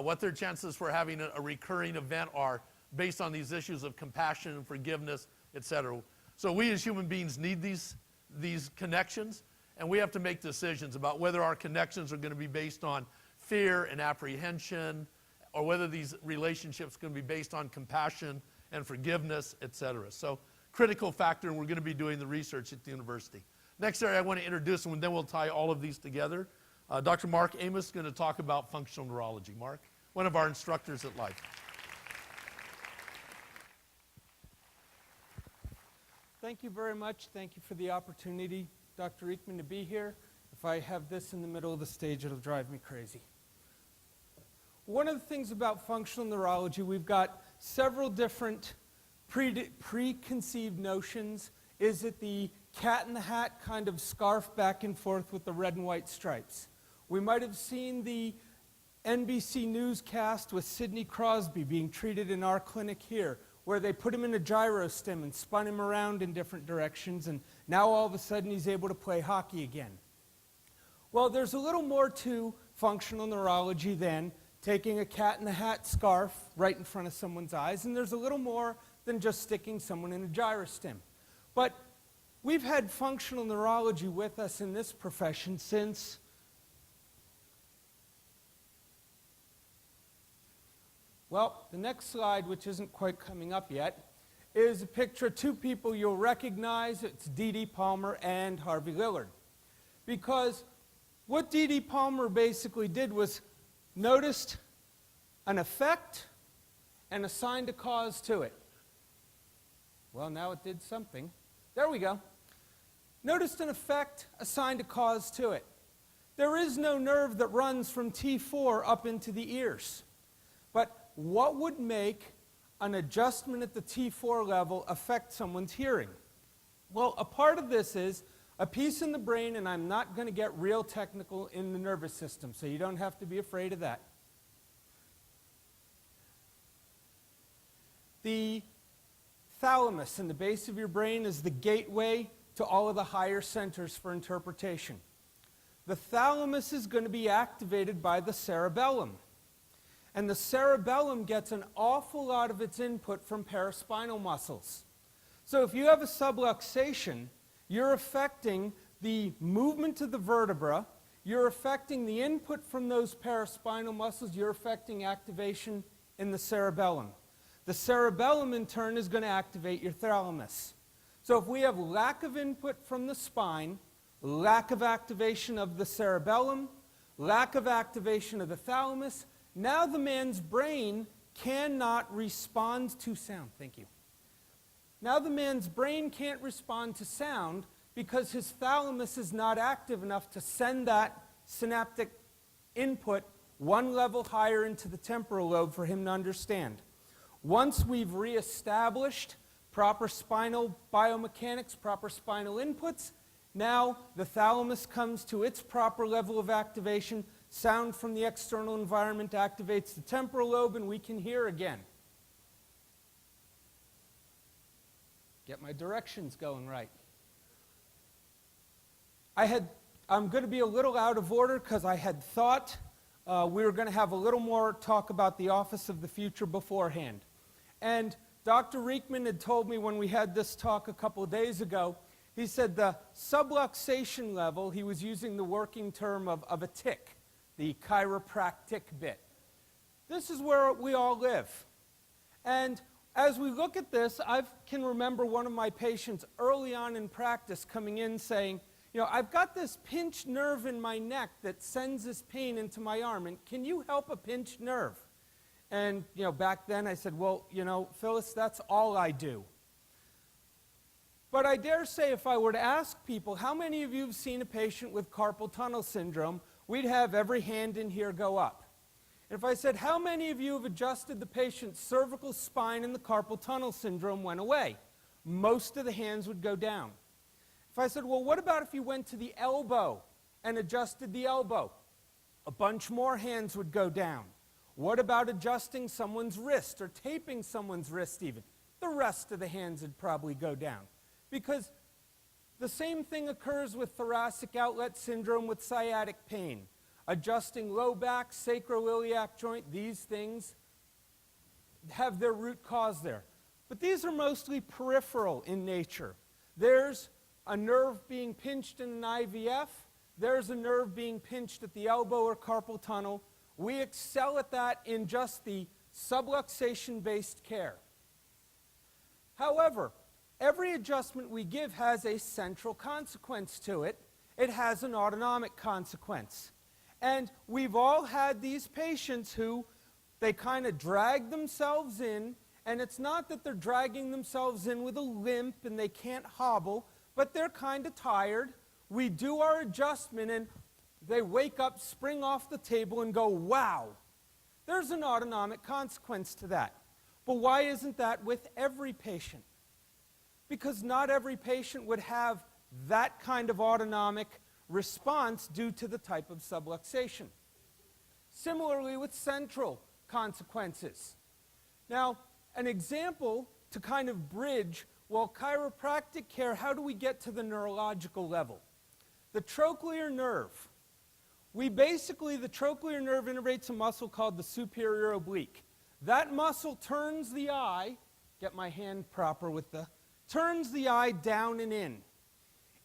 what their chances for having a recurring event are based on these issues of compassion and forgiveness, etc. So we as human beings need these connections, and we have to make decisions about whether our connections are going to be based on fear and apprehension, or whether these relationships are going to be based on compassion and forgiveness, etc. So critical factor, and we're going to be doing the research at the university. Next area I want to introduce, and then we'll tie all of these together. Dr. Mark Amos is going to talk about functional neurology. Mark, one of our instructors at Life. Thank you very much. Thank you for the opportunity, Dr. Rieckmann, to be here. If I have this in the middle of the stage, it'll drive me crazy. One of the things about functional neurology, we've got several different preconceived notions. Is it the cat in the hat kind of scarf back and forth with the red and white stripes? We might have seen the NBC newscast with Sidney Crosby being treated in our clinic here, where they put him in a gyrostim and spun him around in different directions, and now all of a sudden he's able to play hockey again. Well, there's a little more to functional neurology than taking a cat in the hat scarf right in front of someone's eyes, and there's a little more than just sticking someone in a gyrostim. But we've had functional neurology with us in this profession since the next slide, which isn't quite coming up yet, is a picture of two people you'll recognize. It's D.D. Palmer and Harvey Lillard. Because what D.D. Palmer basically did was noticed an effect and assigned a cause to it. Well, now it did something. There we go. Noticed an effect, assigned a cause to it. There is no nerve that runs from T4 up into the ears. But what would make an adjustment at the T4 level affect someone's hearing? Well, a part of this is a piece in the brain, and I'm not going to get real technical in the nervous system, so you don't have to be afraid of that. The thalamus in the base of your brain is the gateway to all of the higher centers for interpretation. The thalamus is going to be activated by the cerebellum. And the cerebellum gets an awful lot of its input from paraspinal muscles. So if you have a subluxation, you're affecting the movement of the vertebra, you're affecting the input from those paraspinal muscles, you're affecting activation in the cerebellum. The cerebellum, in turn, is going to activate your thalamus. So if we have lack of input from the spine, lack of activation of the cerebellum, lack of activation of the thalamus, now the man's brain cannot respond to sound. Thank you. Now the man's brain can't respond to sound because his thalamus is not active enough to send that synaptic input one level higher into the temporal lobe for him to understand. Once we've reestablished proper spinal biomechanics, proper spinal inputs, now the thalamus comes to its proper level of activation. Sound from the external environment activates the temporal lobe, and we can hear again. Get my directions going right. I'm going to be a little out of order because I had thought we were going to have a little more talk about the Office of the Future beforehand. And Dr. Riekman had told me when we had this talk a couple of days ago, he said the subluxation level, he was using the working term of a tick, the chiropractic bit. This is where we all live. And as we look at this, I can remember one of my patients early on in practice coming in saying, you know, I've got this pinched nerve in my neck that sends this pain into my arm, and can you help a pinched nerve? And, you know, back then I said, well, you know, Phyllis, that's all I do. But I dare say if I were to ask people, how many of you have seen a patient with carpal tunnel syndrome, we'd have every hand in here go up. And if I said, how many of you have adjusted the patient's cervical spine and the carpal tunnel syndrome went away? Most of the hands would go down. If I said, well, what about if you went to the elbow and adjusted the elbow? A bunch more hands would go down. What about adjusting someone's wrist or taping someone's wrist even? The rest of the hands would probably go down. Because the same thing occurs with thoracic outlet syndrome with sciatic pain. Adjusting low back, sacroiliac joint, these things have their root cause there. But these are mostly peripheral in nature. There's a nerve being pinched in an IVF. There's a nerve being pinched at the elbow or carpal tunnel. We excel at that in just the subluxation-based care. However, every adjustment we give has a central consequence to it. It has an autonomic consequence. And we've all had these patients who they kind of drag themselves in, and it's not that they're dragging themselves in with a limp and they can't hobble, but they're kind of tired. We do our adjustment and they wake up, spring off the table and go, wow. There's an autonomic consequence to that. But why isn't that with every patient? Because not every patient would have that kind of autonomic response due to the type of subluxation. Similarly with central consequences. Now, an example to kind of bridge, well, chiropractic care, how do we get to the neurological level? The trochlear nerve. The trochlear nerve innervates a muscle called the superior oblique. That muscle turns the eye, get my hand proper with turns the eye down and in.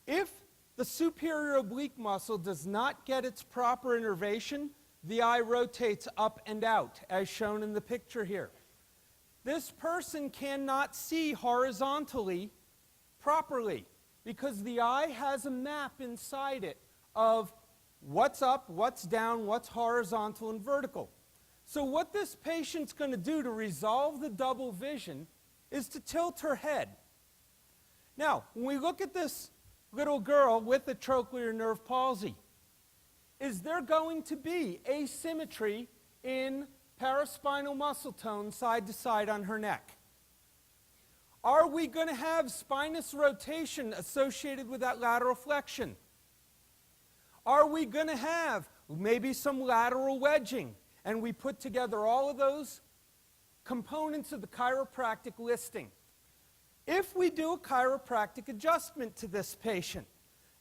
If the superior oblique muscle does not get its proper innervation, the eye rotates up and out, as shown in the picture here. This person cannot see horizontally properly because the eye has a map inside it of what's up, what's down, what's horizontal and vertical. So what this patient's going to do to resolve the double vision is to tilt her head. Now, when we look at this little girl with the trochlear nerve palsy, is there going to be asymmetry in paraspinal muscle tone side to side on her neck? Are we going to have spinous rotation associated with that lateral flexion? Are we going to have maybe some lateral wedging? And we put together all of those components of the chiropractic listing. If we do a chiropractic adjustment to this patient,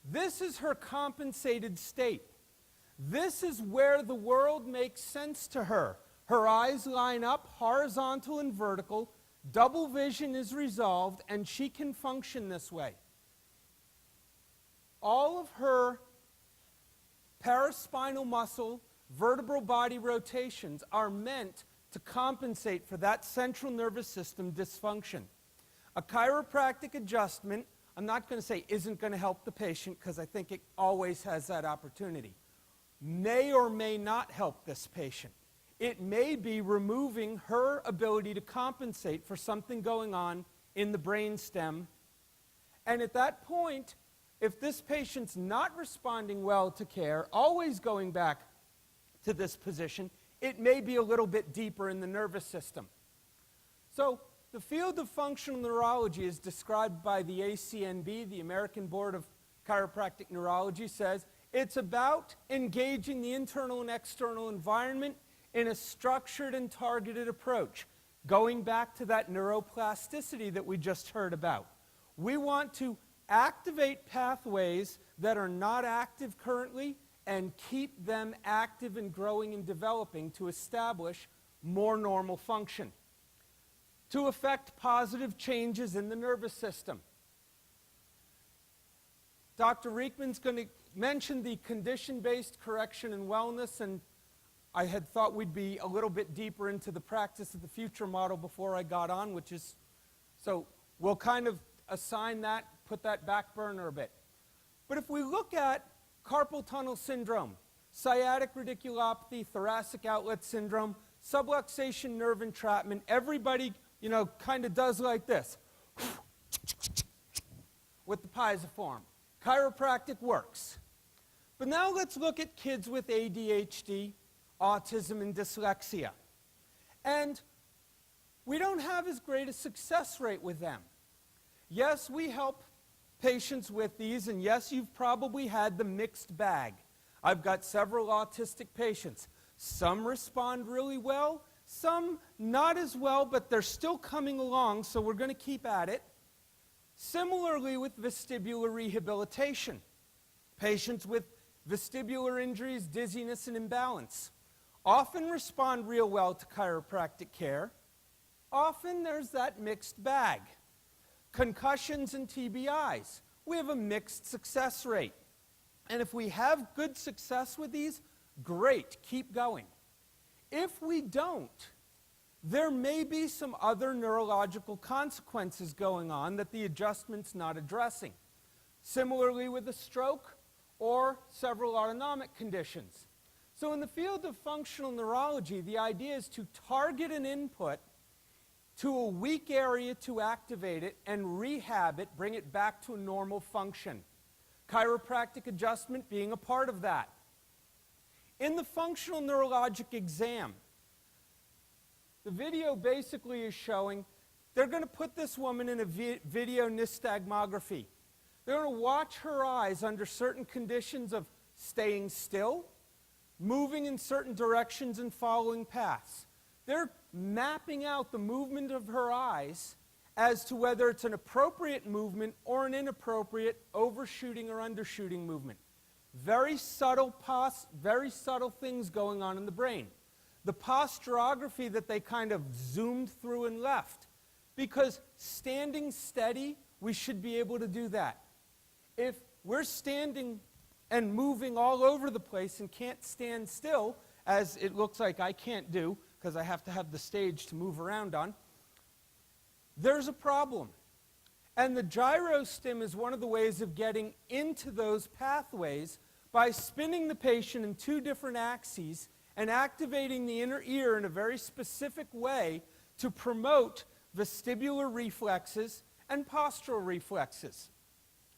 this is her compensated state. This is where the world makes sense to her. Her eyes line up horizontal and vertical, double vision is resolved, and she can function this way. All of her paraspinal muscle, vertebral body rotations are meant to compensate for that central nervous system dysfunction. A chiropractic adjustment, I'm not going to say isn't going to help the patient because I think it always has that opportunity, may or may not help this patient. It may be removing her ability to compensate for something going on in the brainstem. And at that point, if this patient's not responding well to care, always going back to this position, it may be a little bit deeper in the nervous system. So the field of functional neurology is described by the ACNB, the American Board of Chiropractic Neurology, says it's about engaging the internal and external environment in a structured and targeted approach, going back to that neuroplasticity that we just heard about. We want to activate pathways that are not active currently and keep them active and growing and developing to establish more normal function, to affect positive changes in the nervous system. Dr. Riekman's going to mention the condition-based correction and wellness, and I had thought we'd be a little bit deeper into the practice of the future model before I got on, which is, so we'll kind of assign that, put that back burner a bit. But if we look at carpal tunnel syndrome, sciatic radiculopathy, thoracic outlet syndrome, subluxation nerve entrapment, everybody, kind of does like this with the piezoform. Chiropractic works. But now let's look at kids with ADHD, autism, and dyslexia. And we don't have as great a success rate with them. Yes, we help patients with these, and yes, you've probably had the mixed bag. I've got several autistic patients. Some respond really well, some not as well, but they're still coming along, so we're going to keep at it. Similarly with vestibular rehabilitation. Patients with vestibular injuries, dizziness, and imbalance often respond real well to chiropractic care. Often there's that mixed bag. Concussions and TBIs, we have a mixed success rate. And if we have good success with these, great, keep going. If we don't, there may be some other neurological consequences going on that the adjustment's not addressing. Similarly with a stroke or several autonomic conditions. So in the field of functional neurology, the idea is to target an input to a weak area to activate it and rehab it, bring it back to a normal function. Chiropractic adjustment being a part of that. In the functional neurologic exam, the video basically is showing they're going to put this woman in a video nystagmography. They're going to watch her eyes under certain conditions of staying still, moving in certain directions, and following paths. They're mapping out the movement of her eyes as to whether it's an appropriate movement or an inappropriate overshooting or undershooting movement. Very subtle things going on in the brain. The posturography that they kind of zoomed through and left. Because standing steady, we should be able to do that. If we're standing and moving all over the place and can't stand still, as it looks like I can't do, because I have to have the stage to move around on, there's a problem. And the gyrostim is one of the ways of getting into those pathways by spinning the patient in two different axes and activating the inner ear in a very specific way to promote vestibular reflexes and postural reflexes.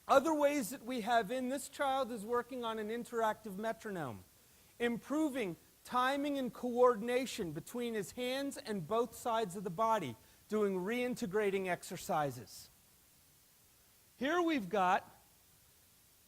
Other ways that we have in, this child is working on an interactive metronome. improving timing and coordination between his hands and both sides of the body, doing reintegrating exercises. Here we've got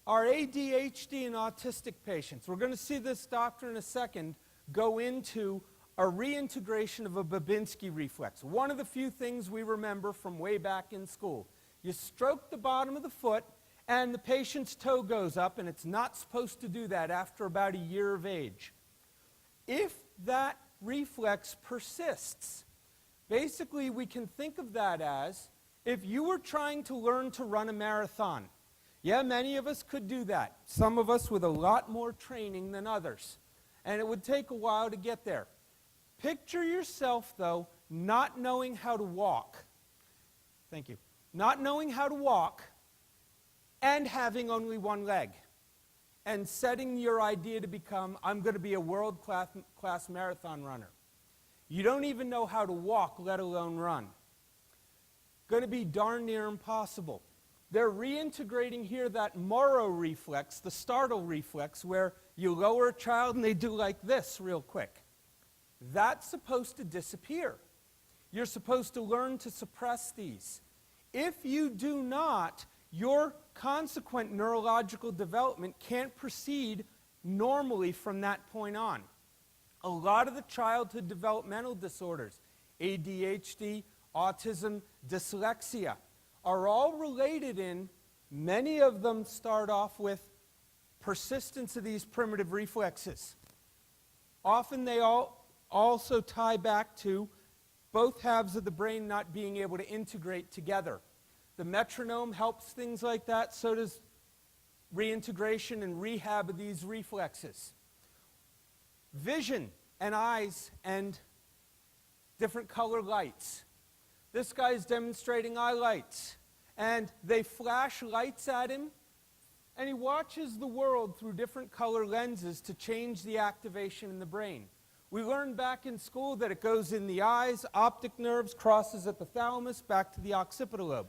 our ADHD and autistic patients. We're going to see this doctor in a second go into a reintegration of a Babinski reflex. One of the few things we remember from way back in school. You stroke the bottom of the foot and the patient's toe goes up, and it's not supposed to do that after about a year of age. If that reflex persists, basically we can think of that as if you were trying to learn to run a marathon. Yeah, many of us could do that. Some of us with a lot more training than others. And it would take a while to get there. Picture yourself, though, not knowing how to walk. Thank you. Not knowing how to walk and having only one leg. And setting your idea to become, I'm going to be a world-class marathon runner. You don't even know how to walk, let alone run. Going to be darn near impossible. They're reintegrating here that Moro reflex, the startle reflex, where you lower a child and they do like this real quick. That's supposed to disappear. You're supposed to learn to suppress these. If you do not, your consequent neurological development can't proceed normally from that point on. A lot of the childhood developmental disorders, ADHD, autism, dyslexia, are all related in, many of them start off with persistence of these primitive reflexes. Often they all also tie back to both halves of the brain not being able to integrate together. The metronome helps things like that, so does reintegration and rehab of these reflexes. Vision and eyes and different color lights. This guy's demonstrating eye lights, and they flash lights at him, and he watches the world through different color lenses to change the activation in the brain. We learned back in school that it goes in the eyes, optic nerves, crosses at the thalamus, back to the occipital lobe.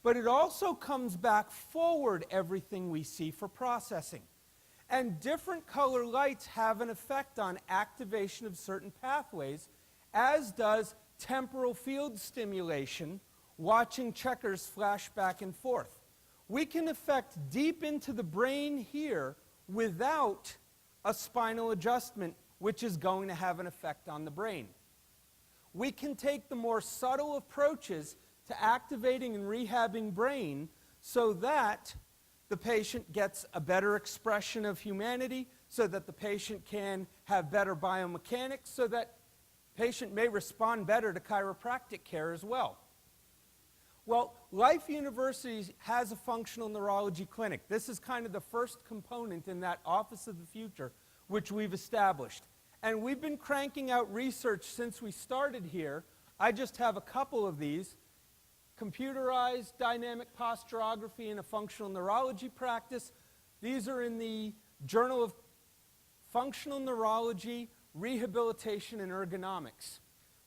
But it also comes back forward, everything we see, for processing. And different color lights have an effect on activation of certain pathways, as does temporal field stimulation, watching checkers flash back and forth. We can affect deep into the brain here without a spinal adjustment, which is going to have an effect on the brain. We can take the more subtle approaches to activating and rehabbing brain so that the patient gets a better expression of humanity, so that the patient can have better biomechanics, so that patient may respond better to chiropractic care as well. Well, Life University has a functional neurology clinic. This is kind of the first component in that Office of the Future, which we've established. And we've been cranking out research since we started here. I just have a couple of these. Computerized dynamic posturography in a functional neurology practice. These are in the Journal of Functional Neurology, Rehabilitation, and Ergonomics.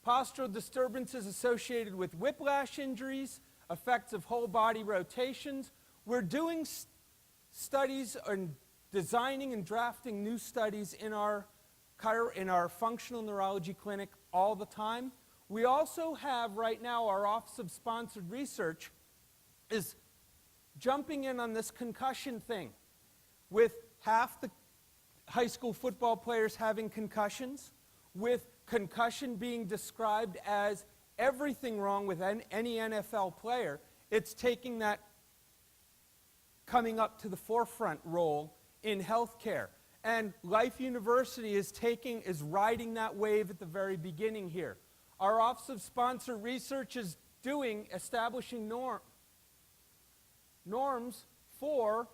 Postural disturbances associated with whiplash injuries, effects of whole body rotations. We're doing studies and designing and drafting new studies in our functional neurology clinic all the time. We also have right now our Office of Sponsored Research is jumping in on this concussion thing, with half the high school football players having concussions, with concussion being described as everything wrong with any NFL player. It's taking that coming up to the forefront role in healthcare. And Life University is riding that wave at the very beginning here. Our Office of Sponsored Research is establishing norms for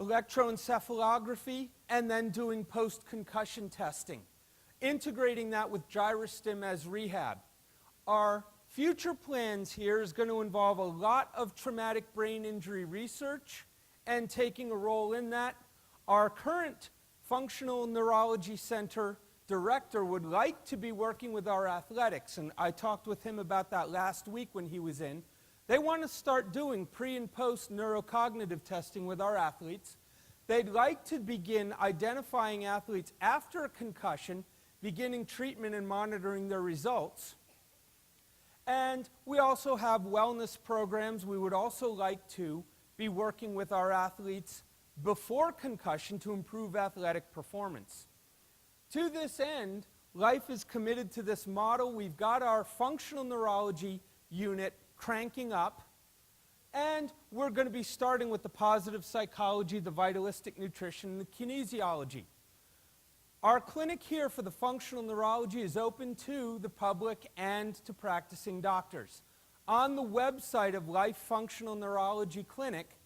electroencephalography and then doing post-concussion testing, integrating that with gyrostim as rehab. Our future plans here is going to involve a lot of traumatic brain injury research and taking a role in that. Our current Functional Neurology Center director would like to be working with our athletics, and I talked with him about that last week when he was in. They want to start doing pre and post neurocognitive testing with our athletes. They'd like to begin identifying athletes after a concussion, beginning treatment and monitoring their results. And we also have wellness programs. We would also like to be working with our athletes before concussion to improve athletic performance. To this end, Life is committed to this model. We've got our functional neurology unit cranking up, and we're going to be starting with the positive psychology, the vitalistic nutrition, and the kinesiology. Our clinic here for the functional neurology is open to the public and to practicing doctors. On the website of Life Functional Neurology Clinic,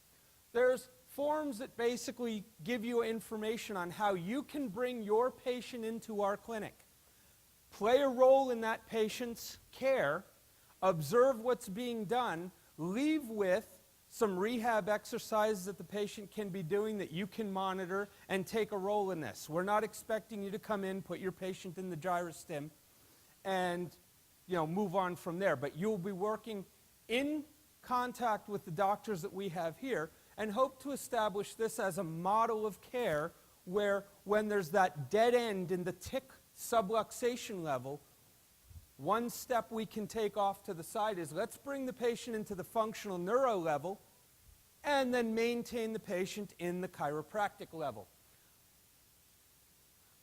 there's forms that basically give you information on how you can bring your patient into our clinic, play a role in that patient's care, observe what's being done, leave with some rehab exercises that the patient can be doing that you can monitor and take a role in this. We're not expecting you to come in, put your patient in the gyrostim, and move on from there. But you'll be working in contact with the doctors that we have here and hope to establish this as a model of care where when there's that dead end in the tick subluxation level, one step we can take off to the side is let's bring the patient into the functional neuro level and then maintain the patient in the chiropractic level.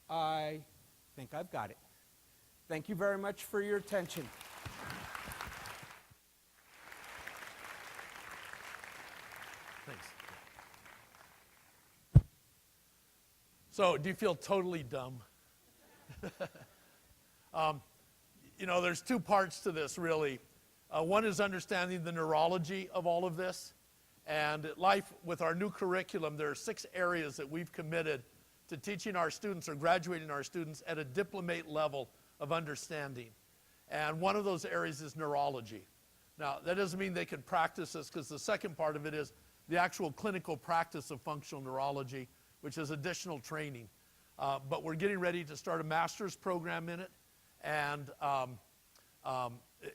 I think I've got it. Thank you very much for your attention. Thanks. So, do you feel totally dumb? There's two parts to this, really. One is understanding the neurology of all of this. And at Life, with our new curriculum, there are 6 areas that we've committed to teaching our students or graduating our students at a diplomate level of understanding. And one of those areas is neurology. Now, that doesn't mean they can practice this, because the second part of it is the actual clinical practice of functional neurology, which is additional training. But we're getting ready to start a master's program in it. And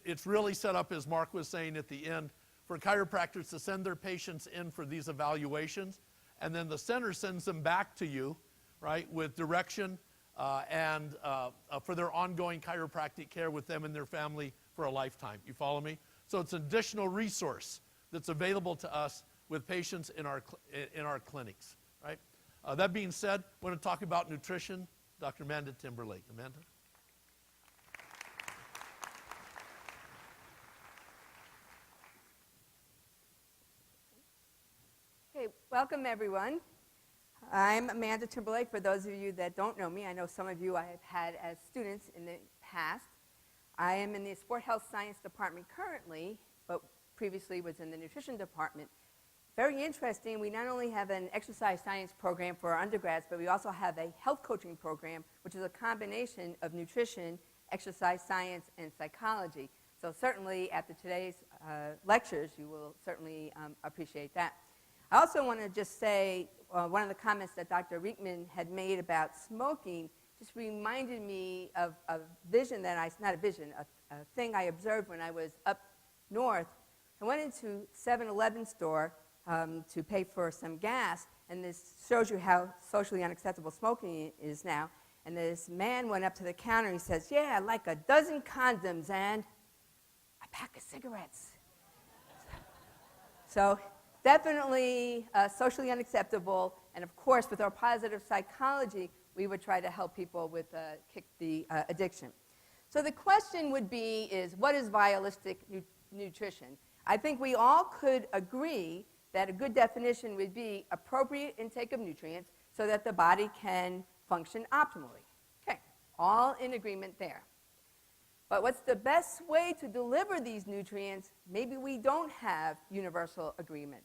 it's really set up, as Mark was saying at the end, for chiropractors to send their patients in for these evaluations. And then the center sends them back to you, right, with direction and for their ongoing chiropractic care with them and their family for a lifetime. You follow me? So it's an additional resource that's available to us with patients in our clinics, right? That being said, I want to talk about nutrition. Dr. Amanda Timberlake. Amanda? Okay, welcome everyone. I'm Amanda Timberlake. For those of you that don't know me, I know some of you I have had as students in the past. I am in the Sport Health Science Department currently, but previously was in the Nutrition Department. Very interesting, we not only have an exercise science program for our undergrads, but we also have a health coaching program, which is a combination of nutrition, exercise science, and psychology. So certainly after today's lectures, you will certainly appreciate that. I also want to just say one of the comments that Dr. Riekman had made about smoking just reminded me of a vision that not a vision, a thing I observed when I was up north. I went into 7-Eleven store to pay for some gas, and this shows you how socially unacceptable smoking is now. And this man went up to the counter and he says, "Yeah, like a dozen condoms and a pack of cigarettes." So definitely socially unacceptable, and of course with our positive psychology, we would try to help people with kick the addiction. So the question would be is, what is vitalistic nutrition? I think we all could agree that a good definition would be appropriate intake of nutrients so that the body can function optimally. Okay, all in agreement there. But what's the best way to deliver these nutrients? Maybe we don't have universal agreement.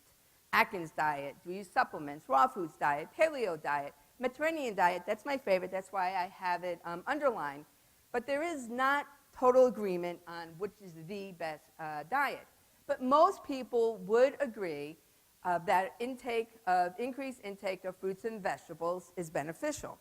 Atkins diet, do we use supplements, raw foods diet, paleo diet, Mediterranean diet, that's my favorite, that's why I have it underlined. But there is not total agreement on which is the best diet. But most people would agree that increased intake of fruits and vegetables is beneficial.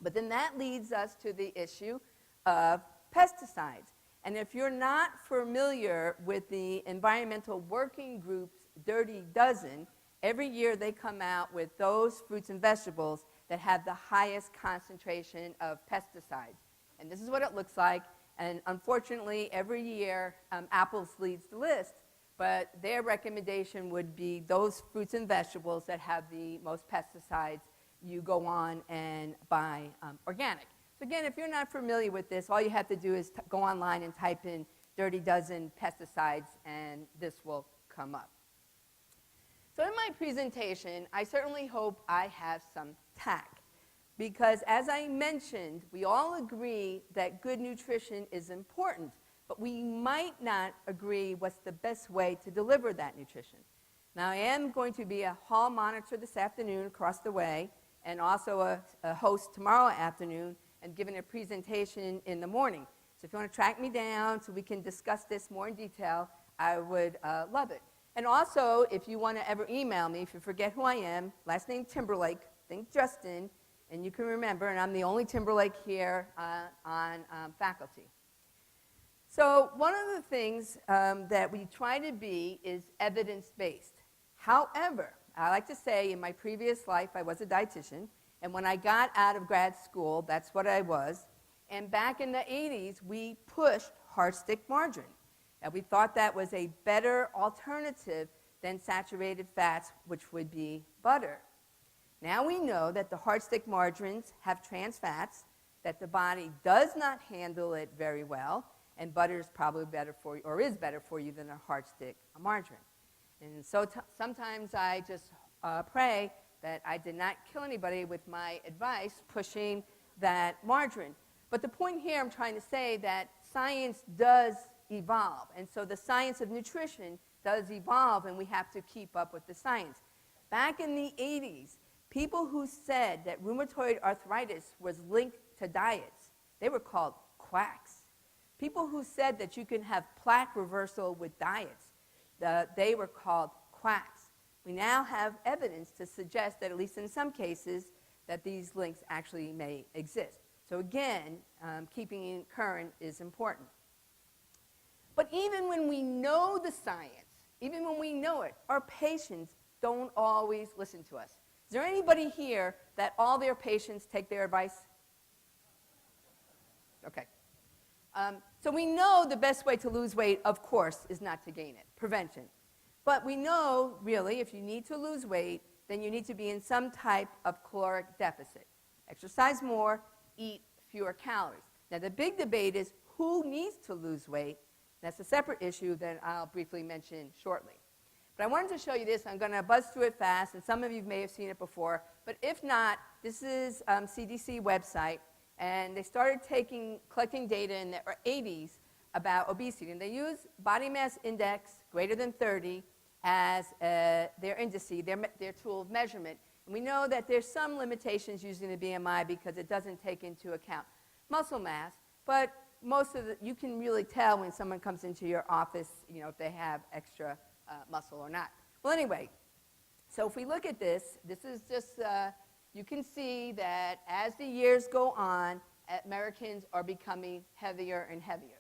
But then that leads us to the issue of pesticides. And if you're not familiar with the Environmental Working Group's Dirty Dozen, every year they come out with those fruits and vegetables that have the highest concentration of pesticides. And this is what it looks like. And unfortunately, every year, apples leads the list. But their recommendation would be those fruits and vegetables that have the most pesticides, you go on and buy organic. So again, if you're not familiar with this, all you have to do is go online and type in Dirty Dozen pesticides, and this will come up. So in my presentation, I certainly hope I have some tact, because as I mentioned, we all agree that good nutrition is important, but we might not agree what's the best way to deliver that nutrition. Now, I am going to be a hall monitor this afternoon across the way, and also a host tomorrow afternoon, and giving a presentation in the morning. So if you want to track me down so we can discuss this more in detail, I would love it. And also, if you want to ever email me, if you forget who I am, last name Timberlake, think Justin, and you can remember, and I'm the only Timberlake here on faculty. So one of the things that we try to be is evidence-based. However, I like to say in my previous life I was a dietitian, and when I got out of grad school, that's what I was. And back in the 80s, we pushed hard stick margarine. And we thought that was a better alternative than saturated fats, which would be butter. Now we know that the hard stick margarines have trans fats, that the body does not handle it very well, and butter is probably better for you, or is better for you than a hard stick margarine. And so sometimes I just pray that I did not kill anybody with my advice pushing that margarine. But the point here I'm trying to say that science does evolve. And so the science of nutrition does evolve, and we have to keep up with the science. Back in the 80s, people who said that rheumatoid arthritis was linked to diets, they were called quacks. People who said that you can have plaque reversal with diets, they were called quacks. We now have evidence to suggest that, at least in some cases, that these links actually may exist. So again, keeping it current is important. But even when we know the science, even when we know it, our patients don't always listen to us. Is there anybody here that all their patients take their advice? Okay. So we know the best way to lose weight, of course, is not to gain it, prevention. But we know, really, if you need to lose weight, then you need to be in some type of caloric deficit. Exercise more, eat fewer calories. Now, the big debate is who needs to lose weight. That's a separate issue that I'll briefly mention shortly. But I wanted to show you this. I'm going to buzz through it fast, and some of you may have seen it before. But if not, this is CDC website, and they started collecting data in the 80s about obesity. And they use body mass index greater than 30 as their indice, their tool of measurement. And we know that there's some limitations using the BMI because it doesn't take into account muscle mass, but most of you can really tell when someone comes into your office, if they have extra muscle or not. Well, anyway, so if we look at this, this is just, you can see that as the years go on, Americans are becoming heavier and heavier.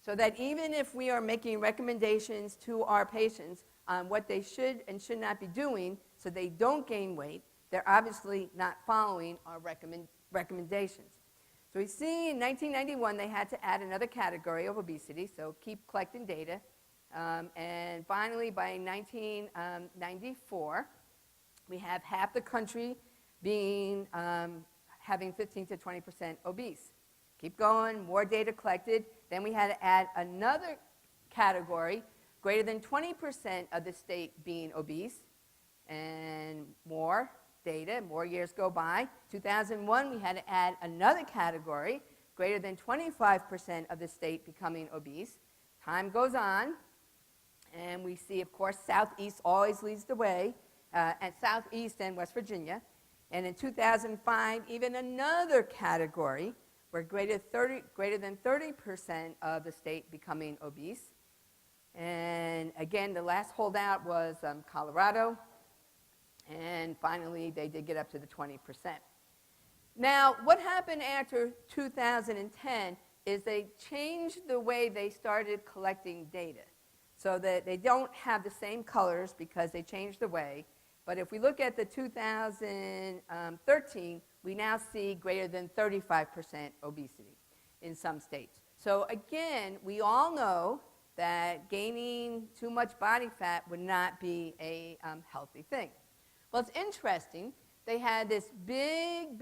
So that even if we are making recommendations to our patients on what they should and should not be doing so they don't gain weight, they're obviously not following our recommendations. So we see in 1991 they had to add another category of obesity, so keep collecting data. And finally, by 1994, we have half the country being having 15 to 20% obese. Keep going, more data collected. Then we had to add another category, greater than 20% of the state being obese, and more data, more years go by. 2001, we had to add another category, greater than 25% of the state becoming obese. Time goes on, and we see, of course, Southeast always leads the way, and Southeast and West Virginia. And in 2005, even another category, where greater than 30% of the state becoming obese. And again, the last holdout was Colorado. And finally, they did get up to the 20%. Now, what happened after 2010 is they changed the way they started collecting data so that they don't have the same colors because they changed the way. But if we look at the 2013, we now see greater than 35% obesity in some states. So again, we all know that gaining too much body fat would not be a healthy thing. Well, it's interesting. They had this big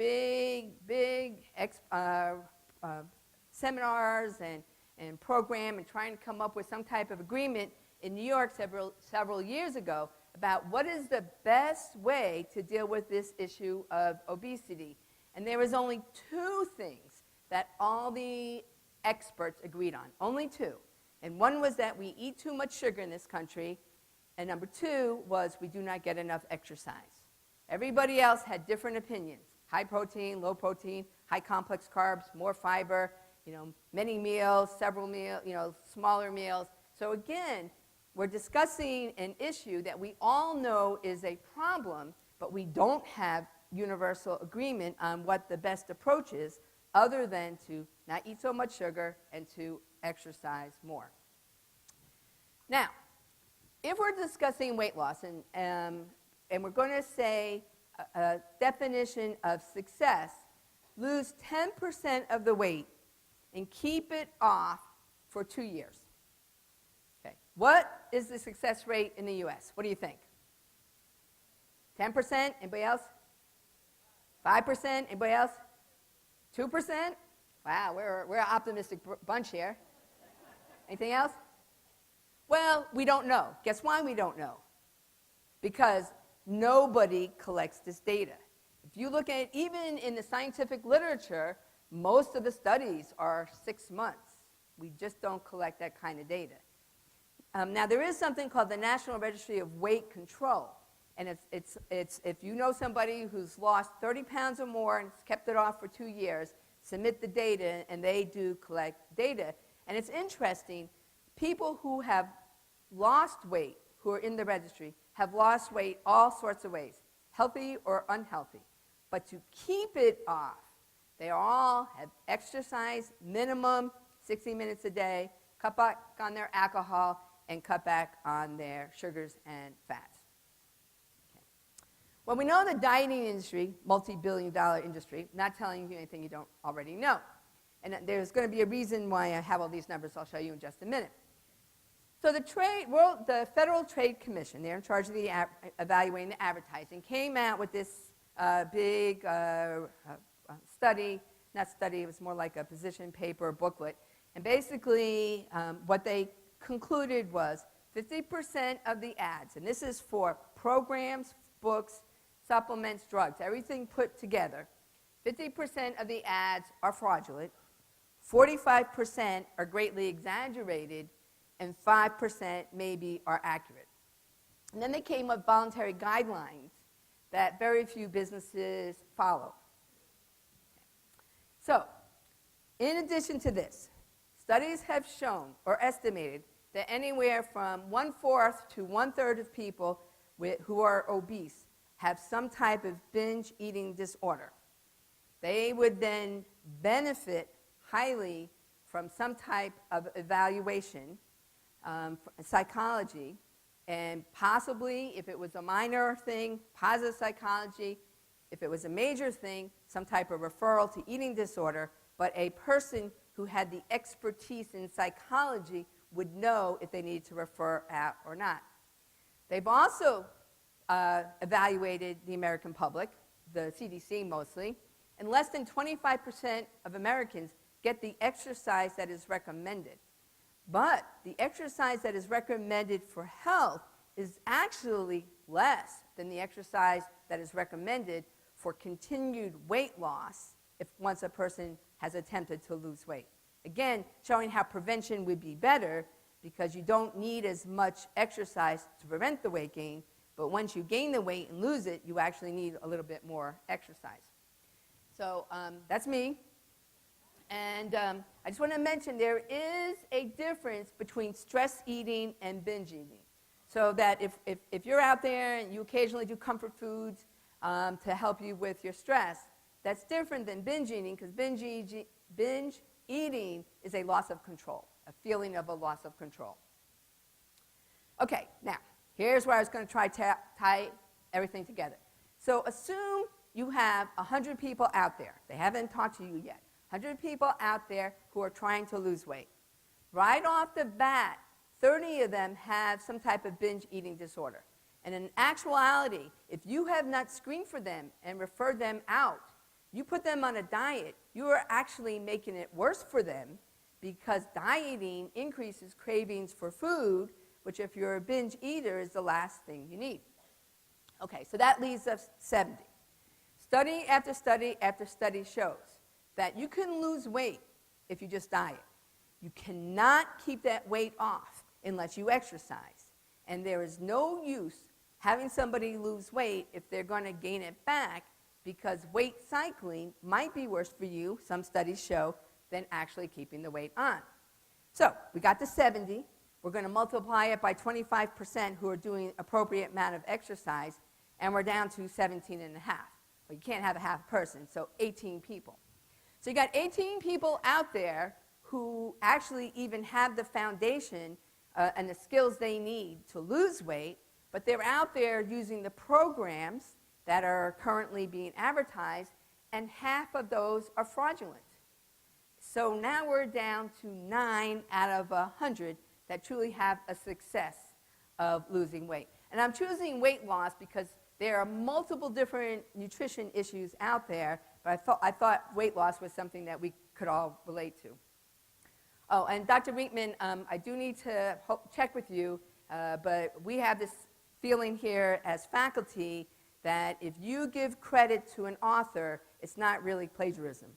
seminars and program and trying to come up with some type of agreement in New York several years ago about what is the best way to deal with this issue of obesity. And there was only two things that all the experts agreed on, only two. And one was that we eat too much sugar in this country, and number two was we do not get enough exercise. Everybody else had different opinions: high protein, low protein, high complex carbs, more fiber, many meals, several meals, smaller meals. So again, we're discussing an issue that we all know is a problem, but we don't have universal agreement on what the best approach is, other than to not eat so much sugar and to exercise more. Now, if we're discussing weight loss, and we're going to say a definition of success, lose 10% of the weight and keep it off for 2 years. Okay. What is the success rate in the U.S.? What do you think? 10%? Anybody else? 5%? Anybody else? 2%? Wow, we're an optimistic bunch here. Anything else? Well, we don't know. Guess why we don't know? Because nobody collects this data. If you look at it, even in the scientific literature, most of the studies are 6 months. We just don't collect that kind of data. Now, there is something called the National Registry of Weight Control. And it's if you know somebody who's lost 30 pounds or more and has kept it off for 2 years, submit the data, and they do collect data. And it's interesting, people who have lost weight, who are in the registry, have lost weight all sorts of ways, healthy or unhealthy. But to keep it off, they all have exercise, minimum 60 minutes a day, cut back on their alcohol, and cut back on their sugars and fats. Okay. Well, we know the dieting industry, multi-billion-dollar industry, not telling you anything you don't already know. And there's going to be a reason why I have all these numbers I'll show you in just a minute. So the Federal Trade Commission, they're in charge of evaluating the advertising, came out with this big study, not study, it was more like a position paper booklet. And basically what they concluded was 50% of the ads, and this is for programs, books, supplements, drugs, everything put together, 50% of the ads are fraudulent, 45% are greatly exaggerated, and 5% maybe are accurate. And then they came up with voluntary guidelines that very few businesses follow. So, in addition to this, studies have shown or estimated that anywhere from 1/4 to 1/3 of people who are obese have some type of binge eating disorder. They would then benefit highly from some type of evaluation, psychology, and possibly, if it was a minor thing, positive psychology. If it was a major thing, some type of referral to eating disorder, but a person who had the expertise in psychology would know if they needed to refer out or not. They've also evaluated the American public, the CDC mostly, and less than 25% of Americans get the exercise that is recommended. But the exercise that is recommended for health is actually less than the exercise that is recommended for continued weight loss if once a person has attempted to lose weight. Again, showing how prevention would be better because you don't need as much exercise to prevent the weight gain, but once you gain the weight and lose it, you actually need a little bit more exercise. So that's me. And I just want to mention there is a difference between stress eating and binge eating. So that if you're out there and you occasionally do comfort foods to help you with your stress, that's different than binge eating, because binge eating is a loss of control, a feeling of a loss of control. Okay, now, here's where I was going to try everything together. So assume you have 100 people out there. They haven't talked to you yet. 100 people out there who are trying to lose weight. Right off the bat, 30 of them have some type of binge eating disorder. And in actuality, if you have not screened for them and referred them out, you put them on a diet, you are actually making it worse for them, because dieting increases cravings for food, which if you're a binge eater is the last thing you need. Okay, so that leaves us 70. Study after study after study shows that you can lose weight if you just diet. You cannot keep that weight off unless you exercise. And there is no use having somebody lose weight if they're going to gain it back, because weight cycling might be worse for you, some studies show, than actually keeping the weight on. So we got to 70. We're going to multiply it by 25% who are doing appropriate amount of exercise, and we're down to 17 and a half. Well, you can't have a half person, so 18 people. So you got 18 people out there who actually even have the foundation and the skills they need to lose weight, but they're out there using the programs that are currently being advertised, and half of those are fraudulent. So now we're down to 9 out of 100 that truly have a success of losing weight. And I'm choosing weight loss because there are multiple different nutrition issues out there, but I thought weight loss was something that we could all relate to. Oh, and Dr. Riekman, I do need to check with you, but we have this feeling here as faculty that if you give credit to an author, it's not really plagiarism.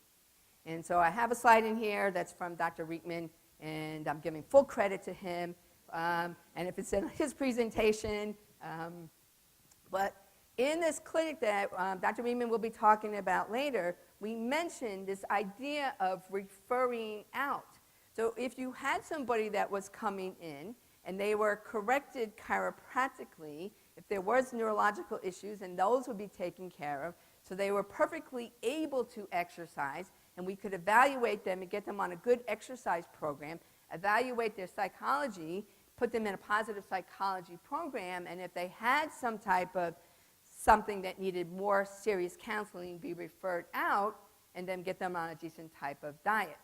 And so I have a slide in here that's from Dr. Riekman, and I'm giving full credit to him. And if it's in his presentation, but in this clinic that Dr. Riekman will be talking about later, we mentioned this idea of referring out. So if you had somebody that was coming in and they were corrected chiropractically, if there was neurological issues, and those would be taken care of, so they were perfectly able to exercise, and we could evaluate them and get them on a good exercise program, evaluate their psychology, put them in a positive psychology program, and if they had some type of something that needed more serious counseling, be referred out, and then get them on a decent type of diet.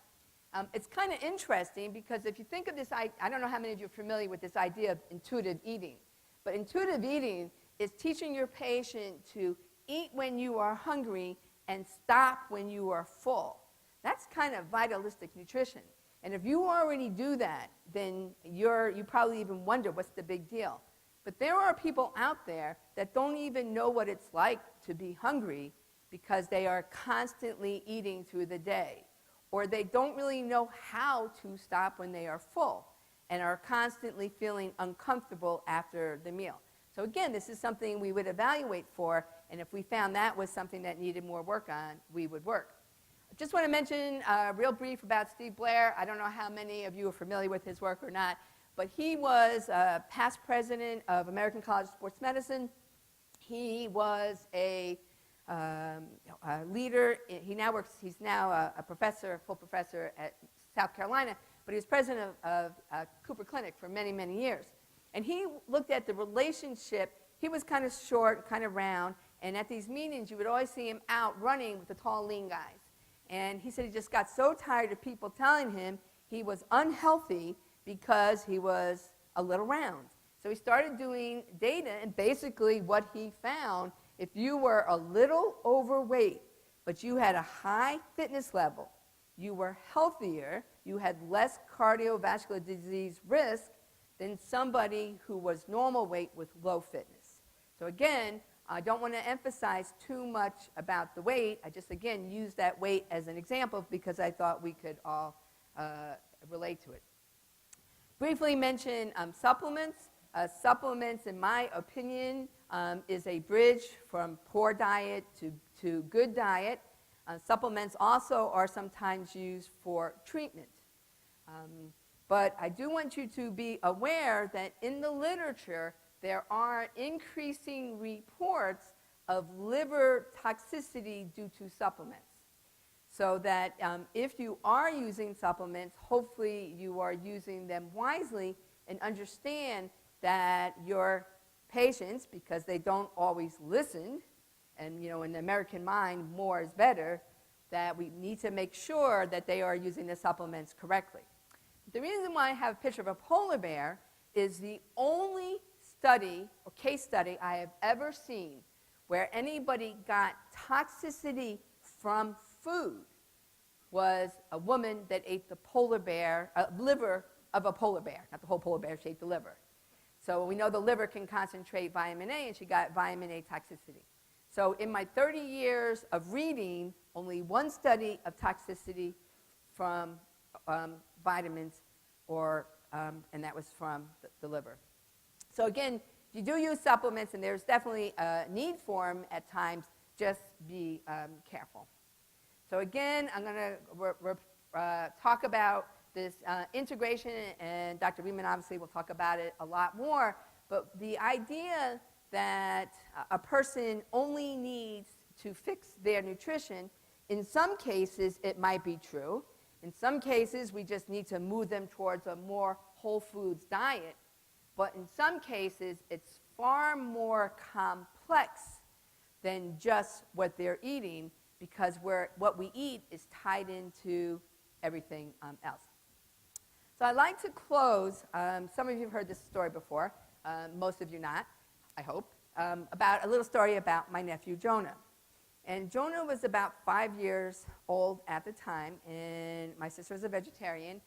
It's kind of interesting because if you think of this, I don't know how many of you are familiar with this idea of intuitive eating, but intuitive eating is teaching your patient to eat when you are hungry and stop when you are full. That's kind of vitalistic nutrition. And if you already do that, then you probably even wonder what's the big deal. But there are people out there that don't even know what it's like to be hungry because they are constantly eating through the day. Or they don't really know how to stop when they are full and are constantly feeling uncomfortable after the meal. So again, this is something we would evaluate for, and if we found that was something that needed more work on, we would work. I just want to mention real brief about Steve Blair. I don't know how many of you are familiar with his work or not, but he was past president of American College of Sports Medicine. He was a leader. He's now a professor, full professor at South Carolina, but he was president of Cooper Clinic for many, many years. And he looked at the relationship. He was kind of short, kind of round, and at these meetings you would always see him out running with the tall, lean guys. And he said he just got so tired of people telling him he was unhealthy because he was a little round. So he started doing data, and basically what he found, if you were a little overweight, but you had a high fitness level, you were healthier, you had less cardiovascular disease risk than somebody who was normal weight with low fitness. So again, I don't want to emphasize too much about the weight. I just, again, use that weight as an example because I thought we could all relate to it. Briefly mention supplements. Supplements, in my opinion, is a bridge from poor diet to good diet. Supplements also are sometimes used for treatment. But I do want you to be aware that in the literature, there are increasing reports of liver toxicity due to supplements. So that if you are using supplements, hopefully you are using them wisely and understand that your patients, because they don't always listen, and in the American mind, more is better, that we need to make sure that they are using the supplements correctly. The reason why I have a picture of a polar bear is the only study or case study I have ever seen where anybody got toxicity from food was a woman that ate the polar bear, liver of a polar bear, not the whole polar bear, she ate the liver. So we know the liver can concentrate vitamin A, and she got vitamin A toxicity. So in my 30 years of reading, only one study of toxicity from vitamins, and that was from the liver. So again, if you do use supplements, and there's definitely a need for them at times, just be careful. So again, I'm going to talk about this integration, and Dr. Riemann obviously will talk about it a lot more, but the idea that a person only needs to fix their nutrition, in some cases it might be true. In some cases, we just need to move them towards a more whole foods diet. But in some cases, it's far more complex than just what they're eating, because what we eat is tied into everything else. So I'd like to close, some of you have heard this story before, most of you not, I hope, about a little story about my nephew Jonah. And Jonah was about 5 years old at the time, and my sister was a vegetarian.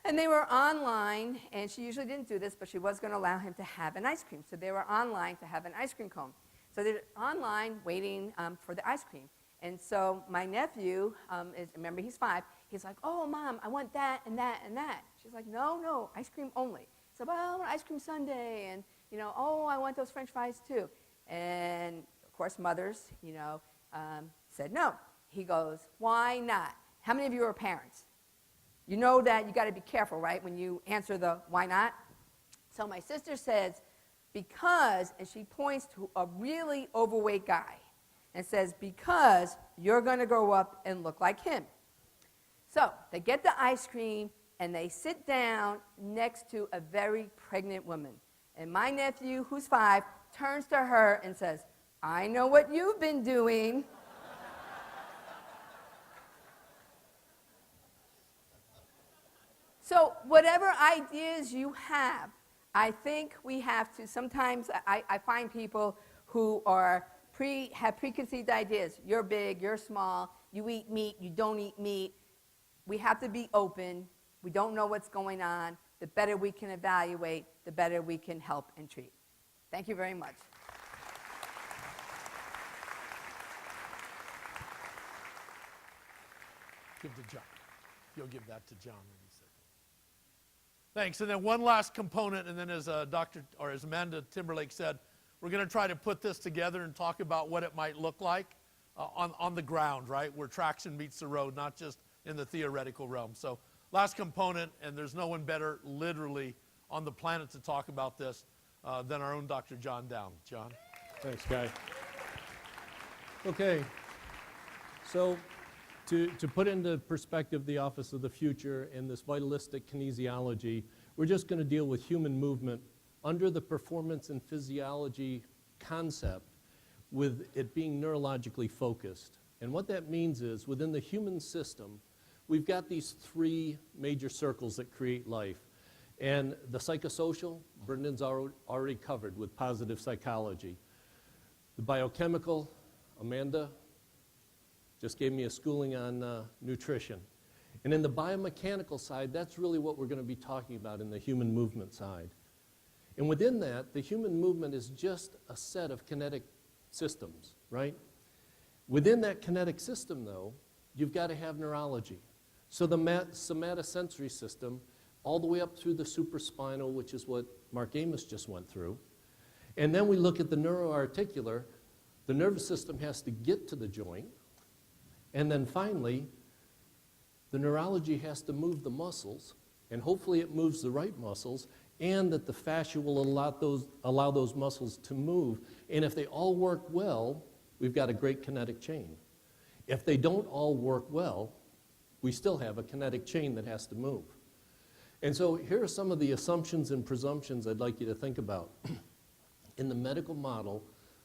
And they were online, and she usually didn't do this, but she was going to allow him to have an ice cream. So they were online to have an ice cream cone. So they're online waiting for the ice cream. And so my nephew, remember he's 5, he's like, oh, Mom, I want that and that and that. She's like, no, ice cream only. So, well, I want ice cream sundae, and, oh, I want those French fries too. And, of course, mothers, said no. He goes, why not? How many of you are parents? You know that you got to be careful, right, when you answer the why not? So my sister says, because, and she points to a really overweight guy and says, because you're going to grow up and look like him. So they get the ice cream, and they sit down next to a very pregnant woman. And my nephew, who's 5, turns to her and says, I know what you've been doing. So whatever ideas you have, I think we have to, sometimes I find people who have preconceived ideas. You're big, you're small, you eat meat, you don't eat meat. We have to be open. We don't know what's going on. The better we can evaluate, the better we can help and treat. Thank you very much. Give to John. You'll give that to John in a second. Thanks. And then one last component, and then as as Amanda Timberlake said, we're going to try to put this together and talk about what it might look like on the ground, right, where traction meets the road, not just in the theoretical realm. So last component, and there's no one better literally on the planet to talk about this than our own Dr. John Down. John? Thanks, Guy. Okay, so to put into perspective the Office of the Future and this vitalistic kinesiology, we're just going to deal with human movement under the performance and physiology concept, with it being neurologically focused. And what that means is, within the human system, we've got these 3 major circles that create life. And the psychosocial, Brendan's already covered with positive psychology. The biochemical, Amanda just gave me a schooling on nutrition. And in the biomechanical side, that's really what we're going to be talking about in the human movement side. And within that, the human movement is just a set of kinetic systems, right? Within that kinetic system, though, you've got to have neurology. So the somatosensory system, all the way up through the supraspinal, which is what Mark Amos just went through. And then we look at the neuroarticular. The nervous system has to get to the joint. And then finally, the neurology has to move the muscles, and hopefully it moves the right muscles, and that the fascia will allow those muscles to move. And if they all work well, we've got a great kinetic chain. If they don't all work well, we still have a kinetic chain that has to move. And so here are some of the assumptions and presumptions I'd like you to think about. in the medical model,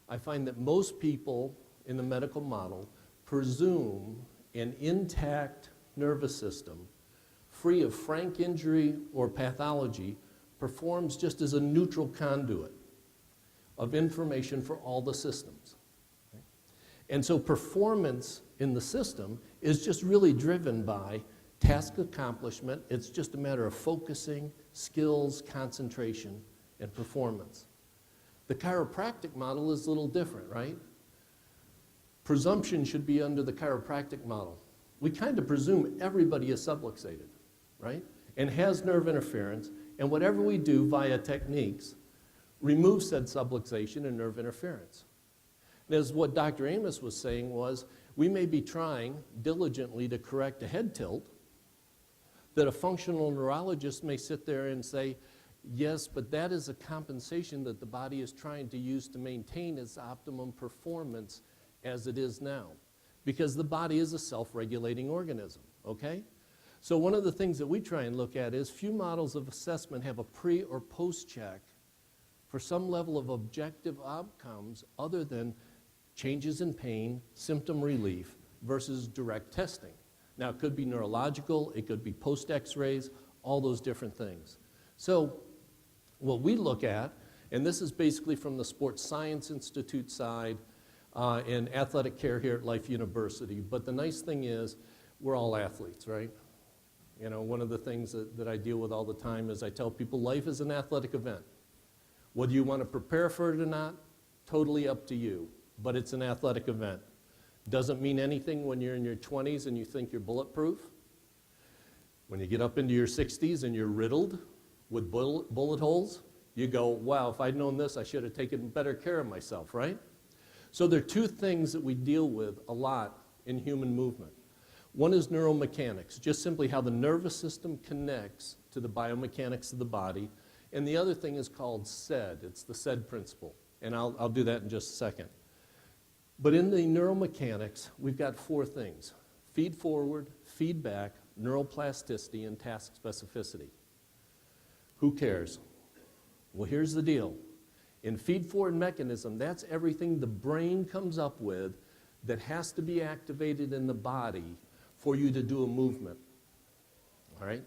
I find that most people in the medical model presume an intact nervous system, free of frank injury or pathology, performs just as a neutral conduit of information for all the systems. And so performance in the system is just really driven by task accomplishment. It's just a matter of focusing, skills, concentration, and performance. The chiropractic model is a little different, right? Presumption should be under the chiropractic model. We kind of presume everybody is subluxated, right? And has nerve interference, and whatever we do via techniques removes said subluxation and nerve interference. And as what Dr. Amos was saying was, we may be trying diligently to correct a head tilt, that a functional neurologist may sit there and say, yes, but that is a compensation that the body is trying to use to maintain its optimum performance as it is now. Because the body is a self-regulating organism, okay? So one of the things that we try and look at is few models of assessment have a pre or post check for some level of objective outcomes other than changes in pain, symptom relief, versus direct testing. Now, it could be neurological, it could be post x-rays, all those different things. So what we look at, and this is basically from the Sports Science Institute side and athletic care here at Life University, but the nice thing is we're all athletes, right? You know, one of the things that I deal with all the time is I tell people life is an athletic event. Whether you want to prepare for it or not, totally up to you, but it's an athletic event. Doesn't mean anything when you're in your 20s and you think you're bulletproof. When you get up into your 60s and you're riddled with bullet holes, you go, wow, if I'd known this, I should have taken better care of myself, right? So there are two things that we deal with a lot in human movement. One is neuromechanics, just simply how the nervous system connects to the biomechanics of the body. And the other thing is called SED. It's the SED principle. And I'll do that in just a second. But in the neuromechanics, we've got four things: feed forward, feedback, neuroplasticity, and task specificity. Who cares? Well, here's the deal. In feed forward mechanism, that's everything the brain comes up with that has to be activated in the body for you to do a movement. All right?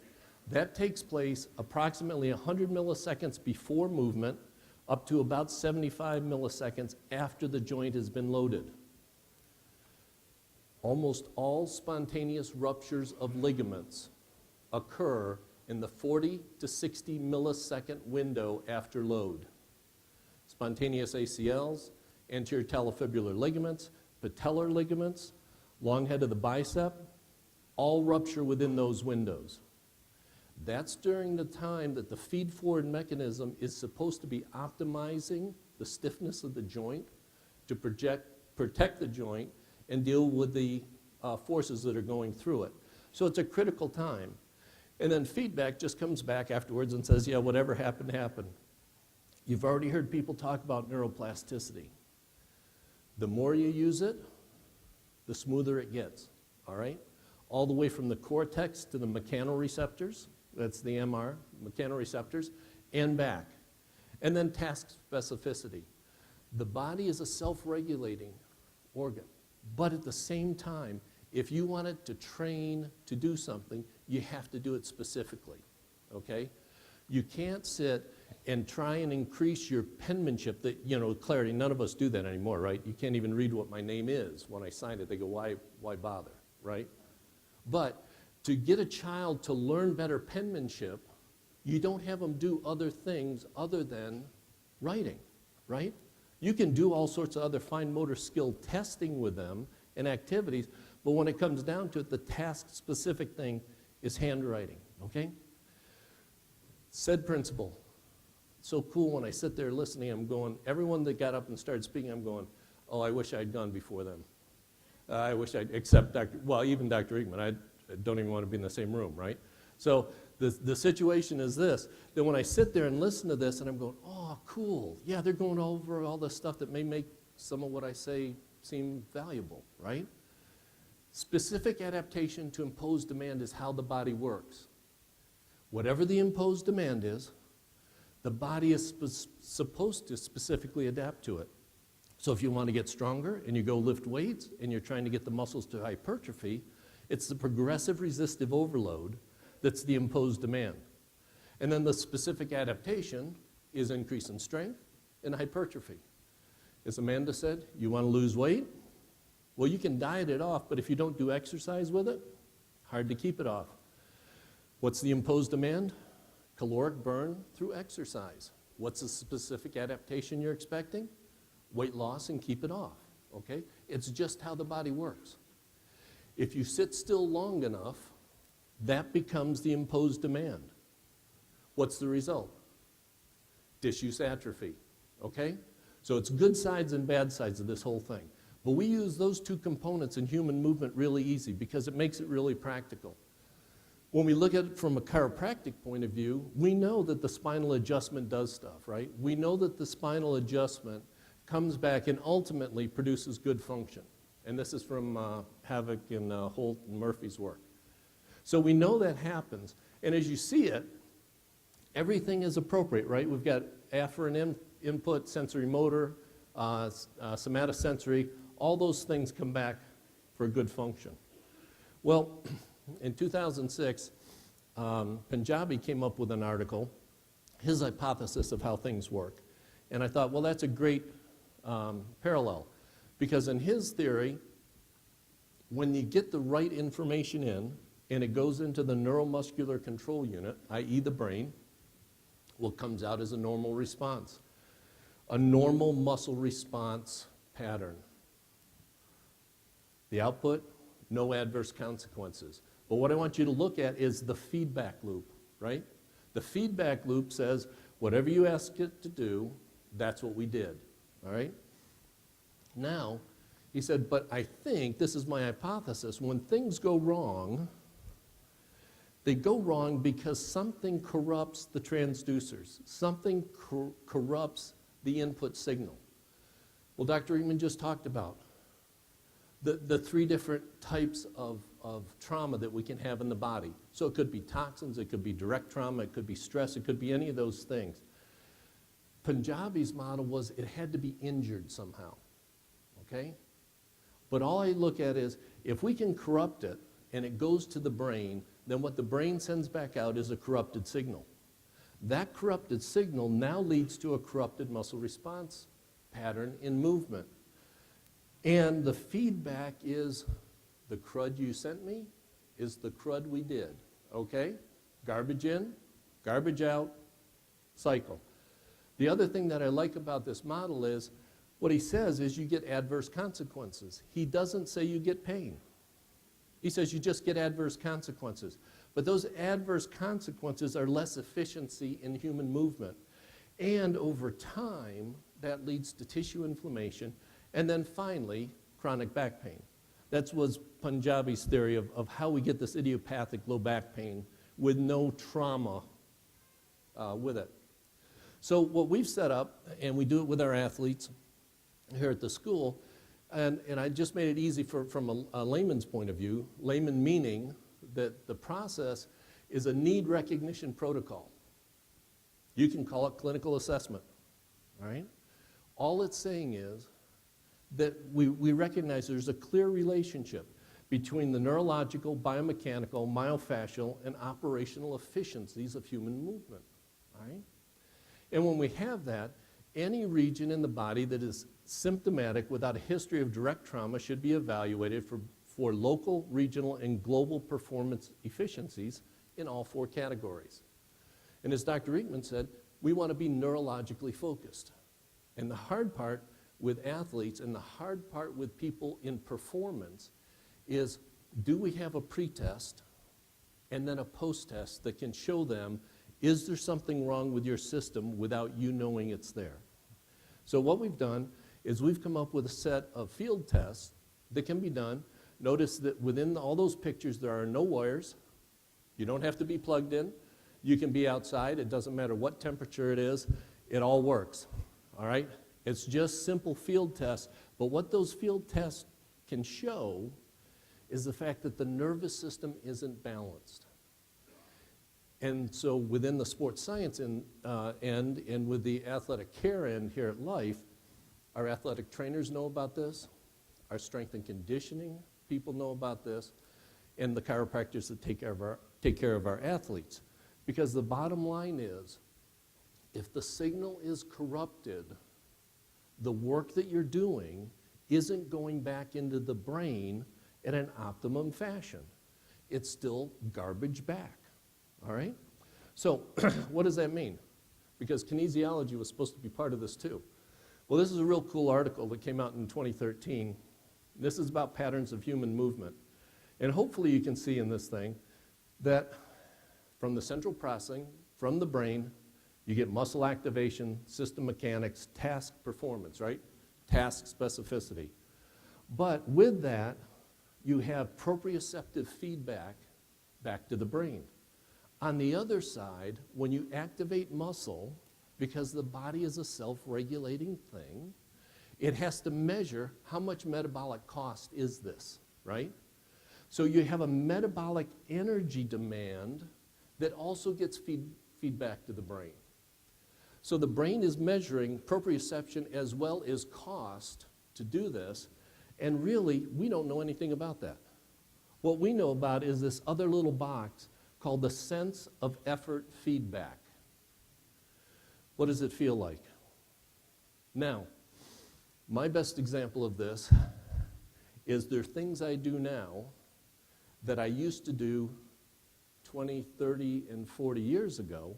That takes place approximately 100 milliseconds before movement, up to about 75 milliseconds after the joint has been loaded. Almost all spontaneous ruptures of ligaments occur in the 40 to 60 millisecond window after load. Spontaneous ACLs, anterior talofibular ligaments, patellar ligaments, long head of the bicep, all rupture within those windows. That's during the time that the feed-forward mechanism is supposed to be optimizing the stiffness of the joint to protect the joint and deal with the forces that are going through it. So it's a critical time. And then feedback just comes back afterwards and says, yeah, whatever happened, happened. You've already heard people talk about neuroplasticity. The more you use it, the smoother it gets, all right? All the way from the cortex to the mechanoreceptors, that's the MR, mechanoreceptors, and back. And then task specificity. The body is a self-regulating organ, but at the same time, if you want it to train to do something, you have to do it specifically, okay? You can't sit and try and increase your penmanship, that, you know, clarity. None of us do that anymore, right? You can't even read what my name is. When I sign it, they go, why bother, right? But to get a child to learn better penmanship, you don't have them do other things other than writing, right? You can do all sorts of other fine motor skill testing with them and activities, but when it comes down to it, the task-specific thing is handwriting, okay? SED principle. So cool when I sit there listening, I'm going, everyone that got up and started speaking, I'm going, oh, I wish I'd gone before them. I wish I'd, except even Dr. Ekman, I don't even want to be in the same room, right? So the situation is this, that when I sit there and listen to this and I'm going, oh, cool. Yeah, they're going over all the stuff that may make some of what I say seem valuable, right? Specific adaptation to imposed demand is how the body works. Whatever the imposed demand is, The body is supposed to specifically adapt to it. So if you want to get stronger and you go lift weights and you're trying to get the muscles to hypertrophy, it's the progressive resistive overload that's the imposed demand. And then the specific adaptation is increase in strength and hypertrophy. As Amanda said, you want to lose weight? Well, you can diet it off, but if you don't do exercise with it, hard to keep it off. What's the imposed demand? Caloric burn through exercise. What's the specific adaptation you're expecting? Weight loss and keep it off, okay? It's just how the body works. If you sit still long enough, that becomes the imposed demand. What's the result? Disuse atrophy, okay? So it's good sides and bad sides of this whole thing. But we use those two components in human movement really easy because it makes it really practical. When we look at it from a chiropractic point of view, we know that the spinal adjustment does stuff, right? We know that the spinal adjustment comes back and ultimately produces good function. And this is from Havoc and Holt and Murphy's work. So we know that happens. And as you see it, everything is appropriate, right? We've got afferent input, sensory motor, somatosensory, all those things come back for good function. Well, in 2006, Punjabi came up with an article, his hypothesis of how things work. And I thought, well, that's a great parallel. Because in his theory, when you get the right information in, and it goes into the neuromuscular control unit, i.e. the brain, what comes out is a normal response. A normal muscle response pattern. The output, no adverse consequences. But what I want you to look at is the feedback loop, right? The feedback loop says, whatever you ask it to do, that's what we did, all right? Now, he said, but I think, this is my hypothesis, when things go wrong, they go wrong because something corrupts the transducers. Something corrupts the input signal. Well, Dr. Eatman just talked about the three different types of trauma that we can have in the body. So it could be toxins, it could be direct trauma, it could be stress, it could be any of those things. Punjabi's model was it had to be injured somehow, okay? But all I look at is if we can corrupt it and it goes to the brain, then what the brain sends back out is a corrupted signal. That corrupted signal now leads to a corrupted muscle response pattern in movement. And the feedback is the crud you sent me is the crud we did, okay? Garbage in, garbage out, cycle. The other thing that I like about this model is what he says is you get adverse consequences. He doesn't say you get pain. He says you just get adverse consequences. But those adverse consequences are less efficiency in human movement. And over time, that leads to tissue inflammation, and then finally, chronic back pain. That was Punjabi's theory of how we get this idiopathic low back pain with no trauma with it. So what we've set up, and we do it with our athletes here at the school, and I just made it easy from a layman's point of view, layman meaning that the process is a need recognition protocol. You can call it clinical assessment, all right? All it's saying is that we recognize there's a clear relationship between the neurological, biomechanical, myofascial, and operational efficiencies of human movement, all right? And when we have that, any region in the body that is symptomatic without a history of direct trauma should be evaluated for local, regional, and global performance efficiencies in all four categories. And as Dr. Eatman said, we want to be neurologically focused. And the hard part with athletes and the hard part with people in performance is, do we have a pre-test and then a post-test that can show them, is there something wrong with your system without you knowing it's there? So what we've done is we've come up with a set of field tests that can be done. Notice that within all those pictures there are no wires. You don't have to be plugged in. You can be outside. It doesn't matter what temperature it is. It all works, all right? It's just simple field tests, but what those field tests can show is the fact that the nervous system isn't balanced. And so within the sports science end and with the athletic care end here at Life, our athletic trainers know about this, our strength and conditioning people know about this, and the chiropractors that take care of our athletes. Because the bottom line is, if the signal is corrupted, the work that you're doing isn't going back into the brain in an optimum fashion. It's still garbage back, all right? So what does that mean? Because kinesiology was supposed to be part of this too. Well, this is a real cool article that came out in 2013. This is about patterns of human movement. And hopefully you can see in this thing that from the central processing, from the brain, you get muscle activation, system mechanics, task performance, right? Task specificity. But with that, you have proprioceptive feedback back to the brain. On the other side, when you activate muscle, because the body is a self-regulating thing, it has to measure how much metabolic cost is this, right? So you have a metabolic energy demand that also gets feedback to the brain. So the brain is measuring proprioception as well as cost to do this, and really, we don't know anything about that. What we know about is this other little box called the sense of effort feedback. What does it feel like? Now, my best example of this is there are things I do now that I used to do 20, 30, and 40 years ago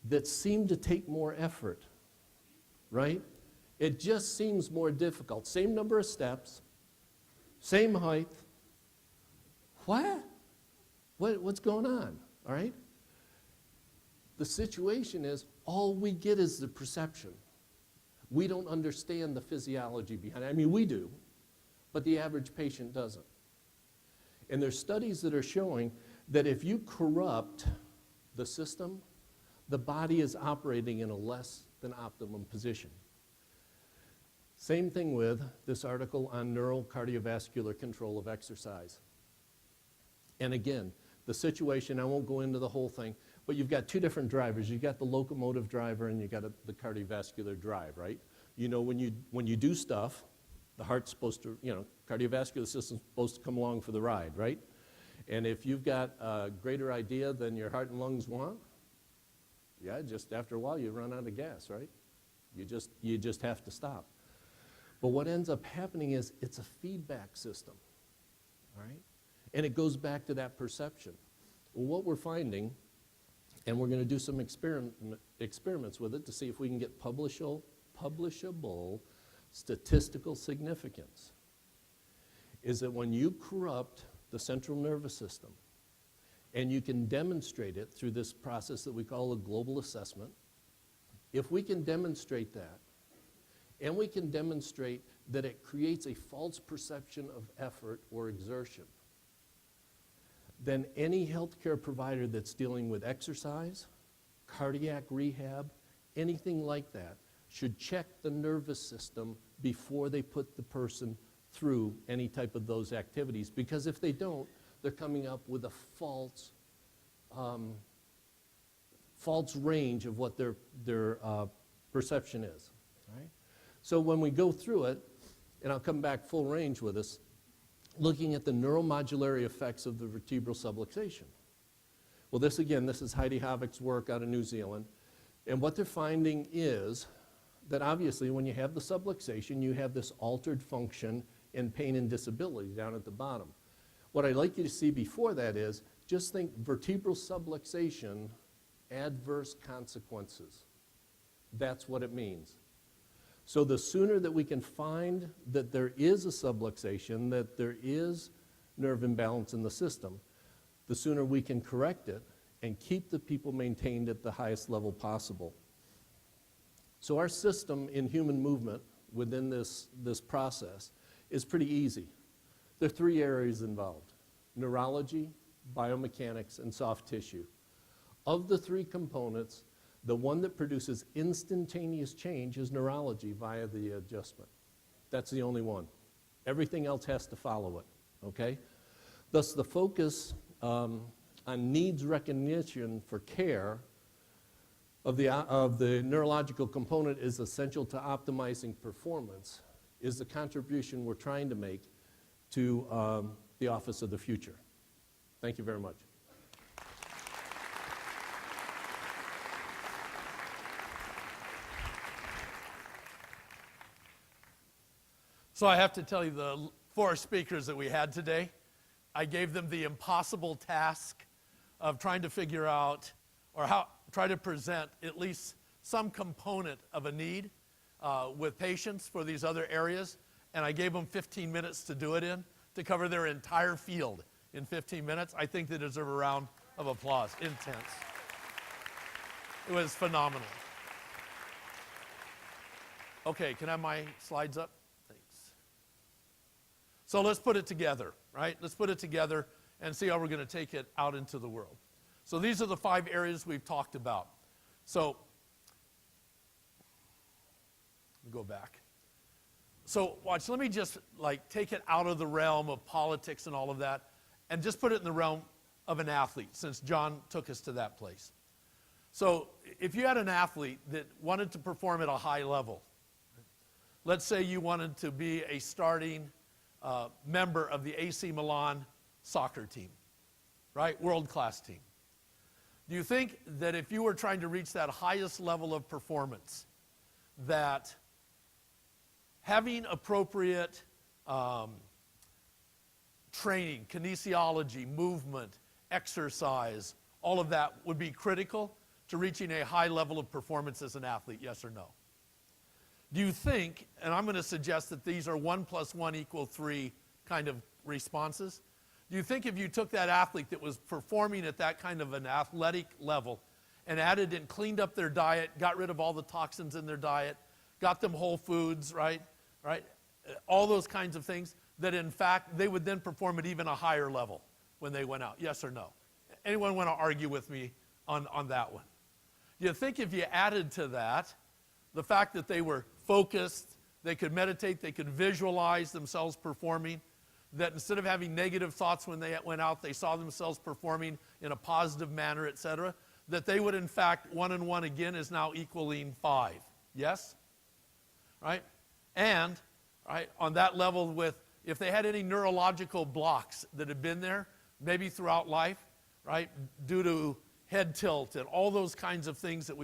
that seem to take more effort, right? It just seems more difficult. Same number of steps, same height. What's going on, all right? The situation is all we get is the perception. We don't understand the physiology behind it. I mean, we do, but the average patient doesn't. And there's studies that are showing that if you corrupt the system, the body is operating in a less than optimum position. Same thing with this article on neural cardiovascular control of exercise. And again, the situation, I won't go into the whole thing, but you've got two different drivers. You've got the locomotive driver and you've got the cardiovascular drive, right? You know, when you do stuff, the heart's supposed to, cardiovascular system's supposed to come along for the ride, right? And if you've got a greater idea than your heart and lungs want, yeah, just after a while you run out of gas, right? You just have to stop. But what ends up happening is it's a feedback system, all right? And it goes back to that perception. Well, what we're finding, and we're going to do some experiments with it to see if we can get publishable statistical significance, is that when you corrupt the central nervous system, and you can demonstrate it through this process that we call a global assessment, if we can demonstrate that, and we can demonstrate that it creates a false perception of effort or exertion, then any healthcare provider that's dealing with exercise, cardiac rehab, anything like that, should check the nervous system before they put the person through any type of those activities. Because if they don't, they're coming up with a false range of what their perception is. Right? So when we go through it, and I'll come back full range with us, looking at the neuromodulatory effects of the vertebral subluxation. Well, this is Heidi Havek's work out of New Zealand. And what they're finding is that obviously when you have the subluxation, you have this altered function and pain and disability down at the bottom. What I'd like you to see before that is, just think vertebral subluxation, adverse consequences. That's what it means. So the sooner that we can find that there is a subluxation, that there is nerve imbalance in the system, the sooner we can correct it and keep the people maintained at the highest level possible. So our system in human movement within this process is pretty easy. There are three areas involved: neurology, biomechanics, and soft tissue. Of the three components, the one that produces instantaneous change is neurology via the adjustment. That's the only one. Everything else has to follow it, okay? Thus, the focus on needs recognition for care of the neurological component is essential to optimizing performance is the contribution we're trying to make to the Office of the Future. Thank you very much. So I have to tell you, the 4 speakers that we had today, I gave them the impossible task of trying to figure out or try to present at least some component of a need with patients for these other areas. And I gave them 15 minutes to do it in, to cover their entire field in 15 minutes. I think they deserve a round of applause. Intense. It was phenomenal. Okay, can I have my slides up? Thanks. So let's put it together, right? Let's put it together and see how we're going to take it out into the world. So these are the 5 areas we've talked about. So let me go back. So watch, let me just take it out of the realm of politics and all of that and just put it in the realm of an athlete, since John took us to that place. So if you had an athlete that wanted to perform at a high level, let's say you wanted to be a starting member of the AC Milan soccer team, right? World-class team. Do you think that if you were trying to reach that highest level of performance, that having appropriate training, kinesiology, movement, exercise, all of that would be critical to reaching a high level of performance as an athlete, yes or no? Do you think, and I'm going to suggest that these are 1 + 1 = 3 kind of responses, do you think if you took that athlete that was performing at that kind of an athletic level and added and cleaned up their diet, got rid of all the toxins in their diet, got them whole foods, right? All those kinds of things, that in fact they would then perform at even a higher level when they went out, yes or no? Anyone want to argue with me on that one? Do you think if you added to that the fact that they were focused, they could meditate, they could visualize themselves performing, that instead of having negative thoughts when they went out, they saw themselves performing in a positive manner, etc., that they would in fact, 1 and 1 again is now equaling 5. Yes? Right? And, right, on that level with, if they had any neurological blocks that had been there, maybe throughout life, right, due to head tilt and all those kinds of things that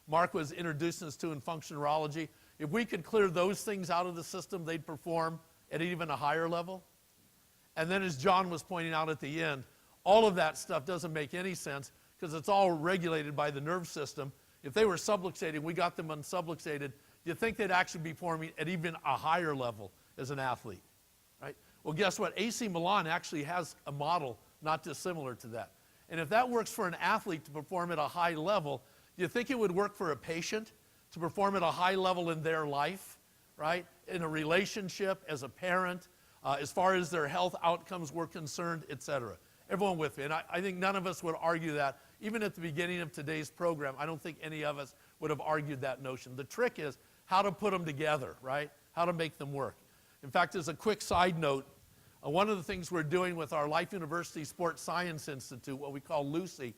Mark was introducing us to in functional neurology, if we could clear those things out of the system, they'd perform at even a higher level. And then as John was pointing out at the end, all of that stuff doesn't make any sense because it's all regulated by the nerve system. If they were subluxated, we got them unsubluxated, do you think they'd actually be performing at even a higher level as an athlete? Right? Well, guess what? AC Milan actually has a model not dissimilar to that. And if that works for an athlete to perform at a high level, do you think it would work for a patient to perform at a high level in their life, right? In a relationship, as a parent, as far as their health outcomes were concerned, etc. Everyone with me? And I think none of us would argue that. Even at the beginning of today's program, I don't think any of us would have argued that notion. The trick is how to put them together, right? How to make them work. In fact, as a quick side note, one of the things we're doing with our Life University Sports Science Institute, what we call Lucy,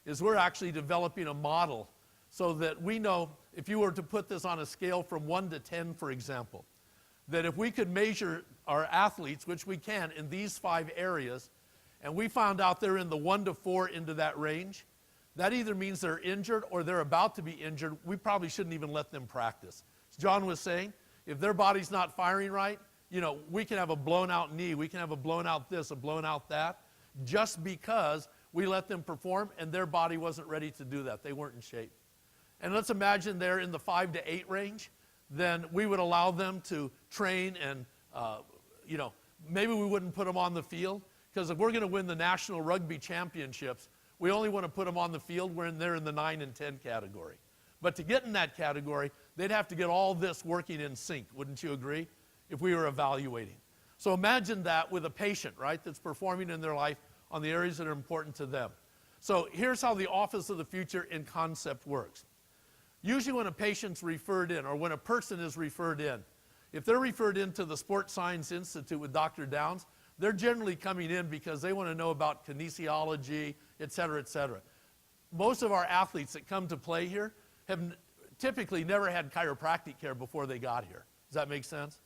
is we're actually developing a model so that we know, if you were to put this on a scale from 1 to 10, for example, that if we could measure our athletes, which we can in these 5 areas, and we found out they're in the 1 to 4 into that range, that either means they're injured or they're about to be injured. We probably shouldn't even let them practice. As John was saying, if their body's not firing right, we can have a blown out knee, we can have a blown out this, a blown out that, just because we let them perform and their body wasn't ready to do that. They weren't in shape. And let's imagine they're in the 5 to 8 range, then we would allow them to train and, maybe we wouldn't put them on the field, because if we're going to win the National Rugby Championships, we only want to put them on the field when they're in the 9 and 10 category. But to get in that category, they'd have to get all this working in sync, wouldn't you agree, if we were evaluating? So imagine that with a patient, right, that's performing in their life on the areas that are important to them. So here's how the Office of the Future in concept works. Usually when a patient's referred in, or when a person is referred in, if they're referred into the Sports Science Institute with Dr. Downs, they're generally coming in because they want to know about kinesiology, et cetera, et cetera. Most of our athletes that come to play here have typically never had chiropractic care before they got here. Does that make sense?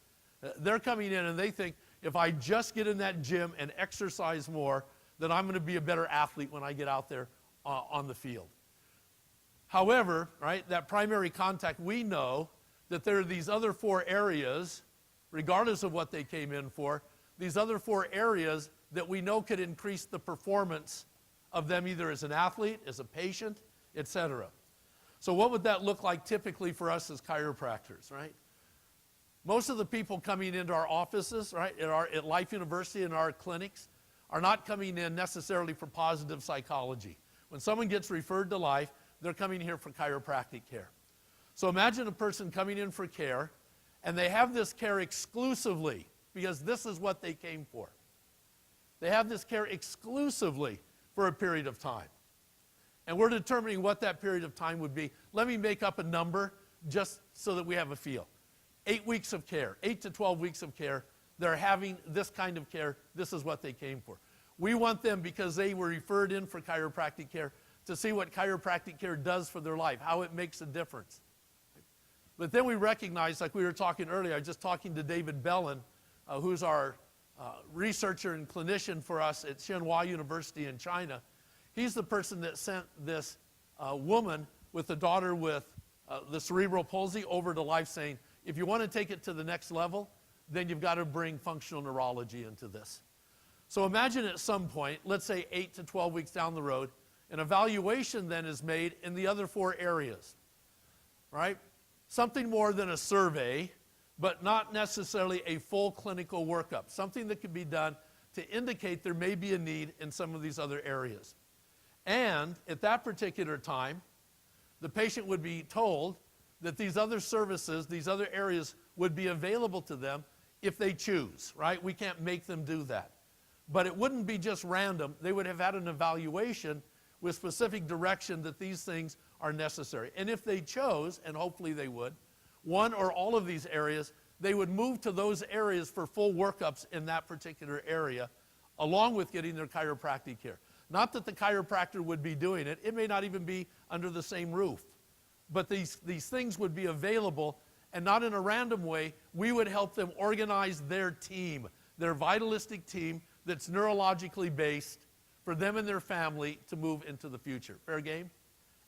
They're coming in and they think, if I just get in that gym and exercise more, then I'm going to be a better athlete when I get out there on the field. However, right, that primary contact, we know that there are these other 4 areas, regardless of what they came in for, these other 4 areas that we know could increase the performance of them either as an athlete, as a patient, etc. So what would that look like typically for us as chiropractors, right? Most of the people coming into our offices, right, at Life University and our clinics are not coming in necessarily for positive psychology. When someone gets referred to Life, they're coming here for chiropractic care. So imagine a person coming in for care, and they have this care exclusively because this is what they came for. They have this care exclusively for a period of time. And we're determining what that period of time would be. Let me make up a number just so that we have a feel. 8 weeks of care, 8 to 12 weeks of care. They're having this kind of care. This is what they came for. We want them, because they were referred in for chiropractic care, to see what chiropractic care does for their life, how it makes a difference. But then we recognize, like we were talking earlier, I was just talking to David Bellin, who's our researcher and clinician for us at Tsinghua University in China. He's the person that sent this woman with a daughter with the cerebral palsy over to Life, saying, if you want to take it to the next level, then you've got to bring functional neurology into this. So imagine at some point, let's say 8 to 12 weeks down the road, an evaluation then is made in the other 4 areas, right? Something more than a survey, but not necessarily a full clinical workup, something that can be done to indicate there may be a need in some of these other areas. And at that particular time, the patient would be told that these other services, these other areas would be available to them if they choose, right? We can't make them do that. But it wouldn't be just random. They would have had an evaluation with specific direction that these things are necessary. And if they chose, and hopefully they would, one or all of these areas, they would move to those areas for full workups in that particular area, along with getting their chiropractic care. Not that the chiropractor would be doing it. It may not even be under the same roof. But these things would be available, and not in a random way. We would help them organize their team, their vitalistic team that's neurologically based for them and their family to move into the future. Fair game?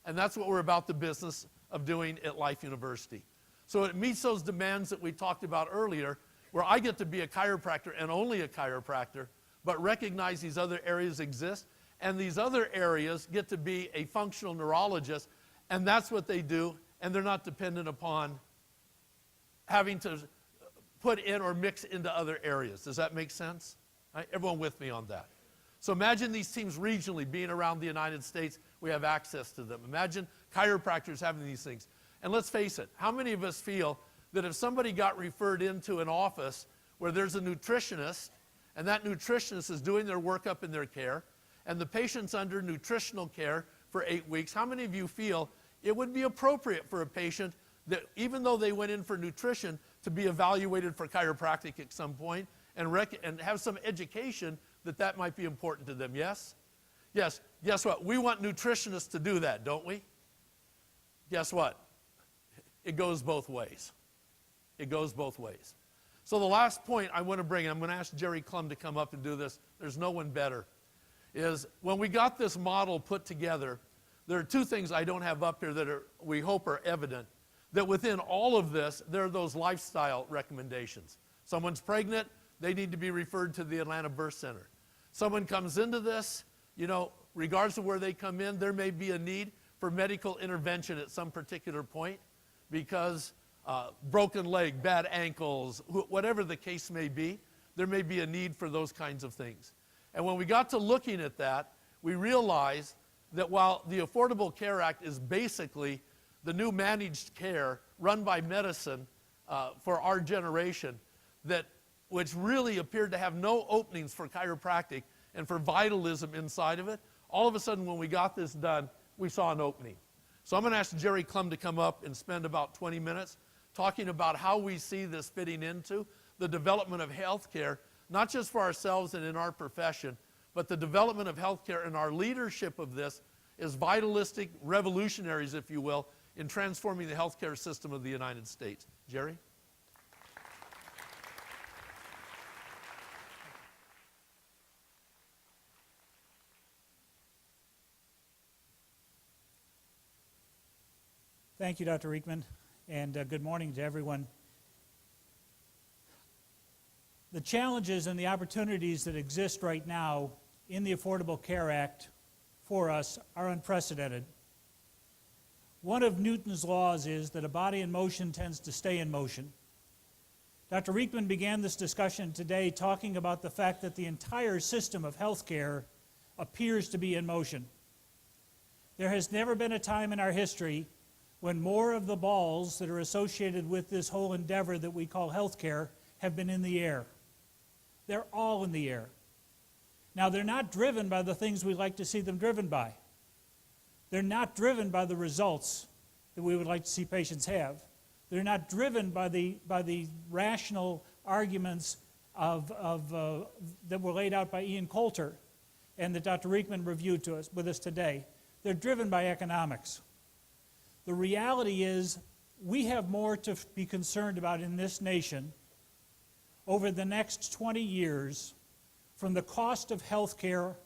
And that's what we're about the business of doing at Life University. So it meets those demands that we talked about earlier, where I get to be a chiropractor and only a chiropractor, but recognize these other areas exist, and these other areas get to be a functional neurologist, and that's what they do, and they're not dependent upon having to put in or mix into other areas. Does that make sense? Right? Everyone with me on that? So imagine these teams regionally being around the United States. We have access to them. Imagine chiropractors having these things. And let's face it, how many of us feel that if somebody got referred into an office where there's a nutritionist, and that nutritionist is doing their workup and their care, and the patient's under nutritional care for 8 weeks, how many of you feel it would be appropriate for a patient that, even though they went in for nutrition, to be evaluated for chiropractic at some point and have some education that might be important to them? Yes? Yes. Guess what? We want nutritionists to do that, don't we? Guess what? It goes both ways. It goes both ways. So the last point I want to bring, and I'm going to ask Jerry Klum to come up and do this, there's no one better, is when we got this model put together, there are 2 things I don't have up here that we hope are evident, that within all of this, there are those lifestyle recommendations. Someone's pregnant, they need to be referred to the Atlanta Birth Center. Someone comes into this, regardless of where they come in, there may be a need for medical intervention at some particular point because broken leg, bad ankles, whatever the case may be, there may be a need for those kinds of things. And when we got to looking at that, we realized that while the Affordable Care Act is basically the new managed care run by medicine for our generation, which really appeared to have no openings for chiropractic and for vitalism inside of it, all of a sudden when we got this done, we saw an opening. So I'm going to ask Jerry Klum to come up and spend about 20 minutes talking about how we see this fitting into the development of healthcare, not just for ourselves and in our profession, but the development of healthcare and our leadership of this is vitalistic revolutionaries, if you will, in transforming the healthcare system of the United States. Jerry? Thank you, Dr. Riekman, and good morning to everyone. The challenges and the opportunities that exist right now in the Affordable Care Act for us are unprecedented. One of Newton's laws is that a body in motion tends to stay in motion. Dr. Riekman began this discussion today talking about the fact that the entire system of healthcare appears to be in motion. There has never been a time in our history when more of the balls that are associated with this whole endeavor that we call healthcare have been in the air. They're all in the air. Now, they're not driven by the things we like to see them driven by. They're not driven by the results that we would like to see patients have. They're not driven by the rational arguments that were laid out by Ian Coulter and that Dr. Riekman reviewed with us today. They're driven by economics. The reality is we have more to be concerned about in this nation over the next 20 years from the cost of health care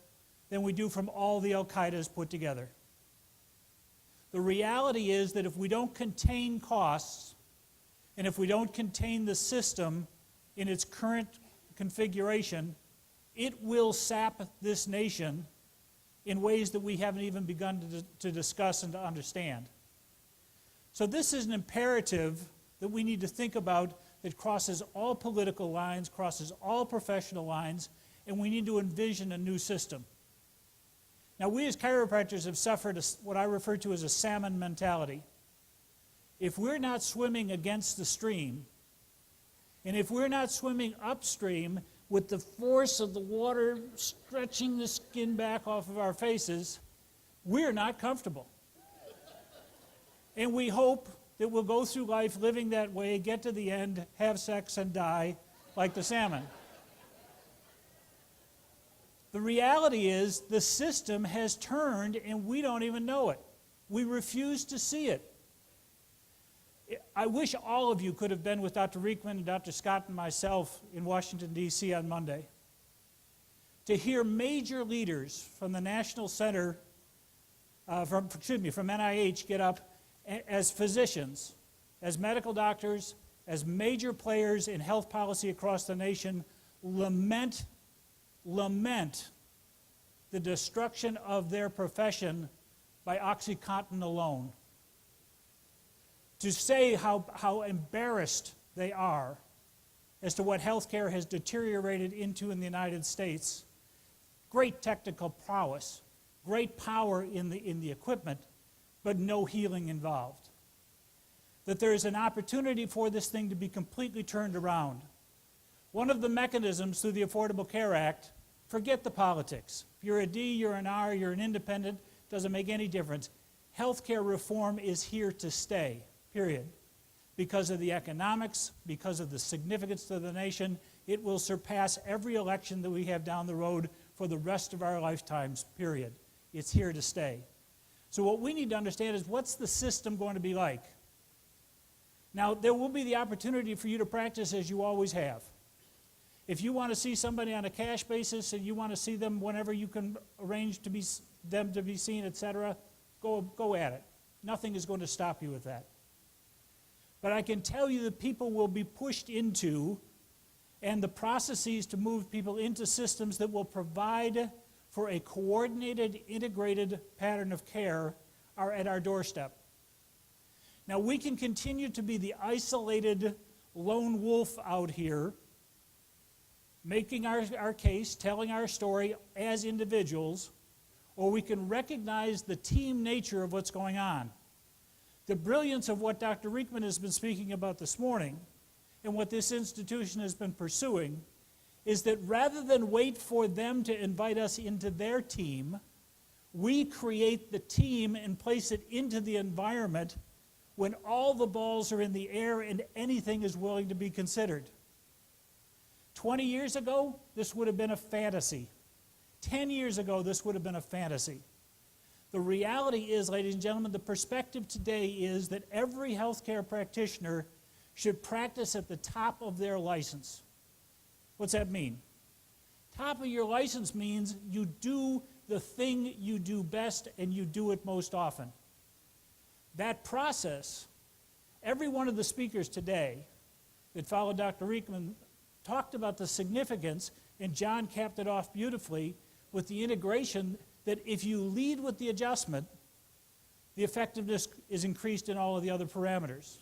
than we do from all the Al-Qaedas put together. The reality is that if we don't contain costs and if we don't contain the system in its current configuration, it will sap this nation in ways that we haven't even begun to discuss and to understand. So this is an imperative that we need to think about that crosses all political lines, crosses all professional lines, and we need to envision a new system. Now, we as chiropractors have suffered what I refer to as a salmon mentality. If we're not swimming against the stream, and if we're not swimming upstream with the force of the water stretching the skin back off of our faces, we're not comfortable. And we hope that we'll go through life living that way, get to the end, have sex, and die like the salmon. The reality is the system has turned and we don't even know it. We refuse to see it. I wish all of you could have been with Dr. Riekman and Dr. Scott and myself in Washington, D.C. on Monday to hear major leaders from the National Center, from NIH get up as physicians, as medical doctors, as major players in health policy across the nation, lament the destruction of their profession by OxyContin alone. To say how embarrassed they are as to what healthcare has deteriorated into in the United States. Great technical prowess, great power in the equipment, but no healing involved. That there is an opportunity for this thing to be completely turned around. One of the mechanisms through the Affordable Care Act, forget the politics. If you're a D, you're an R, you're an independent, doesn't make any difference. Healthcare reform is here to stay, period. Because of the economics, because of the significance to the nation, it will surpass every election that we have down the road for the rest of our lifetimes, period. It's here to stay. So what we need to understand is what's the system going to be like? Now, there will be the opportunity for you to practice as you always have. If you want to see somebody on a cash basis and you want to see them whenever you can arrange them to be seen, etc., go at it. Nothing is going to stop you with that. But I can tell you that people will be pushed into, and the processes to move people into systems that will provide for a coordinated, integrated pattern of care are at our doorstep. Now, we can continue to be the isolated lone wolf out here, making our case, telling our story as individuals, or we can recognize the team nature of what's going on. The brilliance of what Dr. Riekman has been speaking about this morning and what this institution has been pursuing is that rather than wait for them to invite us into their team, we create the team and place it into the environment when all the balls are in the air and anything is willing to be considered. 20 years ago, this would have been a fantasy. 10 years ago, this would have been a fantasy. The reality is, ladies and gentlemen, the perspective today is that every healthcare practitioner should practice at the top of their license. What's that mean? Top of your license means you do the thing you do best and you do it most often. That process, every one of the speakers today that followed Dr. Riekman talked about the significance, and John capped it off beautifully with the integration that if you lead with the adjustment, the effectiveness is increased in all of the other parameters.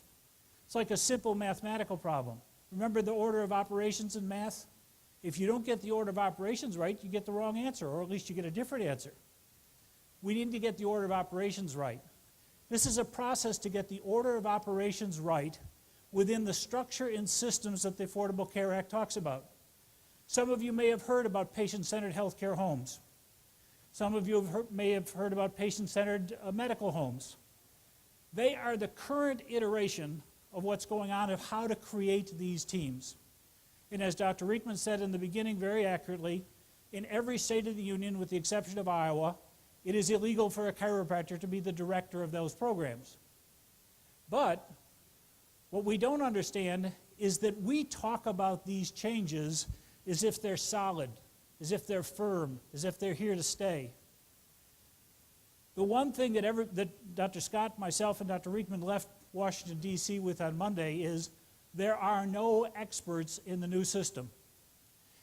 It's like a simple mathematical problem. Remember the order of operations in math? If you don't get the order of operations right, you get the wrong answer, or at least you get a different answer. We need to get the order of operations right. This is a process to get the order of operations right within the structure and systems that the Affordable Care Act talks about. Some of you may have heard about patient-centered healthcare homes. Some of you may have heard about patient-centered medical homes. They are the current iteration of what's going on of how to create these teams. And as Dr. Riekman said in the beginning very accurately, in every state of the union, with the exception of Iowa, it is illegal for a chiropractor to be the director of those programs. But what we don't understand is that we talk about these changes as if they're solid, as if they're firm, as if they're here to stay. The one thing that Dr. Scott, myself, and Dr. Riekman left Washington, D.C. with on Monday is there are no experts in the new system.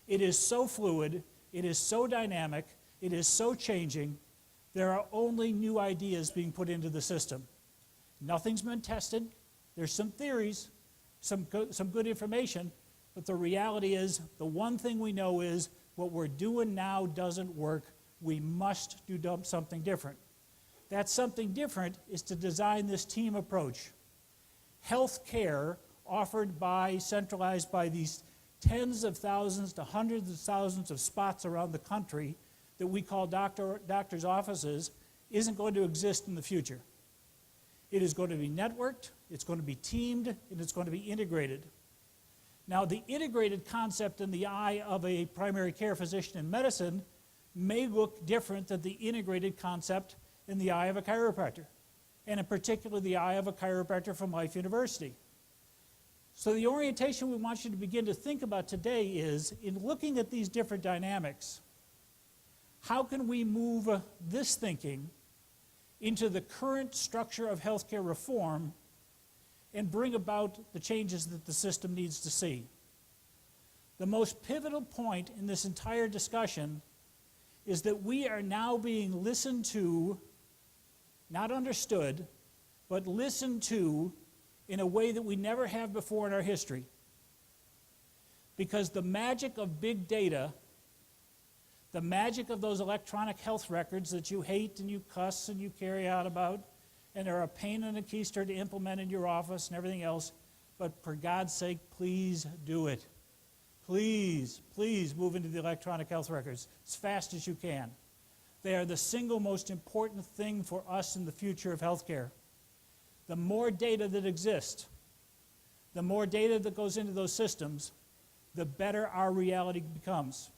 It is so fluid, it is so dynamic, it is so changing, there are only new ideas being put into the system. Nothing's been tested. There's some theories, some good information, but the reality is the one thing we know is what we're doing now doesn't work. We must do something different. That something different is to design this team approach. Health care offered by, centralized by these tens of thousands to hundreds of thousands of spots around the country that we call doctors' offices, isn't going to exist in the future. It is going to be networked, it's going to be teamed, and it's going to be integrated. Now, the integrated concept in the eye of a primary care physician in medicine may look different than the integrated concept in the eye of a chiropractor, and in particular the eye of a chiropractor from Life University. So the orientation we want you to begin to think about today is, in looking at these different dynamics, how can we move this thinking into the current structure of healthcare reform and bring about the changes that the system needs to see? The most pivotal point in this entire discussion is that we are now being listened to, not understood, but listened to in a way that we never have before in our history. Because the magic of big data, the magic of those electronic health records that you hate and you cuss and you carry out about, and are a pain in the keister to implement in your office and everything else, but for God's sake, please do it. Please, please move into the electronic health records as fast as you can. They are the single most important thing for us in the future of healthcare. The more data that exists, the more data that goes into those systems, the better our reality becomes.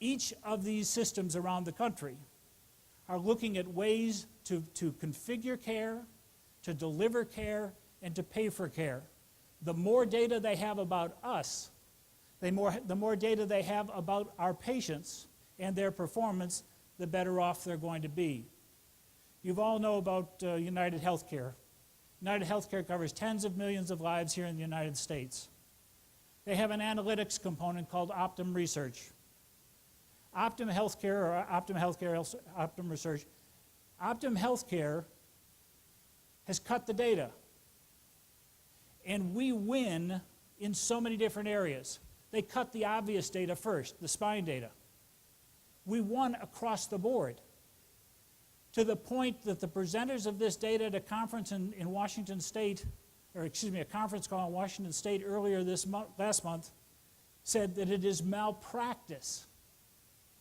Each of these systems around the country are looking at ways to configure care, to deliver care, and to pay for care. The more data they have about us, the more data they have about our patients and their performance, the better off they're going to be. You all know about United Healthcare. United Healthcare covers tens of millions of lives here in the United States. They have an analytics component called Optum Research. Optum Healthcare, or Optum Healthcare, Optum Research, Optum Healthcare has cut the data. And we win in so many different areas. They cut the obvious data first, the spine data. We won across the board, to the point that the presenters of this data at a conference in Washington State, or excuse me, a conference call in Washington State earlier last month, said that it is malpractice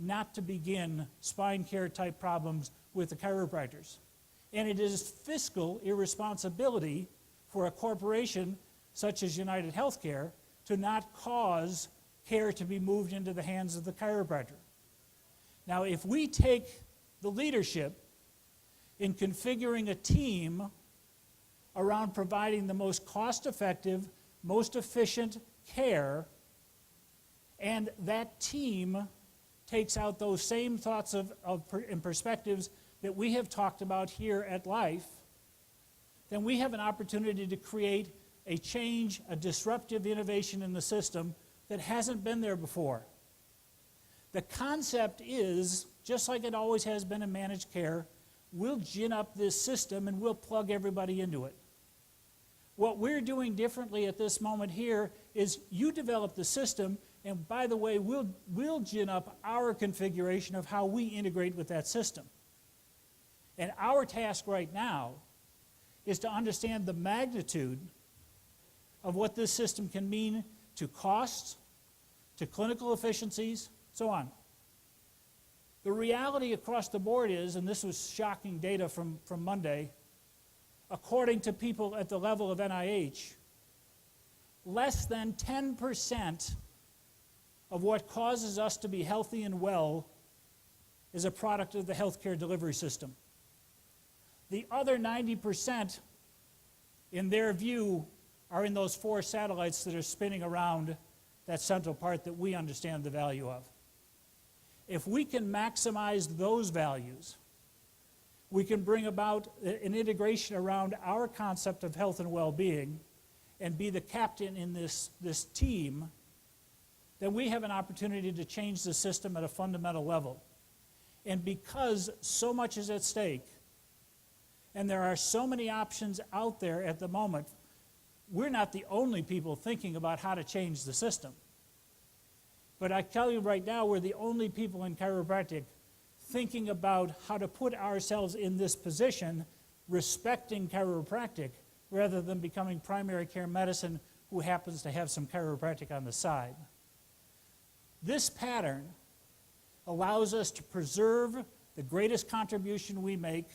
not to begin spine care type problems with the chiropractors. And it is fiscal irresponsibility for a corporation such as United Healthcare to not cause care to be moved into the hands of the chiropractor. Now, if we take the leadership in configuring a team around providing the most cost-effective, most efficient care, and that team takes out those same thoughts and perspectives that we have talked about here at Life, then we have an opportunity to create a change, a disruptive innovation in the system that hasn't been there before. The concept is, just like it always has been in managed care, we'll gin up this system and we'll plug everybody into it. What we're doing differently at this moment here is you develop the system, and by the way, we'll gin up our configuration of how we integrate with that system. And our task right now is to understand the magnitude of what this system can mean to costs, to clinical efficiencies, so on. The reality across the board is, and this was shocking data from Monday, according to people at the level of NIH, less than 10% of what causes us to be healthy and well is a product of the healthcare delivery system. The other 90%, in their view, are in those 4 satellites that are spinning around that central part that we understand the value of. If we can maximize those values, we can bring about an integration around our concept of health and well-being and be the captain in this team, then we have an opportunity to change the system at a fundamental level. And because so much is at stake, and there are so many options out there at the moment, we're not the only people thinking about how to change the system. But I tell you right now, we're the only people in chiropractic thinking about how to put ourselves in this position, respecting chiropractic, rather than becoming primary care medicine who happens to have some chiropractic on the side. This pattern allows us to preserve the greatest contribution we make,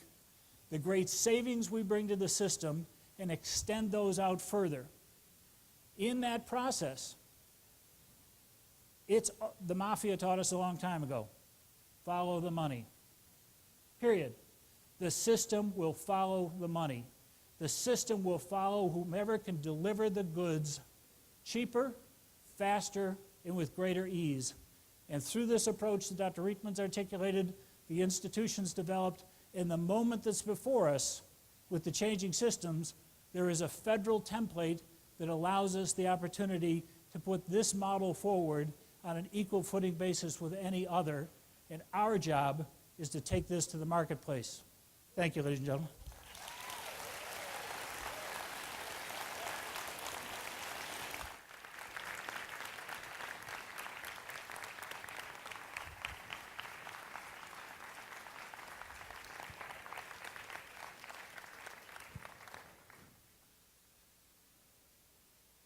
the great savings we bring to the system, and extend those out further. In that process, the mafia taught us a long time ago, follow the money. Period. The system will follow the money. The system will follow whomever can deliver the goods cheaper, faster, and with greater ease. And through this approach that Dr. Riekman's articulated, the institutions developed, in the moment that's before us with the changing systems, there is a federal template that allows us the opportunity to put this model forward on an equal footing basis with any other, and our job is to take this to the marketplace. Thank you, ladies and gentlemen.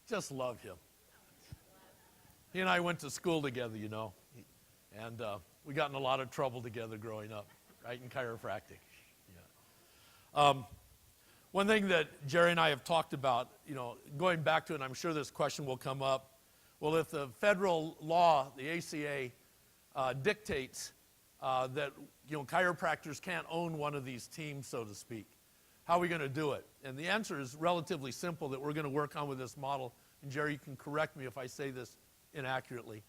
Just love him. He and I went to school together, you know, and we got in a lot of trouble together growing up, right, in chiropractic. Yeah. One thing that Jerry and I have talked about, you know, going back to it, and I'm sure this question will come up, well, if the federal law, the ACA, dictates that, you know, chiropractors can't own one of these teams, so to speak, how are we going to do it? And the answer is relatively simple that we're going to work on with this model. And Jerry, you can correct me if I say this inaccurately.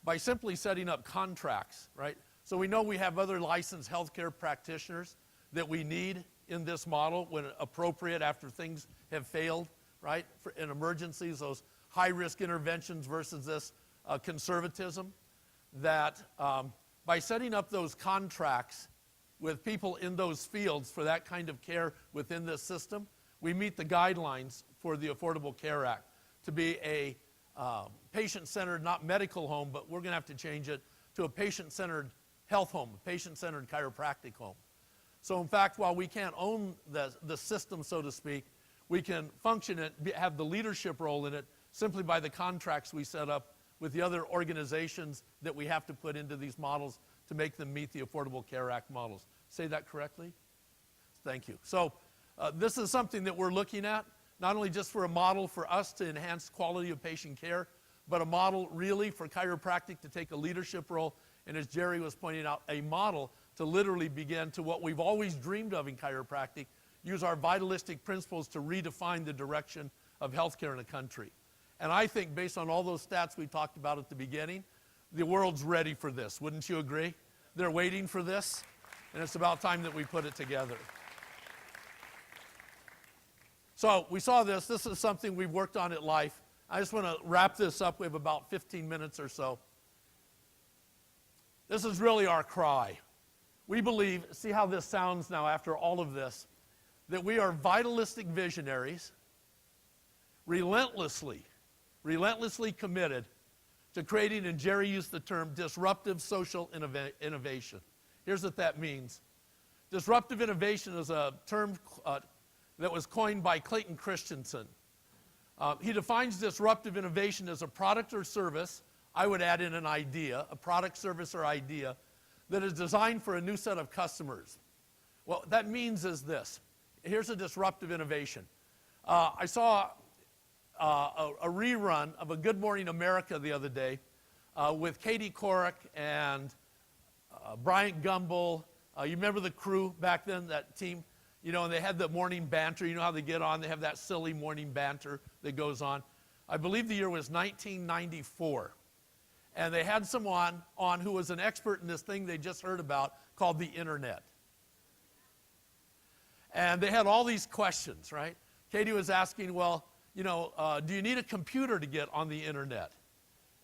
By simply setting up contracts, right? So we know we have other licensed healthcare practitioners that we need in this model when appropriate after things have failed, right? In emergencies, those high-risk interventions versus this conservatism. That by setting up those contracts with people in those fields for that kind of care within this system, we meet the guidelines for the Affordable Care Act to be a patient-centered, not medical home, but we're going to have to change it to a patient-centered health home, a patient-centered chiropractic home. So in fact, while we can't own the system, so to speak, we can function it, have the leadership role in it simply by the contracts we set up with the other organizations that we have to put into these models to make them meet the Affordable Care Act models. Say that correctly? Thank you. So this is something that we're looking at. not only just for a model for us to enhance quality of patient care, but a model really for chiropractic to take a leadership role, and as Jerry was pointing out, a model to literally begin to what we've always dreamed of in chiropractic, use our vitalistic principles to redefine the direction of healthcare in a country. And I think based on all those stats we talked about at the beginning, the world's ready for this. Wouldn't you agree? They're waiting for this, and it's about time that we put it together. So we saw this. This is something we've worked on at Life. I just want to wrap this up. We have about 15 minutes or so. This is really our cry. We believe, see how this sounds now after all of this, that we are vitalistic visionaries, relentlessly committed to creating, and Jerry used the term, disruptive social innovation. Here's what that means. Disruptive innovation is a term that was coined by Clayton Christensen. He defines disruptive innovation as a product or service, I would add in an idea, a product, service, or idea, that is designed for a new set of customers. What that means is this. Here's a disruptive innovation. I saw a rerun of a Good Morning America the other day with Katie Couric and Bryant Gumbel. You remember the crew back then, that team? You know, and they had the morning banter. You know how they get on? They have that silly morning banter that goes on. I believe the year was 1994. And they had someone on who was an expert in this thing they just heard about called the internet. And they had all these questions, right? Katie was asking, well, you know, do you need a computer to get on the internet?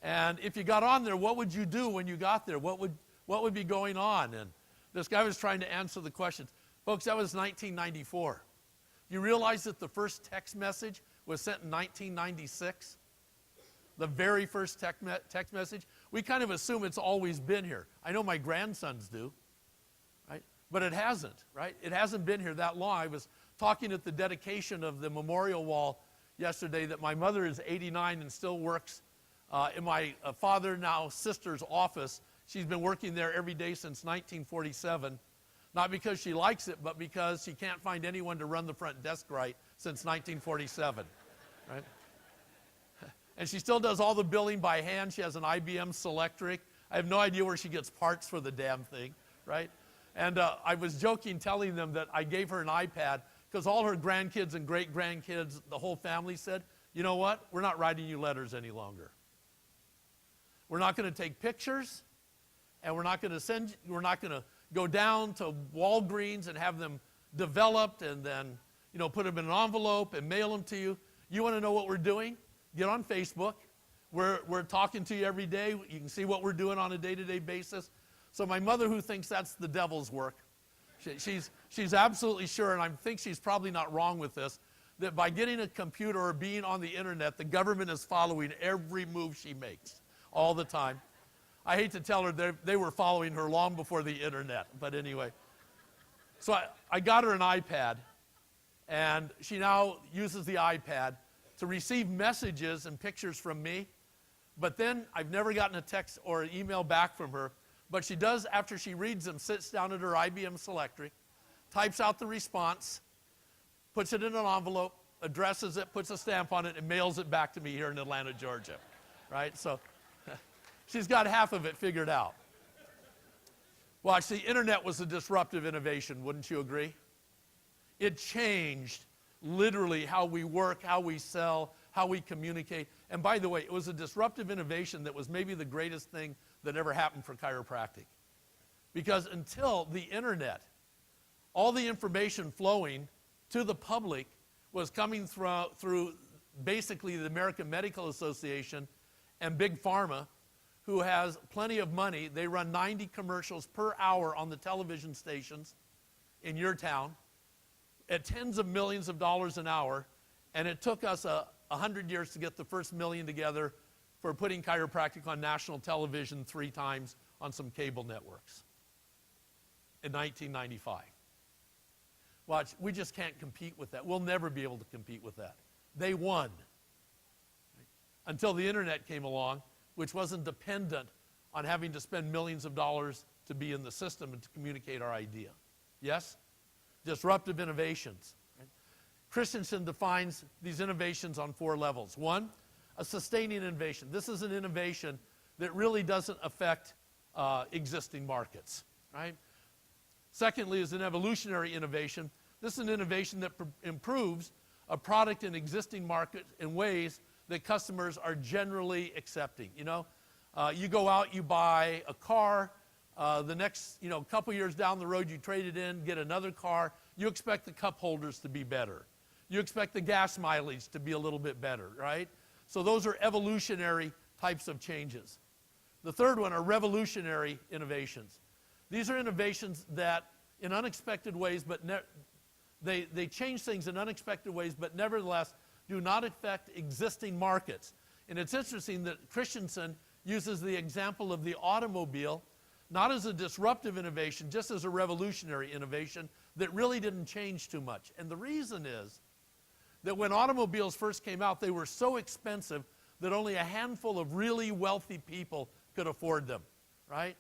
And if you got on there, what would you do when you got there? What would be going on? And this guy was trying to answer the questions. Folks, that was 1994. You realize that the first text message was sent in 1996? The very first text message? We kind of assume it's always been here. I know my grandsons do, right? But it hasn't, right? It hasn't been here that long. I was talking at the dedication of the memorial wall yesterday that my mother is 89 and still works in my father, now sister's office. She's been working there every day since 1947. Not because she likes it, but because she can't find anyone to run the front desk right since 1947, right? And she still does all the billing by hand. She has an IBM Selectric. I have no idea where she gets parts for the damn thing, right? And I was joking telling them that I gave her an iPad because all her grandkids and great-grandkids, the whole family said, you know what? We're not writing you letters any longer. We're not going to take pictures, and we're not going to go down to Walgreens and have them developed and then, you know, put them in an envelope and mail them to you. You want to know what we're doing? Get on Facebook. We're talking to you every day. You can see what we're doing on a day-to-day basis. So my mother, who thinks that's the devil's work, she's absolutely sure, and I think she's probably not wrong with this, that by getting a computer or being on the internet, the government is following every move she makes all the time. I hate to tell her they were following her long before the internet, but anyway. So I got her an iPad, and she now uses the iPad to receive messages and pictures from me, but then I've never gotten a text or an email back from her, but she does, after she reads them, sits down at her IBM Selectric, types out the response, puts it in an envelope, addresses it, puts a stamp on it, and mails it back to me here in Atlanta, Georgia, right? So she's got half of it figured out. Watch, the internet was a disruptive innovation, wouldn't you agree? It changed literally how we work, how we sell, how we communicate. And by the way, it was a disruptive innovation that was maybe the greatest thing that ever happened for chiropractic. Because until the internet, all the information flowing to the public was coming through basically the American Medical Association and Big Pharma, who has plenty of money. They run 90 commercials per hour on the television stations in your town at tens of millions of dollars an hour, and it took us 100 years to get the first million together for putting chiropractic on national television 3 times on some cable networks in 1995. Watch, we just can't compete with that. We'll never be able to compete with that. They won. Until the internet came along, which wasn't dependent on having to spend millions of dollars to be in the system and to communicate our idea. Yes? Disruptive innovations. Right? Christensen defines these innovations on 4 levels. 1, a sustaining innovation. This is an innovation that really doesn't affect existing markets, right? Secondly is an evolutionary innovation. This is an innovation that improves a product in existing markets in ways that customers are generally accepting. You know, you go out, you buy a car, the next, couple years down the road, you trade it in, get another car. You expect the cup holders to be better. You expect the gas mileage to be a little bit better, right? So those are evolutionary types of changes. The third one are revolutionary innovations. These are innovations that, in unexpected ways, but they change things in unexpected ways, but nevertheless do not affect existing markets. And it's interesting that Christensen uses the example of the automobile not as a disruptive innovation, just as a revolutionary innovation that really didn't change too much. And the reason is that when automobiles first came out, they were so expensive that only a handful of really wealthy people could afford them, right?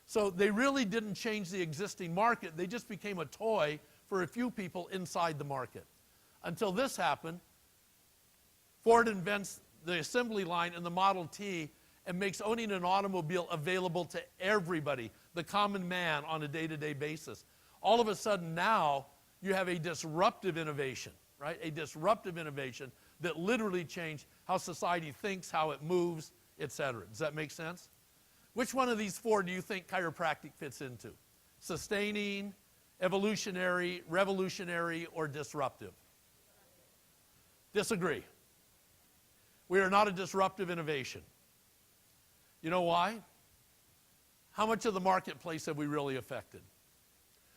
So they really didn't change the existing market. They just became a toy for a few people inside the market. Until this happened, Ford invents the assembly line in the Model T and makes owning an automobile available to everybody, the common man, on a day-to-day basis. All of a sudden now, you have a disruptive innovation, right? A disruptive innovation that literally changed how society thinks, how it moves, etc. Does that make sense? Which one of these 4 do you think chiropractic fits into? Sustaining, evolutionary, revolutionary, or disruptive? Disagree. We are not a disruptive innovation. You know why? How much of the marketplace have we really affected?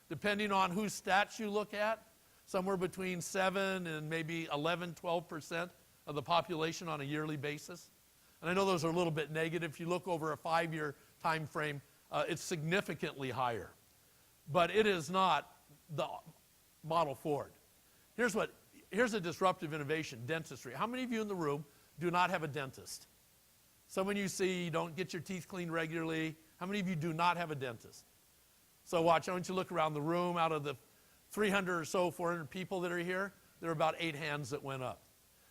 Depending on whose stats you look at, somewhere between 7 and maybe 11, 12% of the population on a yearly basis. And I know those are a little bit negative. If you look over a 5-year time frame, it's significantly higher. But it is not the Model Ford. Here's a disruptive innovation, dentistry. How many of you in the room do not have a dentist? Someone you see, don't get your teeth cleaned regularly. How many of you do not have a dentist? So watch, I want you to look around the room. Out of the 300 or so, 400 people that are here, there are about 8 hands that went up.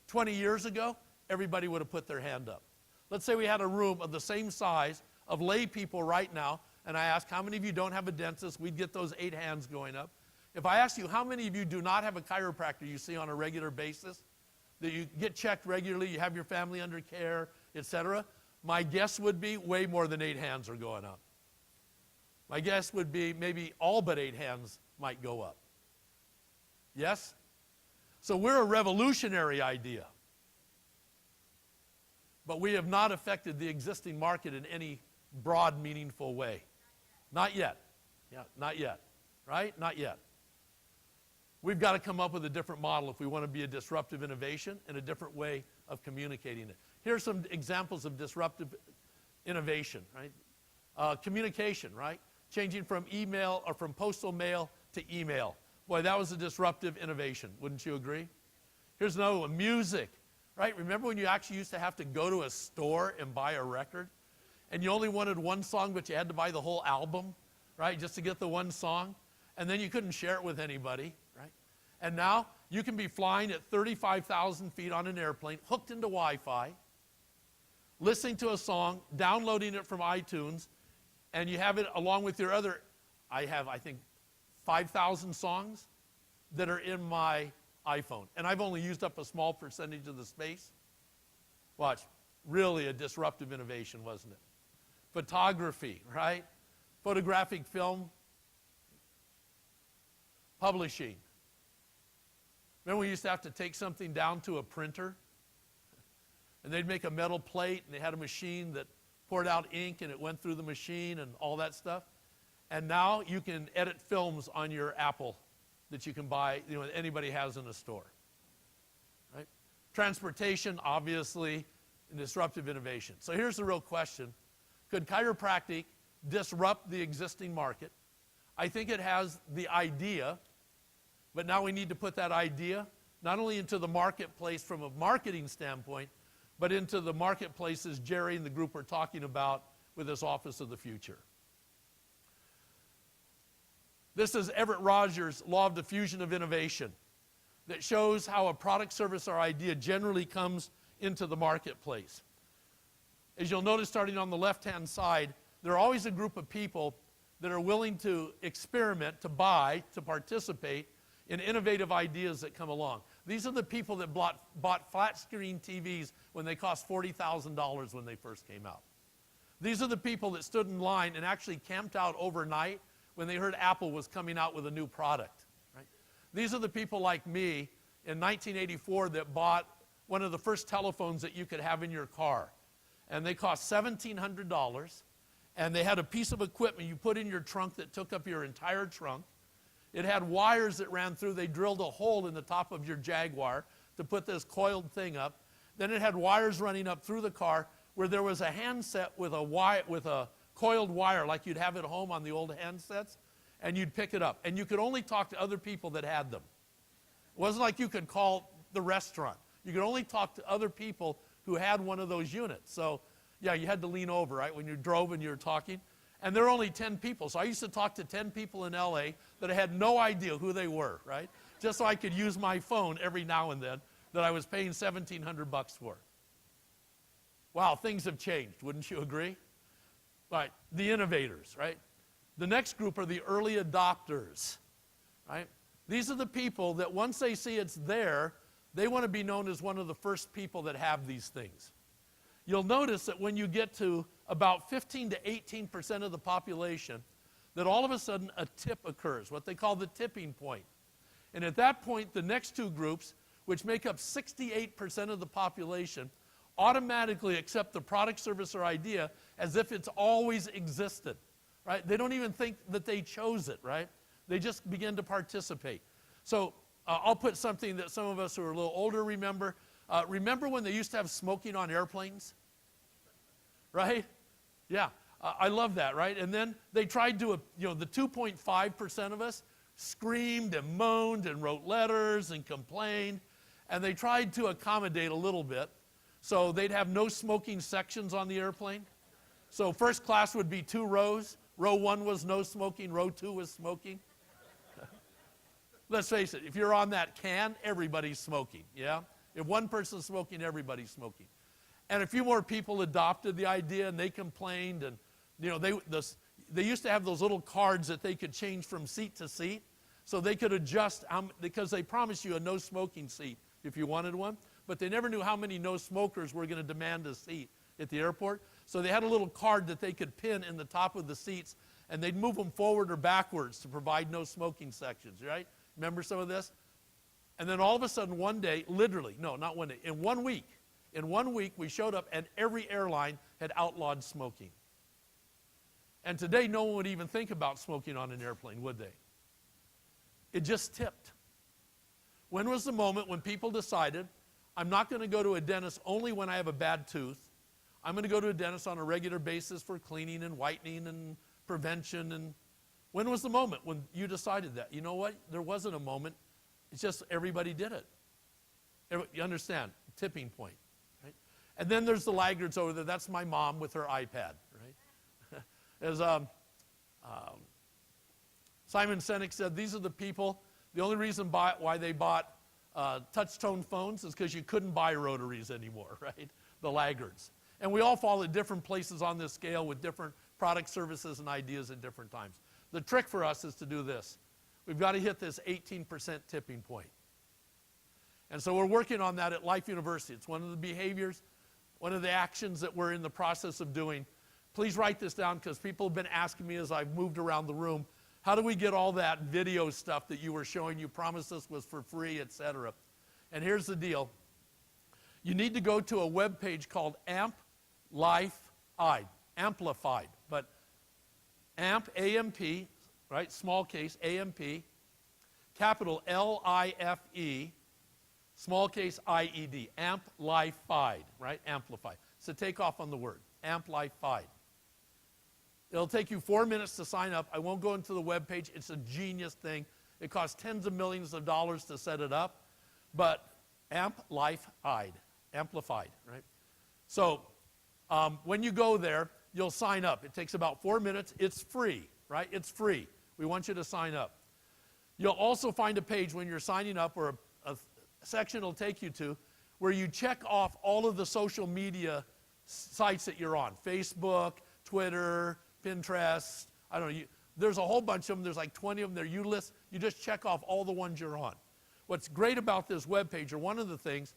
20 years ago, everybody would have put their hand up. Let's say we had a room of the same size of lay people right now, and I ask how many of you don't have a dentist, we'd get those 8 hands going up. If I ask you how many of you do not have a chiropractor you see on a regular basis, that you get checked regularly, you have your family under care, etc., my guess would be way more than 8 hands are going up. My guess would be maybe all but 8 hands might go up. Yes? So we're a revolutionary idea. But we have not affected the existing market in any broad, meaningful way. Not yet. Yeah, not yet. Right? Not yet. We've got to come up with a different model if we want to be a disruptive innovation and a different way of communicating it. Here are some examples of disruptive innovation, right? Communication, right? Changing from email or from postal mail to email. Boy, that was a disruptive innovation. Wouldn't you agree? Here's another one, music, right? Remember when you actually used to have to go to a store and buy a record? And you only wanted one song, but you had to buy the whole album, right? Just to get the one song. And then you couldn't share it with anybody, right? And now you can be flying at 35,000 feet on an airplane, hooked into Wi-Fi, listening to a song, downloading it from iTunes, and you have it along with your other, I think, 5,000 songs that are in my iPhone. And I've only used up a small percentage of the space. Watch, really a disruptive innovation, wasn't it? Photography, right? Photographic film, publishing. Remember we used to have to take something down to a printer? And they'd make a metal plate, and they had a machine that poured out ink, and it went through the machine and all that stuff. And now you can edit films on your Apple that you can buy, anybody has in a store. Right? Transportation, obviously, and disruptive innovation. So here's the real question. Could chiropractic disrupt the existing market? I think it has the idea, but now we need to put that idea not only into the marketplace from a marketing standpoint, but into the marketplaces Jerry and the group are talking about with this Office of the Future. This is Everett Rogers' Law of Diffusion of Innovation. that shows how a product, service, or idea generally comes into the marketplace. As you'll notice, starting on the left-hand side, there are always a group of people that are willing to experiment, to buy, to participate in innovative ideas that come along. These are the people that bought flat-screen TVs when they cost $40,000 when they first came out. These are the people that stood in line and actually camped out overnight when they heard Apple was coming out with a new product. Right? These are the people like me in 1984 that bought one of the first telephones that you could have in your car. And they cost $1,700. And they had a piece of equipment you put in your trunk that took up your entire trunk. It had wires that ran through. They drilled a hole in the top of your Jaguar to put this coiled thing up. Then it had wires running up through the car where there was a handset with a coiled wire like you'd have at home on the old handsets, and you'd pick it up. And you could only talk to other people that had them. It wasn't like you could call the restaurant. You could only talk to other people who had one of those units. So, yeah, you had to lean over, right, when you drove and you were talking. And there were only 10 people. So I used to talk to 10 people in LA that I had no idea who they were, right? Just so I could use my phone every now and then that I was paying $1,700 for. Wow, things have changed, wouldn't you agree? Right, the innovators, right? The next group are the early adopters, right? These are the people that once they see it's there, they want to be known as one of the first people that have these things. You'll notice that when you get to about 15 to 18% of the population, that all of a sudden a tip occurs, what they call the tipping point. And at that point, the next two groups, which make up 68% of the population, automatically accept the product, service, or idea as if it's always existed, right? They don't even think that they chose it, right? They just begin to participate. So I'll put something that some of us who are a little older remember. Remember when they used to have smoking on airplanes? Right? Yeah, I love that, right? And then they tried to, the 2.5% of us screamed and moaned and wrote letters and complained, and they tried to accommodate a little bit. So they'd have no smoking sections on the airplane. So first class would be 2 rows. Row 1 was no smoking, row 2 was smoking. Let's face it, if you're on that can, everybody's smoking, yeah? If one person's smoking, everybody's smoking. And a few more people adopted the idea, and they complained, and they used to have those little cards that they could change from seat to seat, so they could adjust, because they promised you a no smoking seat if you wanted one, but they never knew how many no smokers were going to demand a seat at the airport. So they had a little card that they could pin in the top of the seats, and they'd move them forward or backwards to provide no smoking sections, right? Remember some of this? And then all of a sudden one day, literally, no, not one day, in 1 week we showed up and every airline had outlawed smoking. And today no one would even think about smoking on an airplane, would they? It just tipped. When was the moment when people decided, I'm not going to go to a dentist only when I have a bad tooth. I'm going to go to a dentist on a regular basis for cleaning and whitening and prevention. And when was the moment when you decided that? You know what? There wasn't a moment. It's just everybody did it. You understand? Tipping point. Right? And then there's the laggards over there. That's my mom with her iPad. Right? As Simon Sinek said, these are the people, the only reason why they bought touch-tone phones is because you couldn't buy rotaries anymore, right? The laggards. And we all fall at different places on this scale with different product, services, and ideas at different times. The trick for us is to do this. We've got to hit this 18% tipping point. And so we're working on that at Life University. It's one of the behaviors, one of the actions that we're in the process of doing. Please write this down because people have been asking me as I've moved around the room, how do we get all that video stuff that you were showing, you promised us was for free, etc. And here's the deal. You need to go to a web page called Amplified, but AMP, A-M-P, right, small case, A-M-P, capital L-I-F-E, small case I-E-D, Amplified, right, Amplified. So take off on the word, Amplified. It'll take you 4 minutes to sign up. I won't go into the web page. It's a genius thing. It costs tens of millions of dollars to set it up, but Amplified, right? So when you go there, you'll sign up. It takes about 4 minutes. It's free, right? It's free. We want you to sign up. You'll also find a page when you're signing up or a section will take you to, where you check off all of the social media sites that you're on. Facebook, Twitter, Pinterest, I don't know. There's a whole bunch of them. There's like 20 of them there. You just check off all the ones you're on. What's great about this webpage, or one of the things,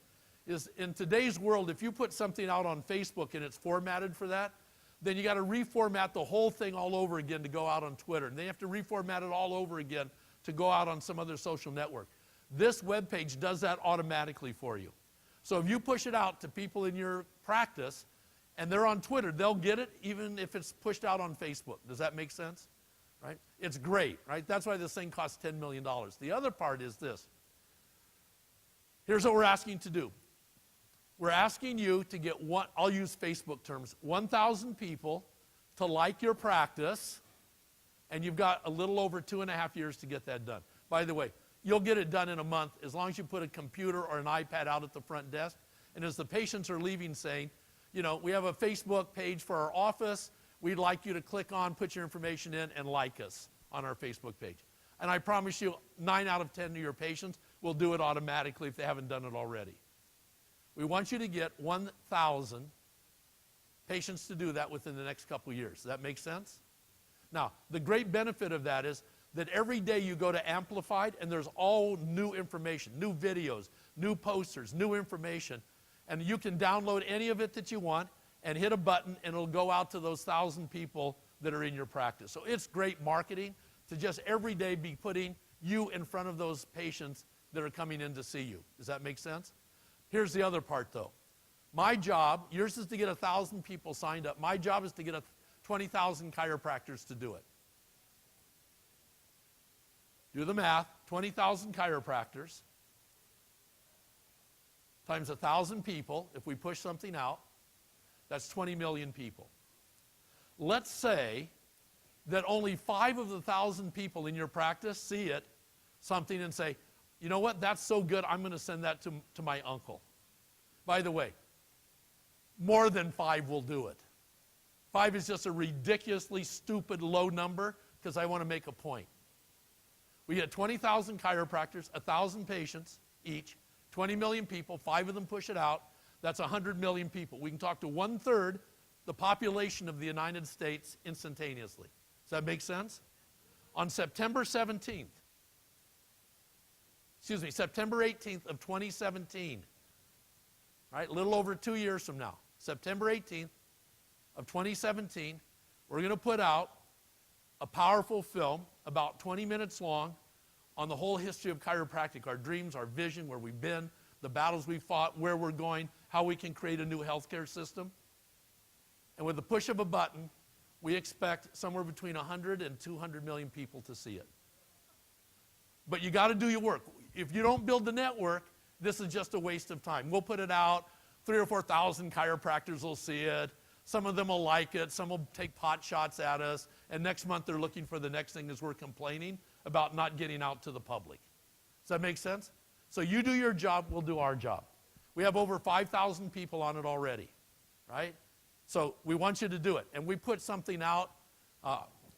is in today's world, if you put something out on Facebook and it's formatted for that, then you got to reformat the whole thing all over again to go out on Twitter. And they have to reformat it all over again to go out on some other social network. This webpage does that automatically for you. So if you push it out to people in your practice and they're on Twitter, they'll get it even if it's pushed out on Facebook. Does that make sense? Right? It's great, right? That's why this thing costs $10 million. The other part is this. Here's what we're asking to do. We're asking you to get I'll use Facebook terms, 1,000 people to like your practice, and you've got a little over 2.5 years to get that done. By the way, you'll get it done in a month as long as you put a computer or an iPad out at the front desk. And as the patients are leaving saying, you know, we have a Facebook page for our office. We'd like you to click on, put your information in, and like us on our Facebook page. And I promise you, 9 out of 10 of your patients will do it automatically if they haven't done it already. We want you to get 1,000 patients to do that within the next couple of years. Does that make sense? Now, the great benefit of that is that every day you go to Amplified and there's all new information, new videos, new posters, new information, and you can download any of it that you want and hit a button and it'll go out to those 1,000 people that are in your practice. So it's great marketing to just every day be putting you in front of those patients that are coming in to see you. Does that make sense? Here's the other part though. My job, yours is to get 1,000 people signed up. My job is to get 20,000 chiropractors to do it. Do the math, 20,000 chiropractors times 1,000 people, if we push something out, that's 20 million people. Let's say that only 5 of the 1,000 people in your practice see it, something, and say, you know what, that's so good, I'm going to send that to my uncle. By the way, more than 5 will do it. 5 is just a ridiculously stupid low number because I want to make a point. We get 20,000 chiropractors, 1,000 patients each, 20 million people, 5 of them push it out. That's 100 million people. We can talk to 1/3 the population of the United States instantaneously. Does that make sense? On September 18th of 2017, right, a little over 2 years from now, September 18th of 2017, we're going to put out a powerful film about 20 minutes long on the whole history of chiropractic, our dreams, our vision, where we've been, the battles we fought, where we're going, how we can create a new healthcare system. And with the push of a button, we expect somewhere between 100 and 200 million people to see it. But you got to do your work. If you don't build the network, this is just a waste of time. We'll put it out, 3,000 or 4,000 chiropractors will see it. Some of them will like it, some will take pot shots at us, and next month they're looking for the next thing as we're complaining about not getting out to the public. Does that make sense? So you do your job, we'll do our job. We have over 5,000 people on it already, right? So we want you to do it. And we put something out,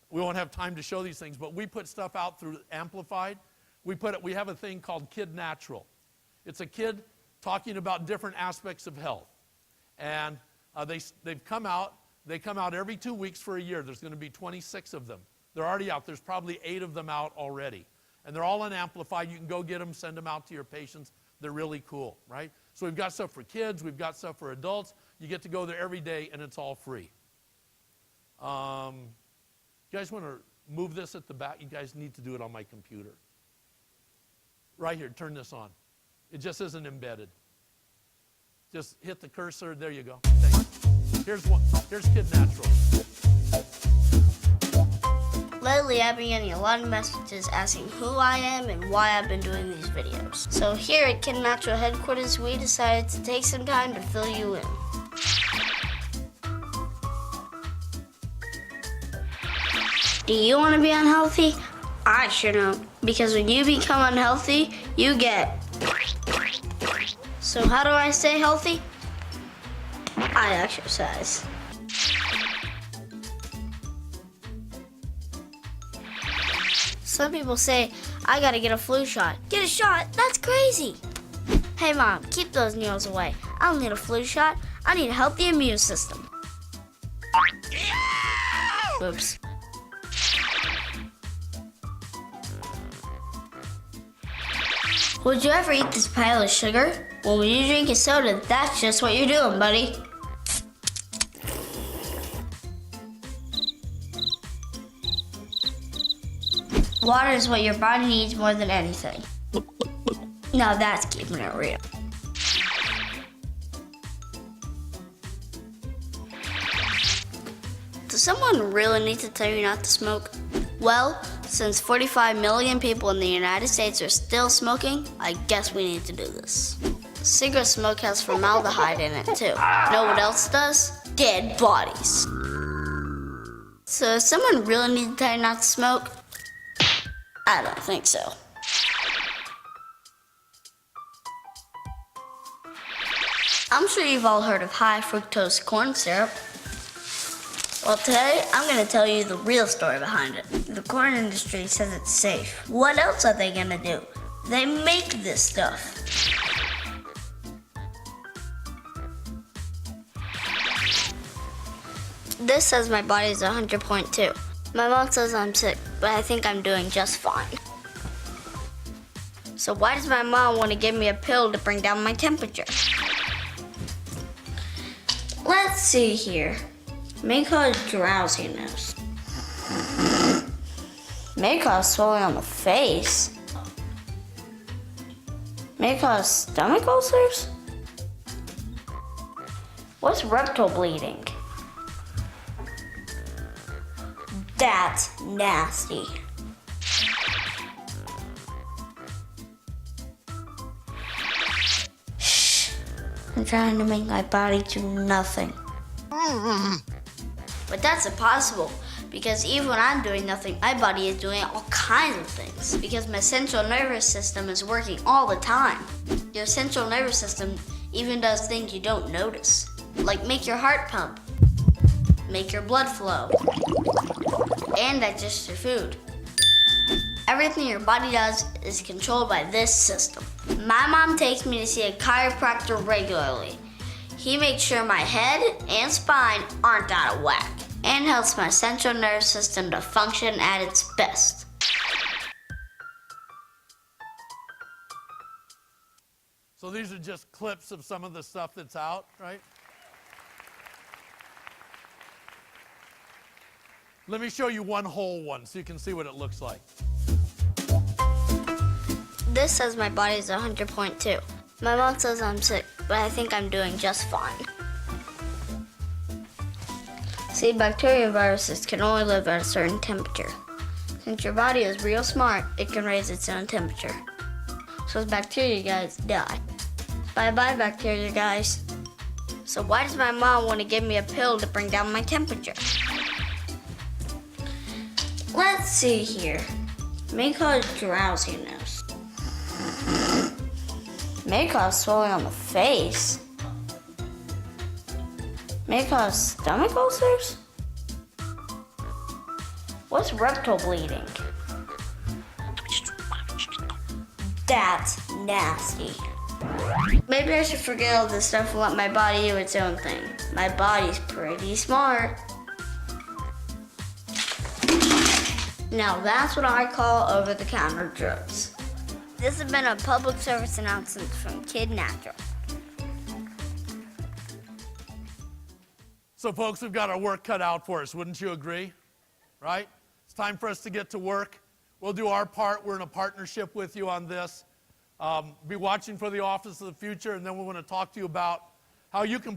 we won't have time to show these things, but we put stuff out through Amplified. We have a thing called Kid Natural. It's a kid talking about different aspects of health. And they've come out. They come out every 2 weeks for a year. There's going to be 26 of them. They're already out. There's probably 8 of them out already. And they're all on Amplified. You can go get them, send them out to your patients. They're really cool, right? So we've got stuff for kids. We've got stuff for adults. You get to go there every day, and it's all free. You guys want to move this at the back? You guys need to do it on my computer. Right here, turn this on. It just isn't embedded. Just hit the cursor. There you go. Thanks. Here's Kid Natural. Lately, I've been getting a lot of messages asking who I am and why I've been doing these videos. So here at Kid Natural headquarters, we decided to take some time to fill you in. Do you want to be unhealthy? I sure don't, because when you become unhealthy, you get. So how do I stay healthy? I exercise. Some people say, I gotta get a flu shot. Get a shot? That's crazy. Hey Mom, keep those needles away. I don't need a flu shot. I need a healthy immune system. Oops. Would you ever eat this pile of sugar? Well, when you drink a soda, that's just what you're doing, buddy. Water is what your body needs more than anything. Now that's keeping it real. Does someone really need to tell you not to smoke? Well, since 45 million people in the United States are still smoking, I guess we need to do this. Cigarette smoke has formaldehyde in it too. Know what else does? Dead bodies. So does someone really need to tell you not to smoke? I don't think so. I'm sure you've all heard of high fructose corn syrup. Well, today I'm going to tell you the real story behind it. The corn industry says it's safe. What else are they going to do? They make this stuff. This says my body is 100.2. My mom says I'm sick, but I think I'm doing just fine. So why does my mom want to give me a pill to bring down my temperature? Let's see here. May cause drowsiness. May cause swelling on the face. May cause stomach ulcers. What's rectal bleeding? That's nasty. Shh. I'm trying to make my body do nothing. But that's impossible, because even when I'm doing nothing, my body is doing all kinds of things, because my central nervous system is working all the time. Your central nervous system even does things you don't notice, like make your heart pump, make your blood flow, and digest your food. Everything your body does is controlled by this system. My mom takes me to see a chiropractor regularly. He makes sure my head and spine aren't out of whack and helps my central nervous system to function at its best. So these are just clips of some of the stuff that's out, right? Let me show you one whole one so you can see what it looks like. This says my body is 100.2. My mom says I'm sick, but I think I'm doing just fine. See, bacteria and viruses can only live at a certain temperature. Since your body is real smart, it can raise its own temperature. So the bacteria guys die. Bye-bye, bacteria guys. So why does my mom want to give me a pill to bring down my temperature? Let's see here. May cause drowsiness. May cause swelling on the face. May cause stomach ulcers. What's rectal bleeding? That's nasty. Maybe I should forget all this stuff and let my body do its own thing. My body's pretty smart. Now that's what I call over-the-counter drugs. This has been a public service announcement from Kid Natural. So folks, we've got our work cut out for us, wouldn't you agree? Right? It's time for us to get to work. We'll do our part. We're in a partnership with you on this. Be watching for the Office of the Future, and then we want to talk to you about how you can